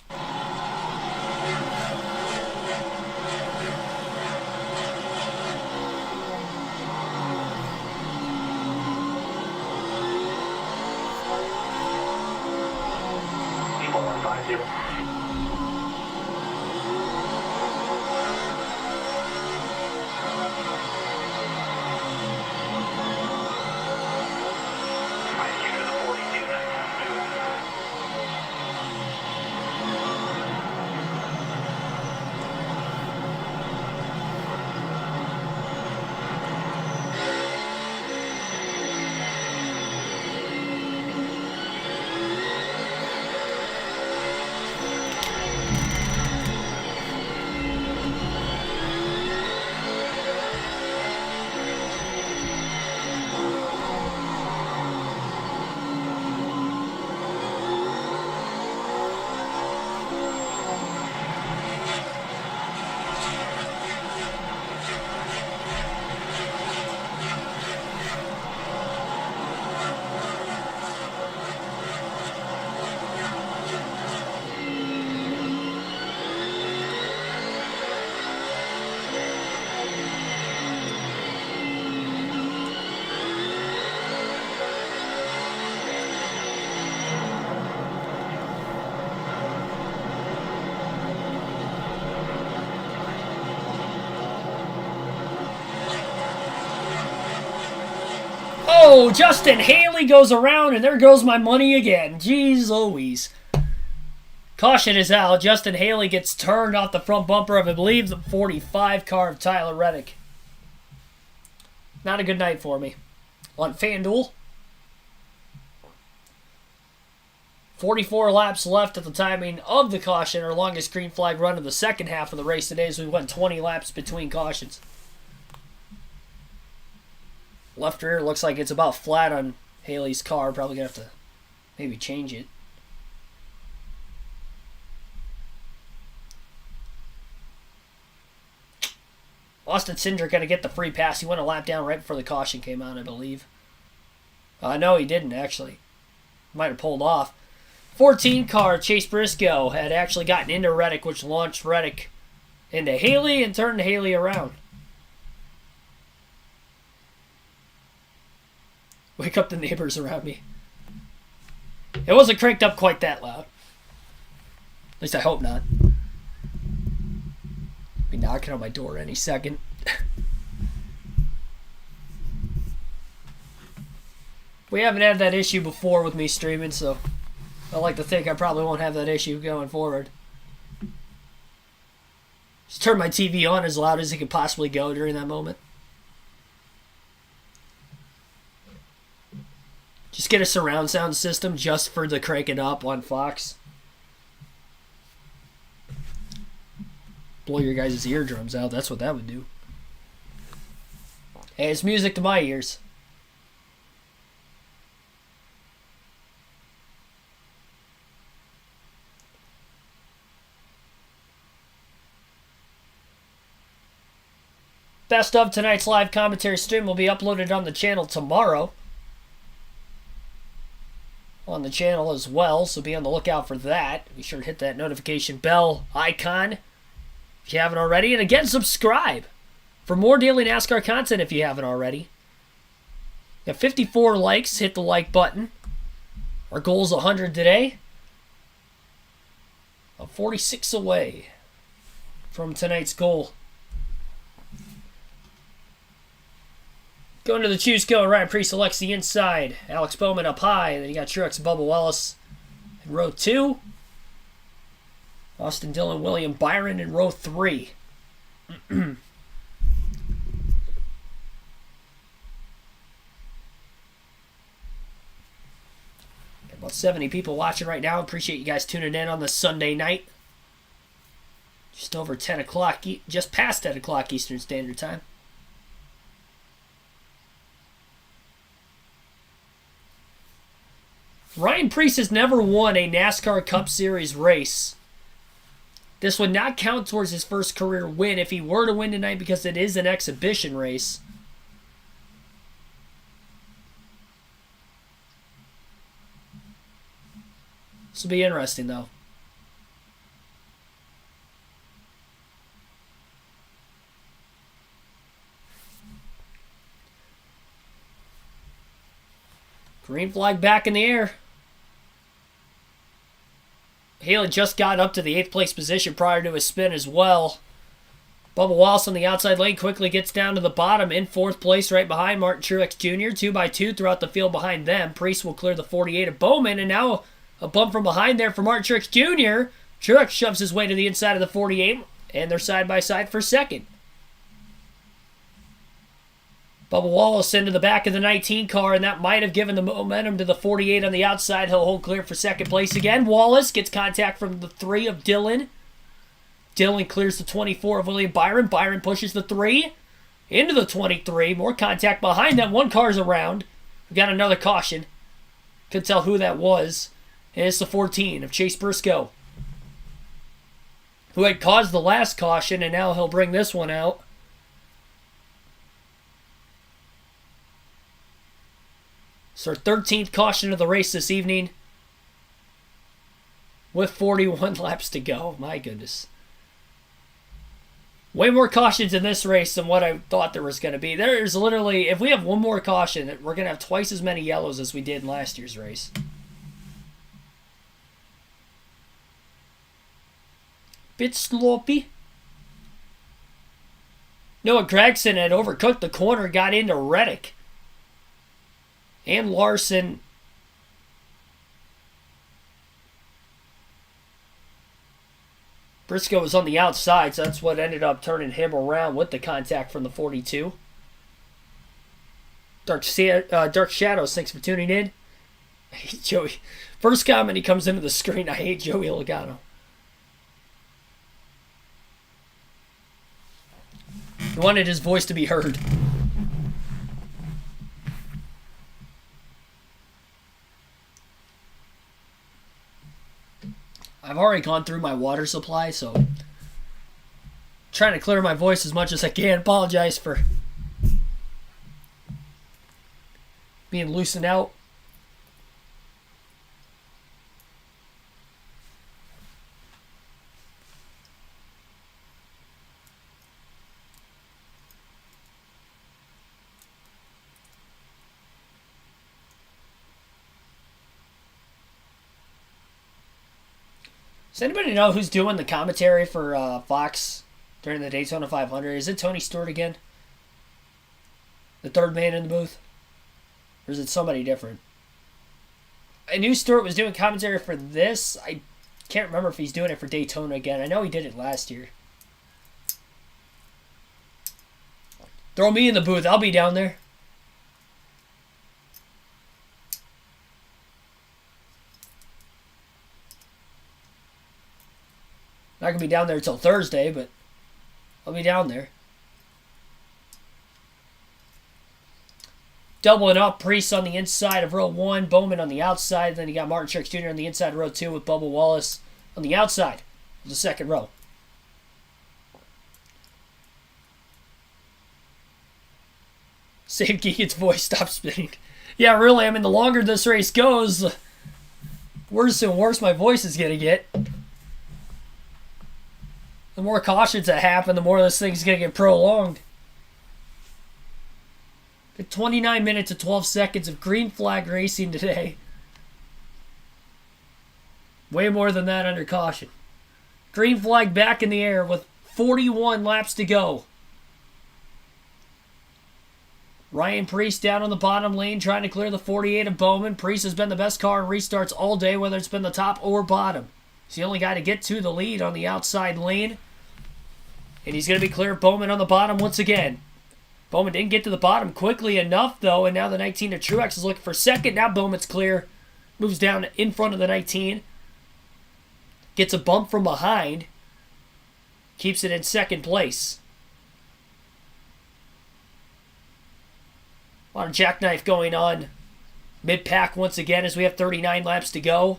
Oh, Justin Haley goes around, and there goes my money again. Jeez Louise. Caution is out. Justin Haley gets turned off the front bumper of, I believe, the 45 car of Tyler Reddick. Not a good night for me. On FanDuel. 44 laps left at the timing of the caution. Our longest green flag run of the second half of the race today, as we went 20 laps between cautions. Left rear looks like it's about flat on Haley's car. Probably going to have to maybe change it. Austin Cindric going to get the free pass. He went a lap down right before the caution came out, I believe. No, he didn't, actually. Might have pulled off. 14 car, Chase Briscoe, had actually gotten into Reddick, which launched Reddick into Haley and turned Haley around. Wake up the neighbors around me. It wasn't cranked up quite that loud. At least I hope not. Be knocking on my door any second. We haven't had that issue before with me streaming, so I like to think I probably won't have that issue going forward. Just turn my TV on as loud as it could possibly go during that moment. Just get a surround sound system just for the crank it up on Fox. Blow your guys' eardrums out. That's what that would do. Hey, it's music to my ears. Best of tonight's live commentary stream will be uploaded on the channel tomorrow. On the channel as well, so be on the lookout for that. Be sure to hit that notification bell icon if you haven't already. And again, subscribe for more daily NASCAR content if you haven't already. Got 54 likes. Hit the like button. Our goal is 100 today. I'm 46 away from tonight's goal. Going to the choose cone, Ryan Preece selects the inside. Alex Bowman up high. And then you got Truex and Bubba Wallace in row 2. Austin Dillon, William Byron in row 3. About 70 people watching right now. Appreciate you guys tuning in on the Sunday night. Just over 10 o'clock, just past 10 o'clock Eastern Standard Time. Ryan Preece has never won a NASCAR Cup Series race. This would not count towards his first career win if he were to win tonight because it is an exhibition race. This will be interesting, though. Green flag back in the air. Haley just got up to the 8th place position prior to his spin as well. Bubba Wallace on the outside lane quickly gets down to the bottom in 4th place right behind Martin Truex Jr. 2 by 2 throughout the field behind them. Preece will clear the 48 of Bowman, and now a bump from behind there for Martin Truex Jr. Truex shoves his way to the inside of the 48, and they're side by side for second. Bubba Wallace into the back of the 19 car, and that might have given the momentum to the 48 on the outside. He'll hold clear for second place again. Wallace gets contact from the 3 of Dillon. Dillon clears the 24 of William Byron. Byron pushes the 3 into the 23. More contact behind them. One car's around. We got another caution. Couldn't tell who that was. And it's the 14 of Chase Briscoe, who had caused the last caution, and now he'll bring this one out. It's our 13th caution of the race this evening with 41 laps to go. My goodness. Way more cautions in this race than what I thought there was going to be. There's literally, if we have one more caution, we're going to have twice as many yellows as we did in last year's race. Bit sloppy. Noah Gragson had overcooked the corner, got into Reddick. and Larson. Briscoe was on the outside, so that's what ended up turning him around with the contact from the 42. Dark Shadows, thanks for tuning in. I hate Joey. First comment he comes into the screen, I hate Joey Logano. He wanted his voice to be heard. I've already gone through my water supply, so I'm trying to clear my voice as much as I can. Apologize for being loosened out. Does anybody know who's doing the commentary for Fox during the Daytona 500? Is it Tony Stewart again? The third man in the booth? Or is it somebody different? I knew Stewart was doing commentary for this. I can't remember if he's doing it for Daytona again. I know he did it last year. Throw me in the booth. I'll be down there. Not going to be down there until Thursday, but I'll be down there. Doubling up, Priest on the inside of row 1, Bowman on the outside. Then you got Martin Truex Jr. on the inside of row 2 with Bubba Wallace on the outside of the second row. Save Geegan's voice, stop spinning. Yeah, really, I mean, the longer this race goes, the worse and worse my voice is going to get. The more cautions that happen, the more this thing's going to get prolonged. 29 minutes and 12 seconds of green flag racing today. Way more than that under caution. Green flag back in the air with 41 laps to go. Ryan Preece down on the bottom lane trying to clear the 48 of Bowman. Preece has been the best car in restarts all day, whether it's been the top or bottom. He's the only guy to get to the lead on the outside lane. And he's going to be clear of Bowman on the bottom once again. Bowman didn't get to the bottom quickly enough, though, and now the 19 of Truex is looking for second. Now Bowman's clear. Moves down in front of the 19. Gets a bump from behind. Keeps it in second place. A lot of jackknife going on mid-pack once again as we have 39 laps to go.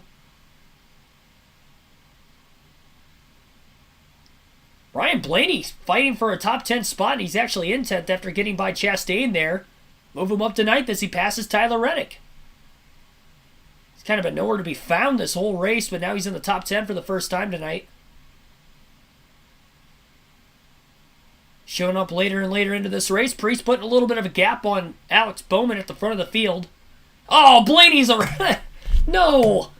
Ryan Blaney fighting for a top 10 spot, and he's actually in 10th after getting by Chastain there. Move him up to 9th as he passes Tyler Reddick. He's kind of been nowhere to be found this whole race, but now he's in the top 10 for the first time tonight. Showing up later and later into this race. Priest putting a little bit of a gap on Alex Bowman at the front of the field. Oh, Blaney's around. No.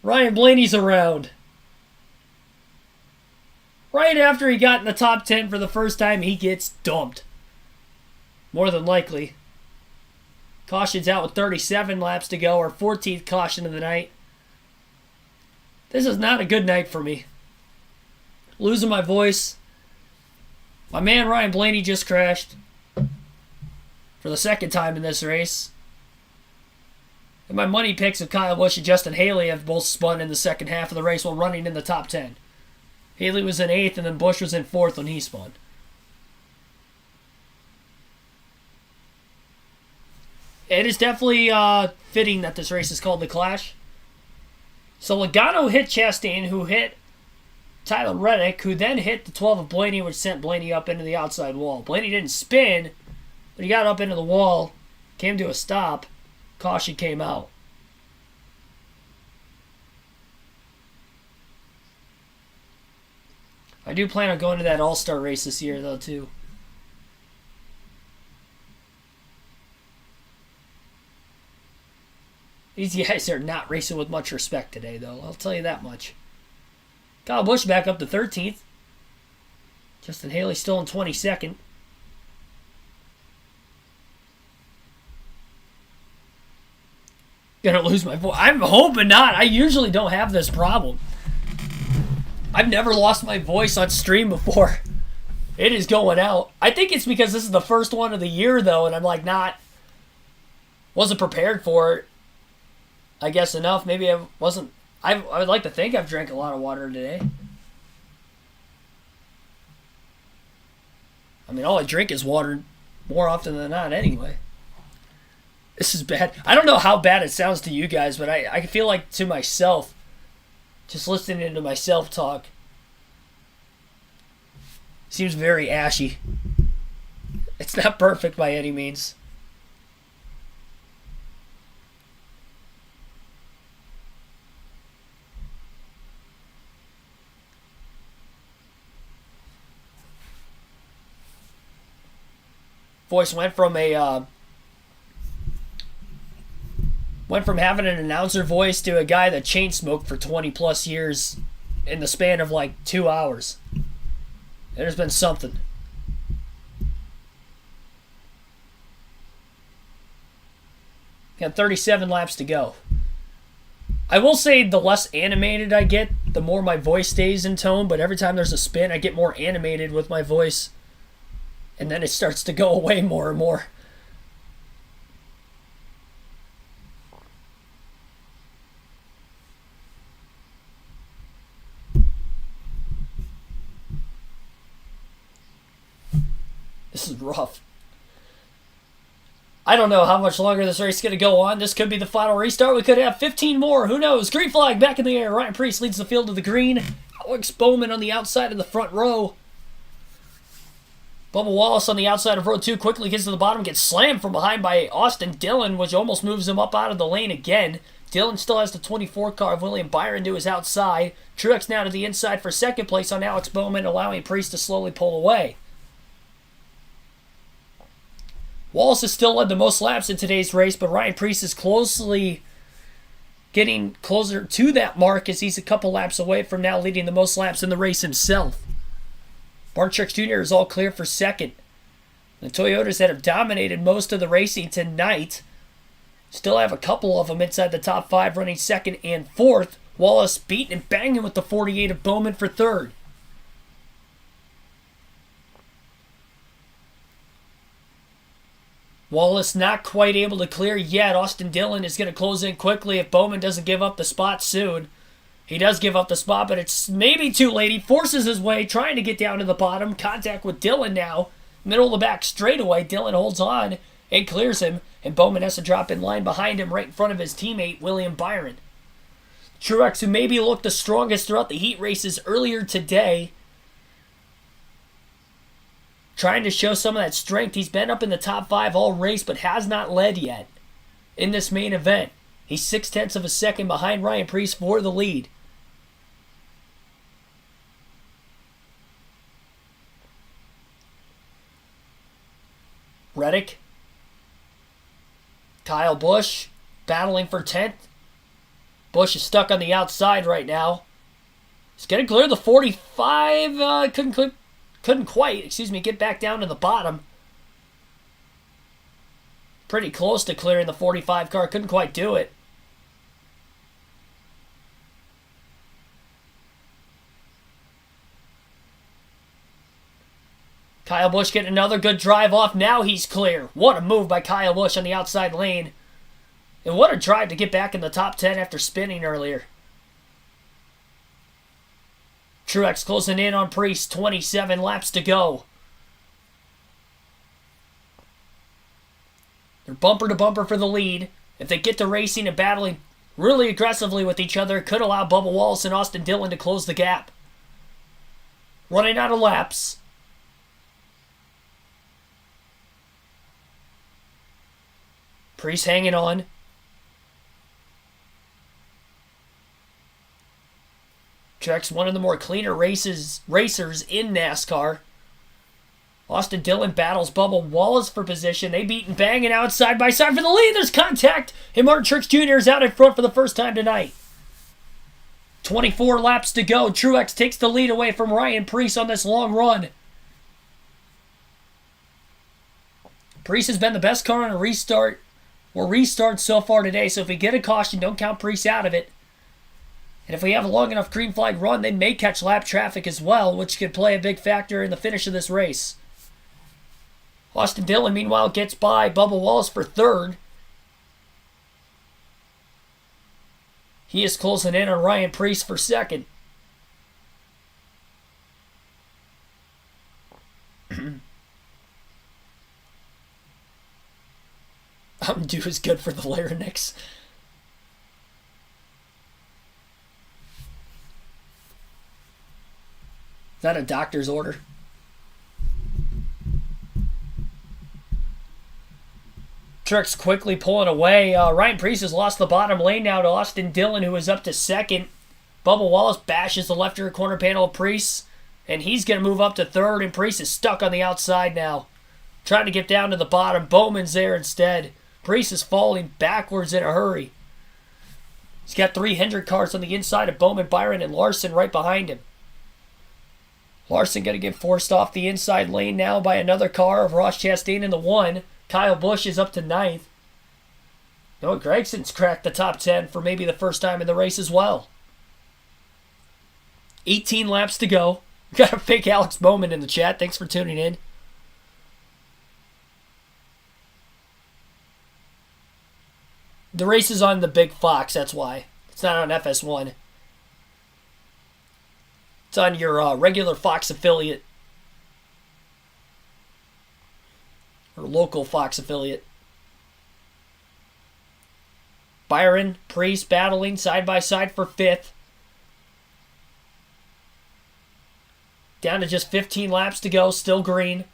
Ryan Blaney's around. Right after he got in the top 10 for the first time, he gets dumped. More than likely. Caution's out with 37 laps to go, our 14th caution of the night. This is not a good night for me. Losing my voice. My man Ryan Blaney just crashed. For the second time in this race. And my money picks of Kyle Busch and Justin Haley have both spun in the second half of the race while running in the top 10. Haley was in 8th, and then Busch was in 4th when he spun. It is definitely fitting that this race is called the Clash. So Logano hit Chastain, who hit Tyler Reddick, who then hit the 12 of Blaney, which sent Blaney up into the outside wall. Blaney didn't spin, but he got up into the wall, came to a stop, caution came out. I do plan on going to that All-Star race this year, though, too. These guys are not racing with much respect today, though. I'll tell you that much. Kyle Busch back up to 13th. Justin Haley still in 22nd. Gonna lose my voice. I'm hoping not. I usually don't have this problem. I've never lost my voice on stream before. It is going out. I think it's because this is the first one of the year, though, and I'm like wasn't prepared for it. I guess enough. Maybe I wasn't. I would like to think I've drank a lot of water today. I mean, all I drink is water more often than not anyway. This is bad. I don't know how bad it sounds to you guys, but I feel like to myself, just listening to myself talk, seems very ashy. It's not perfect by any means. Voice went from having an announcer voice to a guy that chain smoked for 20 plus years in the span of like 2 hours. There's been something. Got 37 laps to go. I will say the less animated I get, the more my voice stays in tone, but every time there's a spin, I get more animated with my voice. And then it starts to go away more and more. This is rough. I don't know how much longer this race is going to go on. This could be the final restart. We could have 15 more. Who knows? Green flag back in the air. Ryan Preece leads the field to the green. Alex Bowman on the outside of the front row. Bubba Wallace on the outside of row 2 quickly gets to the bottom, gets slammed from behind by Austin Dillon, which almost moves him up out of the lane again. Dillon still has the 24 car of William Byron to his outside. Truex now to the inside for second place on Alex Bowman, allowing Preece to slowly pull away. Wallace has still led the most laps in today's race, but Ryan Preece is closely getting closer to that mark as he's a couple laps away from now leading the most laps in the race himself. Martin Truex Jr. is all clear for second. The Toyotas that have dominated most of the racing tonight still have a couple of them inside the top 5 running second and fourth. Wallace beating and banging with the 48 of Bowman for third. Wallace not quite able to clear yet. Austin Dillon is going to close in quickly if Bowman doesn't give up the spot soon. He does give up the spot, but it's maybe too late. He forces his way, trying to get down to the bottom. Contact with Dillon now. Middle of the back straightaway. Dillon holds on and clears him, and Bowman has to drop in line behind him right in front of his teammate, William Byron. Truex, who maybe looked the strongest throughout the heat races earlier today, trying to show some of that strength. He's been up in the top 5 all race, but has not led yet in this main event. He's 0.6 of a second behind Ryan Preece for the lead. Reddick. Kyle Busch battling for 10th. Busch is stuck on the outside right now. He's going to clear the 45. Couldn't quite, get back down to the bottom. Pretty close to clearing the 45 car. Couldn't quite do it. Kyle Busch getting another good drive off. Now he's clear. What a move by Kyle Busch on the outside lane. And what a drive to get back in the top 10 after spinning earlier. Truex closing in on Preece. 27 laps to go. They're bumper to bumper for the lead. If they get to racing and battling really aggressively with each other, it could allow Bubba Wallace and Austin Dillon to close the gap. Running out of laps. Preece hanging on. Truex, one of the more cleaner racers in NASCAR. Austin Dillon battles Bubba Wallace for position. They beat and banging out side by side for the lead. There's contact. And Martin Truex Jr. is out in front for the first time tonight. 24 laps to go. Truex takes the lead away from Ryan Preece on this long run. Preece has been the best car on a restart We're restarts so far today, so if we get a caution, don't count Priest out of it. And if we have a long enough green flag run, they may catch lap traffic as well, which could play a big factor in the finish of this race. Austin Dillon, meanwhile, gets by Bubba Wallace for third. He is closing in on Ryan Priest for second. Mountain Dew is good for the larynx. Is that a doctor's order? Truck's quickly pulling away. Ryan Priest has lost the bottom lane now to Austin Dillon, who is up to second. Bubba Wallace bashes the left rear corner panel of Priest, and he's going to move up to third, and Priest is stuck on the outside now. Trying to get down to the bottom. Bowman's there instead. Priest is falling backwards in a hurry. He's got 3 Hendrick cars on the inside of Bowman, Byron, and Larson right behind him. Larson going to get forced off the inside lane now by another car of Ross Chastain in the 1. Kyle Busch is up to 9th. Noah Gregson's cracked the top 10 for maybe the first time in the race as well. 18 laps to go. We got a fake Alex Bowman in the chat. Thanks for tuning in. The race is on the Big Fox, that's why. It's not on FS1. It's on your regular Fox affiliate. Or local Fox affiliate. Byron, Priest battling side by side for 5th. Down to just 15 laps to go, still green.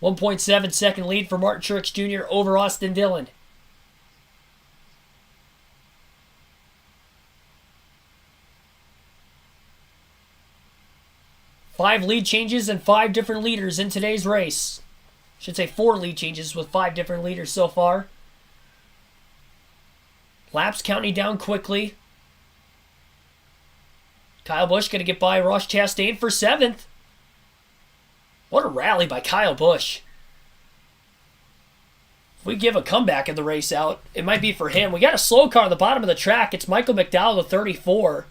1.7 second lead for Martin Truex Jr. over Austin Dillon. Five lead changes and 5 different leaders in today's race. Should say 4 lead changes with 5 different leaders so far. Laps counting down quickly. Kyle Busch going to get by Ross Chastain for 7th. What a rally by Kyle Busch. If we give a comeback in the race out, it might be for him. We got a slow car on the bottom of the track. It's Michael McDowell with 34.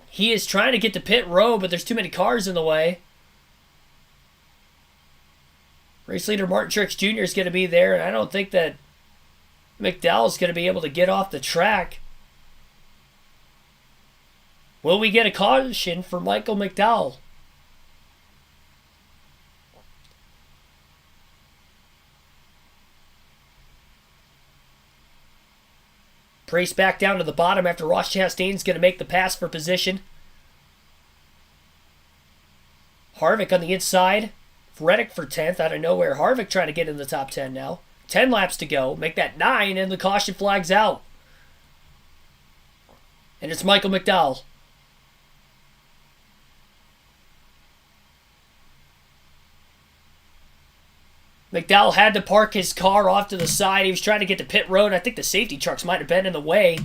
He is trying to get to pit road, but there's too many cars in the way. Race leader Martin Truex Jr. is going to be there, and I don't think that McDowell is going to be able to get off the track. Will we get a caution for Michael McDowell? Priest back down to the bottom after Ross Chastain's going to make the pass for position. Harvick on the inside. Reddick for 10th out of nowhere. Harvick trying to get in the top 10 now. 10 laps to go. Make that 9 and the caution flag's out. And it's Michael McDowell. McDowell had to park his car off to the side. He was trying to get to pit road. I think the safety trucks might have been in the way.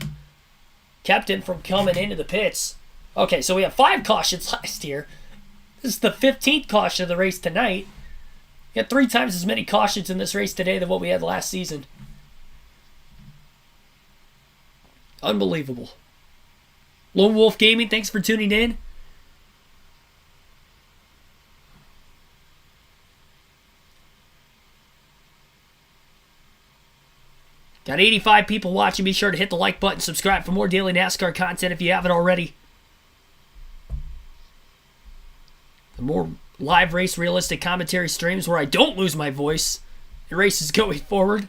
Kept him from coming into the pits. Okay, so we have 5 cautions last year. This is the 15th caution of the race tonight. We had 3 times as many cautions in this race today than what we had last season. Unbelievable. Lone Wolf Gaming, thanks for tuning in. Got 85 people watching. Be sure to hit the like button, subscribe for more daily NASCAR content if you haven't already. The more live race realistic commentary streams where I don't lose my voice in races going forward.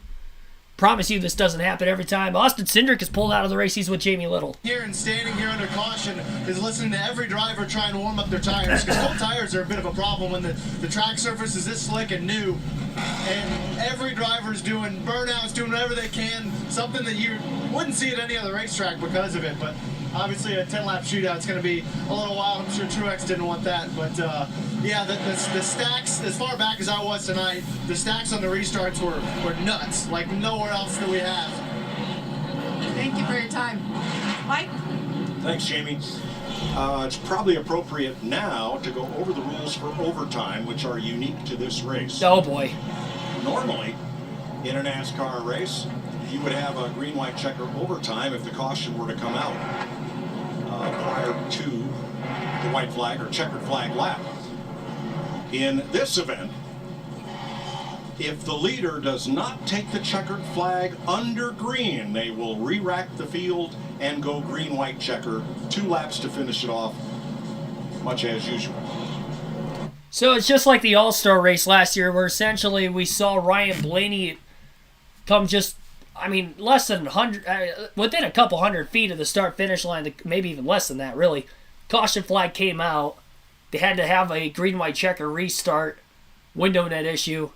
Promise you this doesn't happen every time. Austin Cindric is pulled out of the race. He's with Jamie Little. Here and standing here under caution is listening to every driver try and warm up their tires, because cold tires are a bit of a problem when the track surface is this slick and new, and every driver's doing burnouts, doing whatever they can, something that you wouldn't see at any other racetrack because of it. But obviously a 10-lap shootout is going to be a little wild. I'm sure Truex didn't want that, but yeah, the stacks, as far back as I was tonight, the stacks on the restarts were nuts, like nowhere else that we have. Thank you for your time. Mike? Thanks, Jamie. It's probably appropriate now to go over the rules for overtime, which are unique to this race. Oh, boy. Normally, in a NASCAR race, you would have a green-white checker overtime if the caution were to come out prior to the white flag or checkered flag lap. In this event, if the leader does not take the checkered flag under green, they will re-rack the field and go green-white checker. 2 laps to finish it off, much as usual. So it's just like the All-Star race last year, where essentially we saw Ryan Blaney come just, less than 100, within a couple 100 feet of the start-finish line, maybe even less than that, really. Caution flag came out. They had to have a green-white checker restart, window net issue.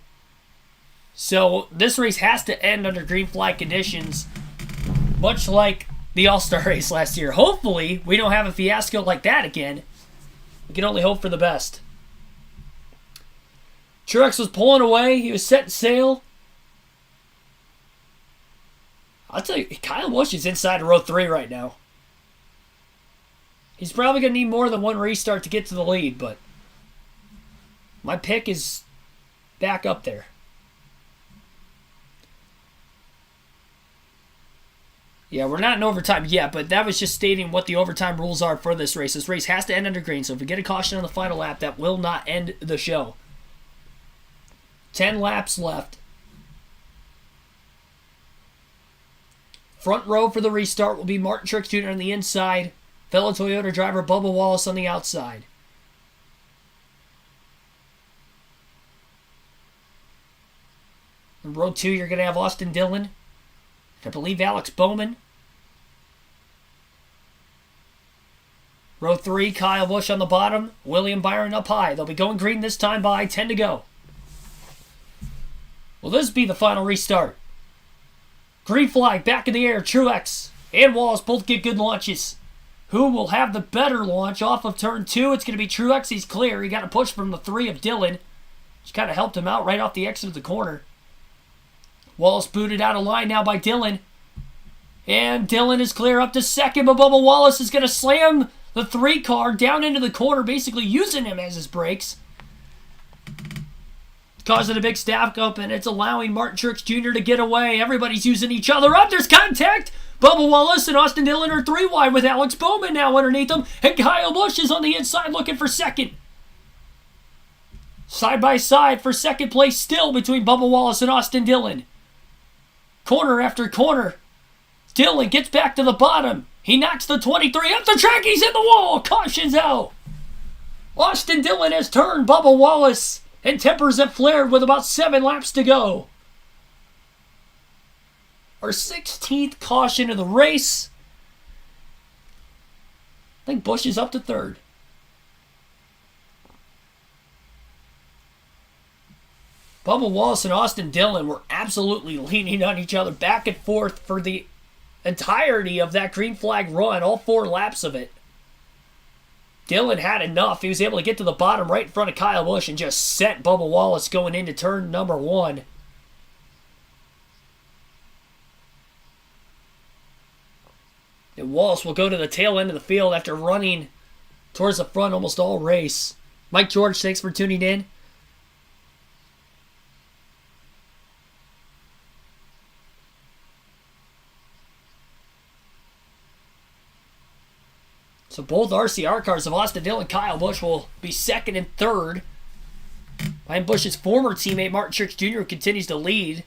So this race has to end under green flag conditions, much like the All-Star race last year. Hopefully, we don't have a fiasco like that again. We can only hope for the best. Truex was pulling away. He was setting sail. I'll tell you, Kyle Busch is inside of row 3 right now. He's probably going to need more than one restart to get to the lead, but my pick is back up there. Yeah, we're not in overtime yet, but that was just stating what the overtime rules are for this race. This race has to end under green, so if we get a caution on the final lap, that will not end the show. 10 laps left. Front row for the restart will be Martin Truex Jr. on the inside, fellow Toyota driver Bubba Wallace on the outside. In row 2, you're going to have Austin Dillon, I believe Alex Bowman. Row 3, Kyle Busch on the bottom, William Byron up high. They'll be going green this time by 10 to go. Will this be the final restart? Green flag back in the air. Truex and Wallace both get good launches. Who will have the better launch off of turn 2? It's going to be Truex. He's clear. He got a push from the 3 of Dillon, which kind of helped him out right off the exit of the corner. Wallace booted out of line now by Dillon. And Dillon is clear up to second, but Bubba Wallace is going to slam the 3 car down into the corner, basically using him as his brakes. Causing a big stack up, and it's allowing Martin Truex Jr. to get away. Everybody's using each other up. There's contact. Bubba Wallace and Austin Dillon are 3 wide with Alex Bowman now underneath them. And Kyle Busch is on the inside looking for second. Side by side for second place still between Bubba Wallace and Austin Dillon. Corner after corner. Dillon gets back to the bottom. He knocks the 23 up the track. He's in the wall. Caution's out. Austin Dillon has turned Bubba Wallace, and tempers have flared with about 7 laps to go. Our 16th caution of the race. I think Busch is up to 3rd. Bubba Wallace and Austin Dillon were absolutely leaning on each other back and forth for the entirety of that green flag run, all 4 laps of it. Dillon had enough. He was able to get to the bottom right in front of Kyle Busch and just set Bubba Wallace going into turn number 1. And Wallace will go to the tail end of the field after running towards the front almost all race. Mike George, thanks for tuning in. So both RCR cars of Austin Dillon and Kyle Busch will be 2nd and 3rd. Behind Busch's former teammate Martin Truex Jr. who continues to lead.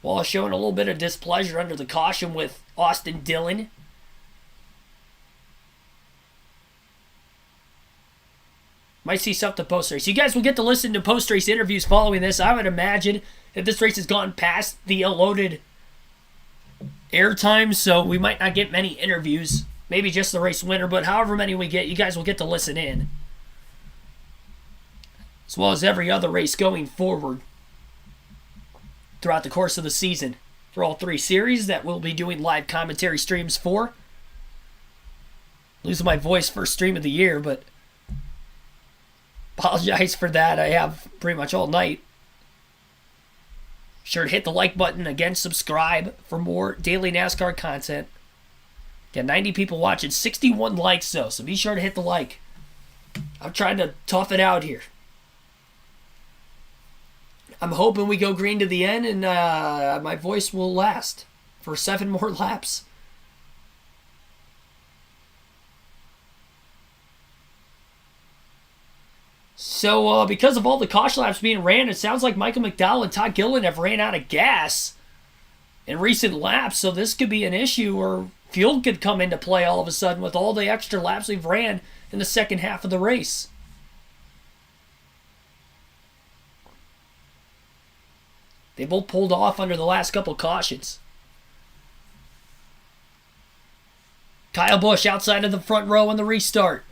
Wallace showing a little bit of displeasure under the caution with Austin Dillon. Might see something post-race. You guys will get to listen to post-race interviews following this. I would imagine that this race has gone past the allotted airtime, so we might not get many interviews. Maybe just the race winner, but however many we get, you guys will get to listen in. As well as every other race going forward throughout the course of the season. For all 3 series that we'll be doing live commentary streams for. Losing my voice first stream of the year, but apologize for that. I have pretty much all night. Sure to hit the like button. Again, subscribe for more daily NASCAR content. Got 90 people watching, 61 likes though, so be sure to hit the like. I'm trying to tough it out here. I'm hoping we go green to the end and my voice will last for 7 more laps. So because of all the caution laps being ran, it sounds like Michael McDowell and Todd Gilliland have ran out of gas in recent laps. So this could be an issue where fuel could come into play all of a sudden with all the extra laps we've ran in the second half of the race. They both pulled off under the last couple cautions. Kyle Busch outside of the front row on the restart.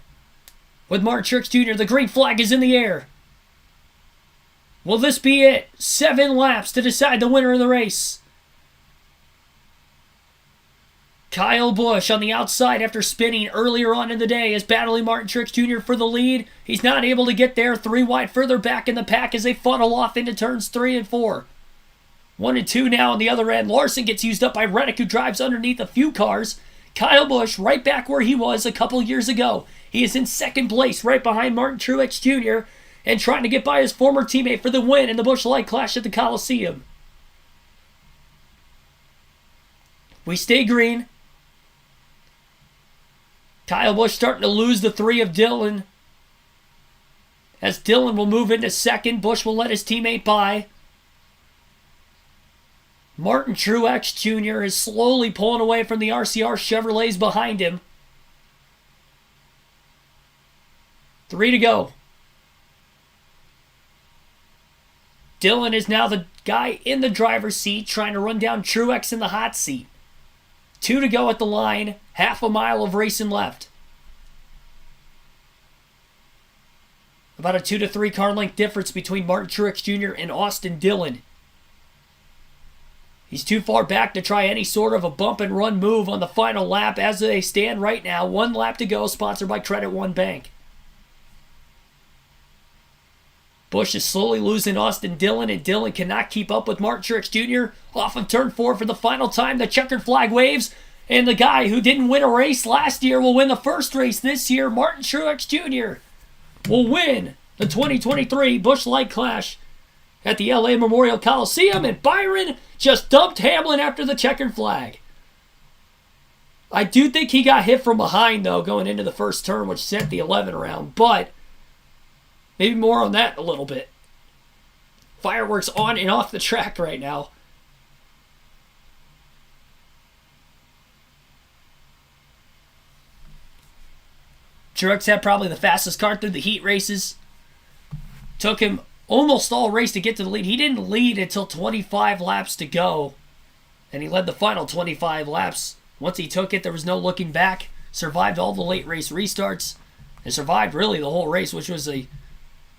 With Martin Truex Jr., the green flag is in the air. Will this be it? 7 laps to decide the winner of the race. Kyle Busch on the outside after spinning earlier on in the day is battling Martin Truex Jr. for the lead. He's not able to get there. 3 wide further back in the pack as they funnel off into turns 3 and 4. 1 and 2 now on the other end. Larson gets used up by Reddick, who drives underneath a few cars. Kyle Busch right back where he was a couple years ago. He is in second place right behind Martin Truex Jr. and trying to get by his former teammate for the win in the Busch Light Clash at the Coliseum. We stay green. Kyle Busch starting to lose the 3 of Dillon. As Dillon will move into second, Busch will let his teammate by. Martin Truex Jr. is slowly pulling away from the RCR Chevrolets behind him. 3 to go. Dillon is now the guy in the driver's seat trying to run down Truex in the hot seat. 2 to go at the line. Half a mile of racing left. About a 2 to 3 car length difference between Martin Truex Jr. and Austin Dillon. He's too far back to try any sort of a bump and run move on the final lap as they stand right now. 1 lap to go, sponsored by Credit One Bank. Busch is slowly losing Austin Dillon, and Dillon cannot keep up with Martin Truex Jr. Off of turn 4 for the final time. The checkered flag waves, and the guy who didn't win a race last year will win the first race this year. Martin Truex Jr. will win the 2023 Busch Light Clash at the LA Memorial Coliseum, and Byron just dumped Hamlin after the checkered flag. I do think he got hit from behind, though, going into the first turn, which sent the 11 around, but maybe more on that in a little bit. Fireworks on and off the track right now. Truex had probably the fastest car through the heat races. Took him almost all race to get to the lead. He didn't lead until 25 laps to go. And he led the final 25 laps. Once he took it, there was no looking back. Survived all the late race restarts. And survived really the whole race, which was a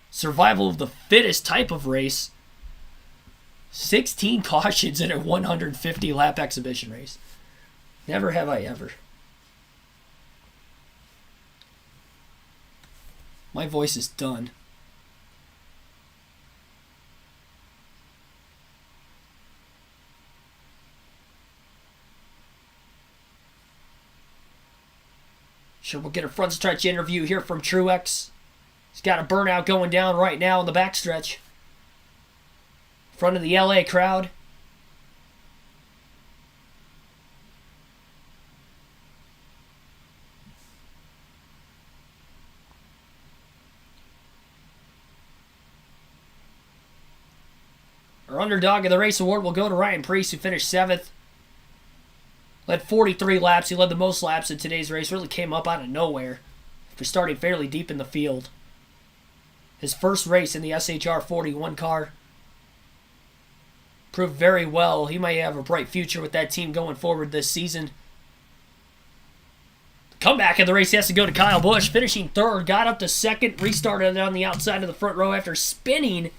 survival of the fittest type of race. 16 cautions in a 150 lap exhibition race. Never have I ever. My voice is done. Sure, we'll get a front stretch interview here from Truex. He's got a burnout going down right now in the backstretch. In front of the LA crowd. Our underdog of the race award will go to Ryan Preece, who finished 7th. Led 43 laps. He led the most laps in today's race. Really came up out of nowhere after starting fairly deep in the field. His first race in the SHR 41 car. Proved very well. He might have a bright future with that team going forward this season. The comeback of the race has to go to Kyle Busch, finishing 3rd. Got up to 2nd. Restarted on the outside of the front row after spinning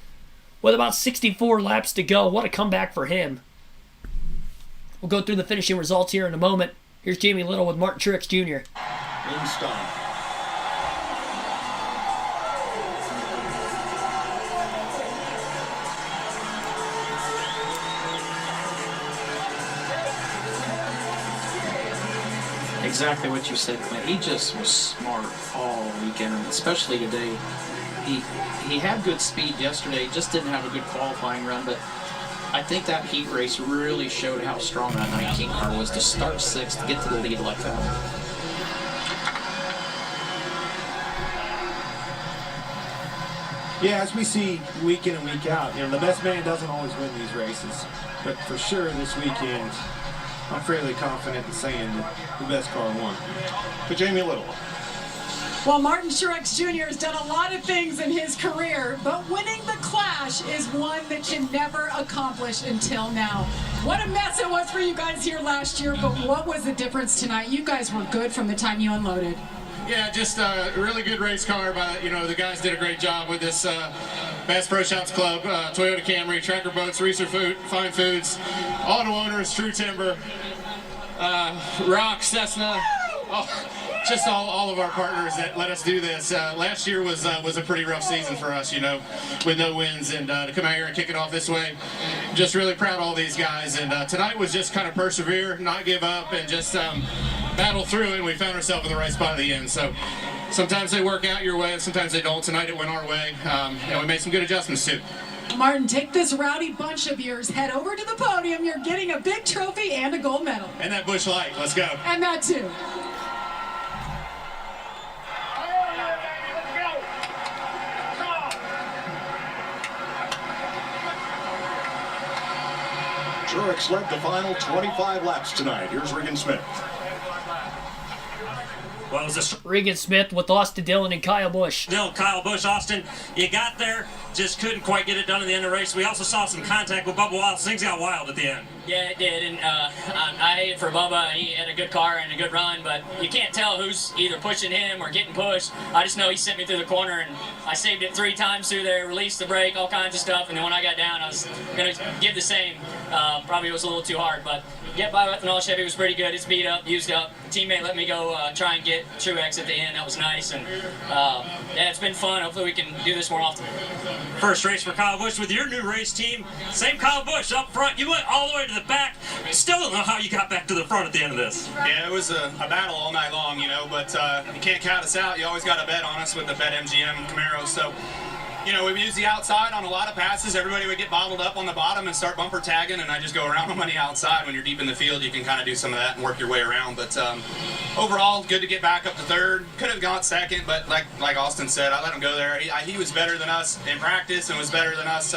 with about 64 laps to go. What a comeback for him. We'll go through the finishing results here in a moment. Here's Jamie Little with Martin Truex Jr. In style. Exactly what you said, Clint. He just was smart all weekend, especially today. he had good speed yesterday, just didn't have a good qualifying run, but I think that heat race really showed how strong that 19 car was to start 6th, to get to the lead like that. Yeah, as we see week in and week out, the best man doesn't always win these races. But for sure this weekend, I'm fairly confident in saying that the best car won. To Jamie Little. Well, Martin Truex Jr. has done a lot of things in his career, but winning the Clash is one that you never accomplished until now. What a mess it was for you guys here last year, but what was the difference tonight? You guys were good from the time you unloaded. Yeah, just a really good race car. But the guys did a great job with this Bass Pro Shops Club, Toyota Camry, Tracker Boats, Reeser Fine Foods, Auto Owners, True Timber, Rock, Cessna. Just all of our partners that let us do this. Last year was a pretty rough season for us, with no wins, and to come out here and kick it off this way, just really proud of all these guys. And tonight was just kind of persevere, not give up, and just battle through it. And we found ourselves in the right spot at the end. So sometimes they work out your way, and sometimes they don't. Tonight it went our way, and we made some good adjustments too. Martin, take this rowdy bunch of yours, head over to the podium. You're getting a big trophy and a gold medal. And that Busch Light. Let's go. And that too. Truex led the final 25 laps tonight. Here's Regan Smith. Well, it was Regan Smith with Austin Dillon and Kyle Busch. Kyle Busch, Austin, you got there, just couldn't quite get it done at the end of the race. We also saw some contact with Bubba Wild. Things got wild at the end. Yeah, it did, and I hate it for Bubba. He had a good car and a good run, but you can't tell who's either pushing him or getting pushed. I just know he sent me through the corner, and I saved it 3 times through there, released the brake, all kinds of stuff, and then when I got down, I was going to give the same. Probably was a little too hard, but Bioethanol Chevy was pretty good. It's beat up, used up. Teammate let me go try and get Truex at the end. That was nice, and yeah, it's been fun. Hopefully we can do this more often. First race for Kyle Busch with your new race team. Same Kyle Busch up front. You went all the way to the back. Still don't know how you got back to the front at the end of this. Yeah, it was a battle all night long, but you can't count us out. You always got to bet on us with the Bet MGM Camaros. So, we used the outside on a lot of passes. Everybody would get bottled up on the bottom and start bumper tagging, and I just go around them on the outside. When you're deep in the field, you can kind of do some of that and work your way around. But overall, good to get back up to third. Could have gone second, but like Austin said, I let him go there. He was better than us in practice and was better than us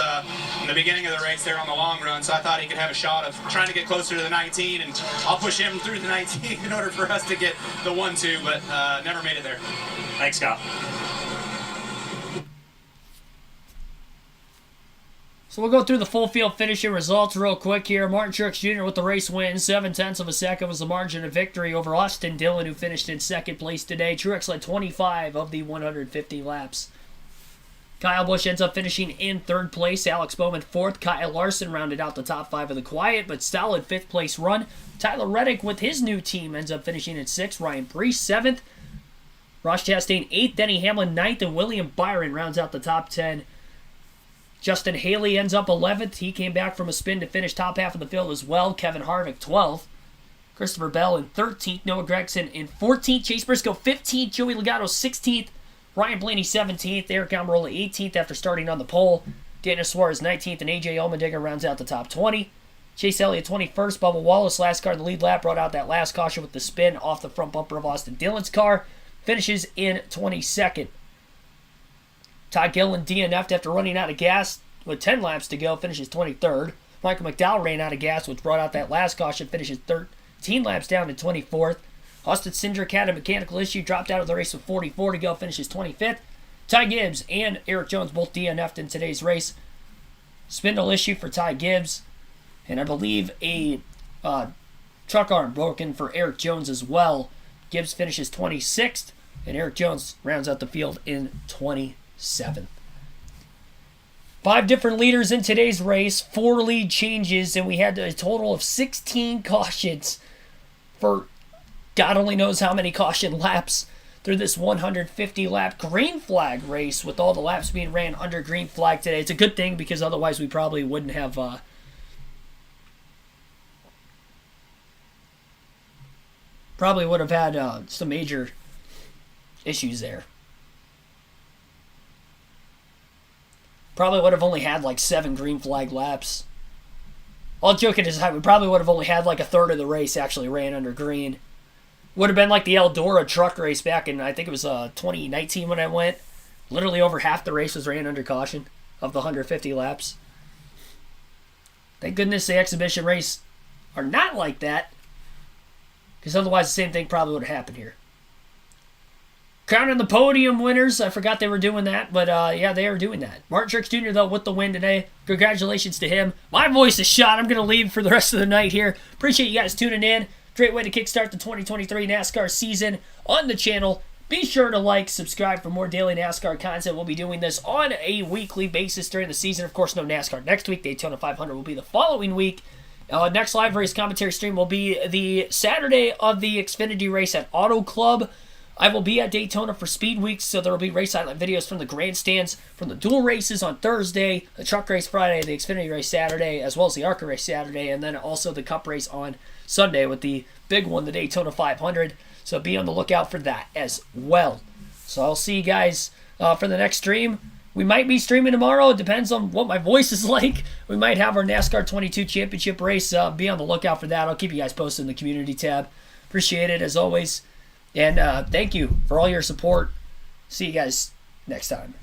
in the beginning of the race there on the long run. So I thought he could have a shot of trying to get closer to the 19, and I'll push him through the 19 in order for us to get the 1-2, but never made it there. Thanks, Scott. So we'll go through the full field finishing results real quick here. Martin Truex Jr. with the race win. 0.7 of a second was the margin of victory over Austin Dillon, who finished in second place today. Truex led 25 of the 150 laps. Kyle Busch ends up finishing in third place. Alex Bowman fourth. Kyle Larson rounded out the top 5 of the quiet, but solid fifth place run. Tyler Reddick with his new team ends up finishing in 6th. Ryan Preece 7th. Ross Chastain 8th. Denny Hamlin 9th. And William Byron rounds out the top 10. Justin Haley ends up 11th. He came back from a spin to finish top half of the field as well. Kevin Harvick 12th. Christopher Bell in 13th. Noah Gragson in 14th. Chase Briscoe 15th. Joey Logano 16th. Ryan Blaney 17th. Eric Almirola 18th after starting on the pole. Daniel Suarez 19th. And AJ Allmendinger rounds out the top 20. Chase Elliott 21st. Bubba Wallace, last car in the lead lap, brought out that last caution with the spin off the front bumper of Austin Dillon's car. Finishes in 22nd. Todd Gilliland DNF'd after running out of gas with 10 laps to go, finishes 23rd. Michael McDowell ran out of gas, which brought out that last caution, finishes 13 laps down to 24th. Austin Cindric had a mechanical issue, dropped out of the race with 44 to go, finishes 25th. Ty Gibbs and Eric Jones both DNF'd in today's race. Spindle issue for Ty Gibbs, and I believe a truck arm broken for Eric Jones as well. Gibbs finishes 26th, and Eric Jones rounds out the field in 27th. 5 different leaders in today's race, 4 lead changes, and we had a total of 16 cautions for God only knows how many caution laps through this 150-lap green flag race, with all the laps being ran under green flag today. It's a good thing, because otherwise we probably wouldn't have had some major issues there. probably would have only had like 7 green flag laps. All joking aside, we probably would have only had like a third of the race actually ran under green. Would have been like the Eldora truck race back in, I think it was 2019 when I went. Literally over half the race was ran under caution of the 150 laps. Thank goodness the exhibition race are not like that, because otherwise the same thing probably would have happened here. Crowning the podium winners. I forgot they were doing that, but yeah, they are doing that. Martin Truex Jr., though, with the win today. Congratulations to him. My voice is shot. I'm going to leave for the rest of the night here. Appreciate you guys tuning in. Great way to kickstart the 2023 NASCAR season on the channel. Be sure to like, subscribe for more daily NASCAR content. We'll be doing this on a weekly basis during the season. Of course, no NASCAR next week. Daytona 500 will be the following week. Next live race commentary stream will be the Saturday of the Xfinity race at Auto Club. I will be at Daytona for Speed Week, so there will be race highlight videos from the grandstands, from the dual races on Thursday, the truck race Friday, the Xfinity race Saturday, as well as the ARCA race Saturday, and then also the Cup race on Sunday with the big one, the Daytona 500. So be on the lookout for that as well. So I'll see you guys for the next stream. We might be streaming tomorrow. It depends on what my voice is like. We might have our NASCAR 22 championship race. Be on the lookout for that. I'll keep you guys posted in the community tab. Appreciate it as always. And thank you for all your support. See you guys next time.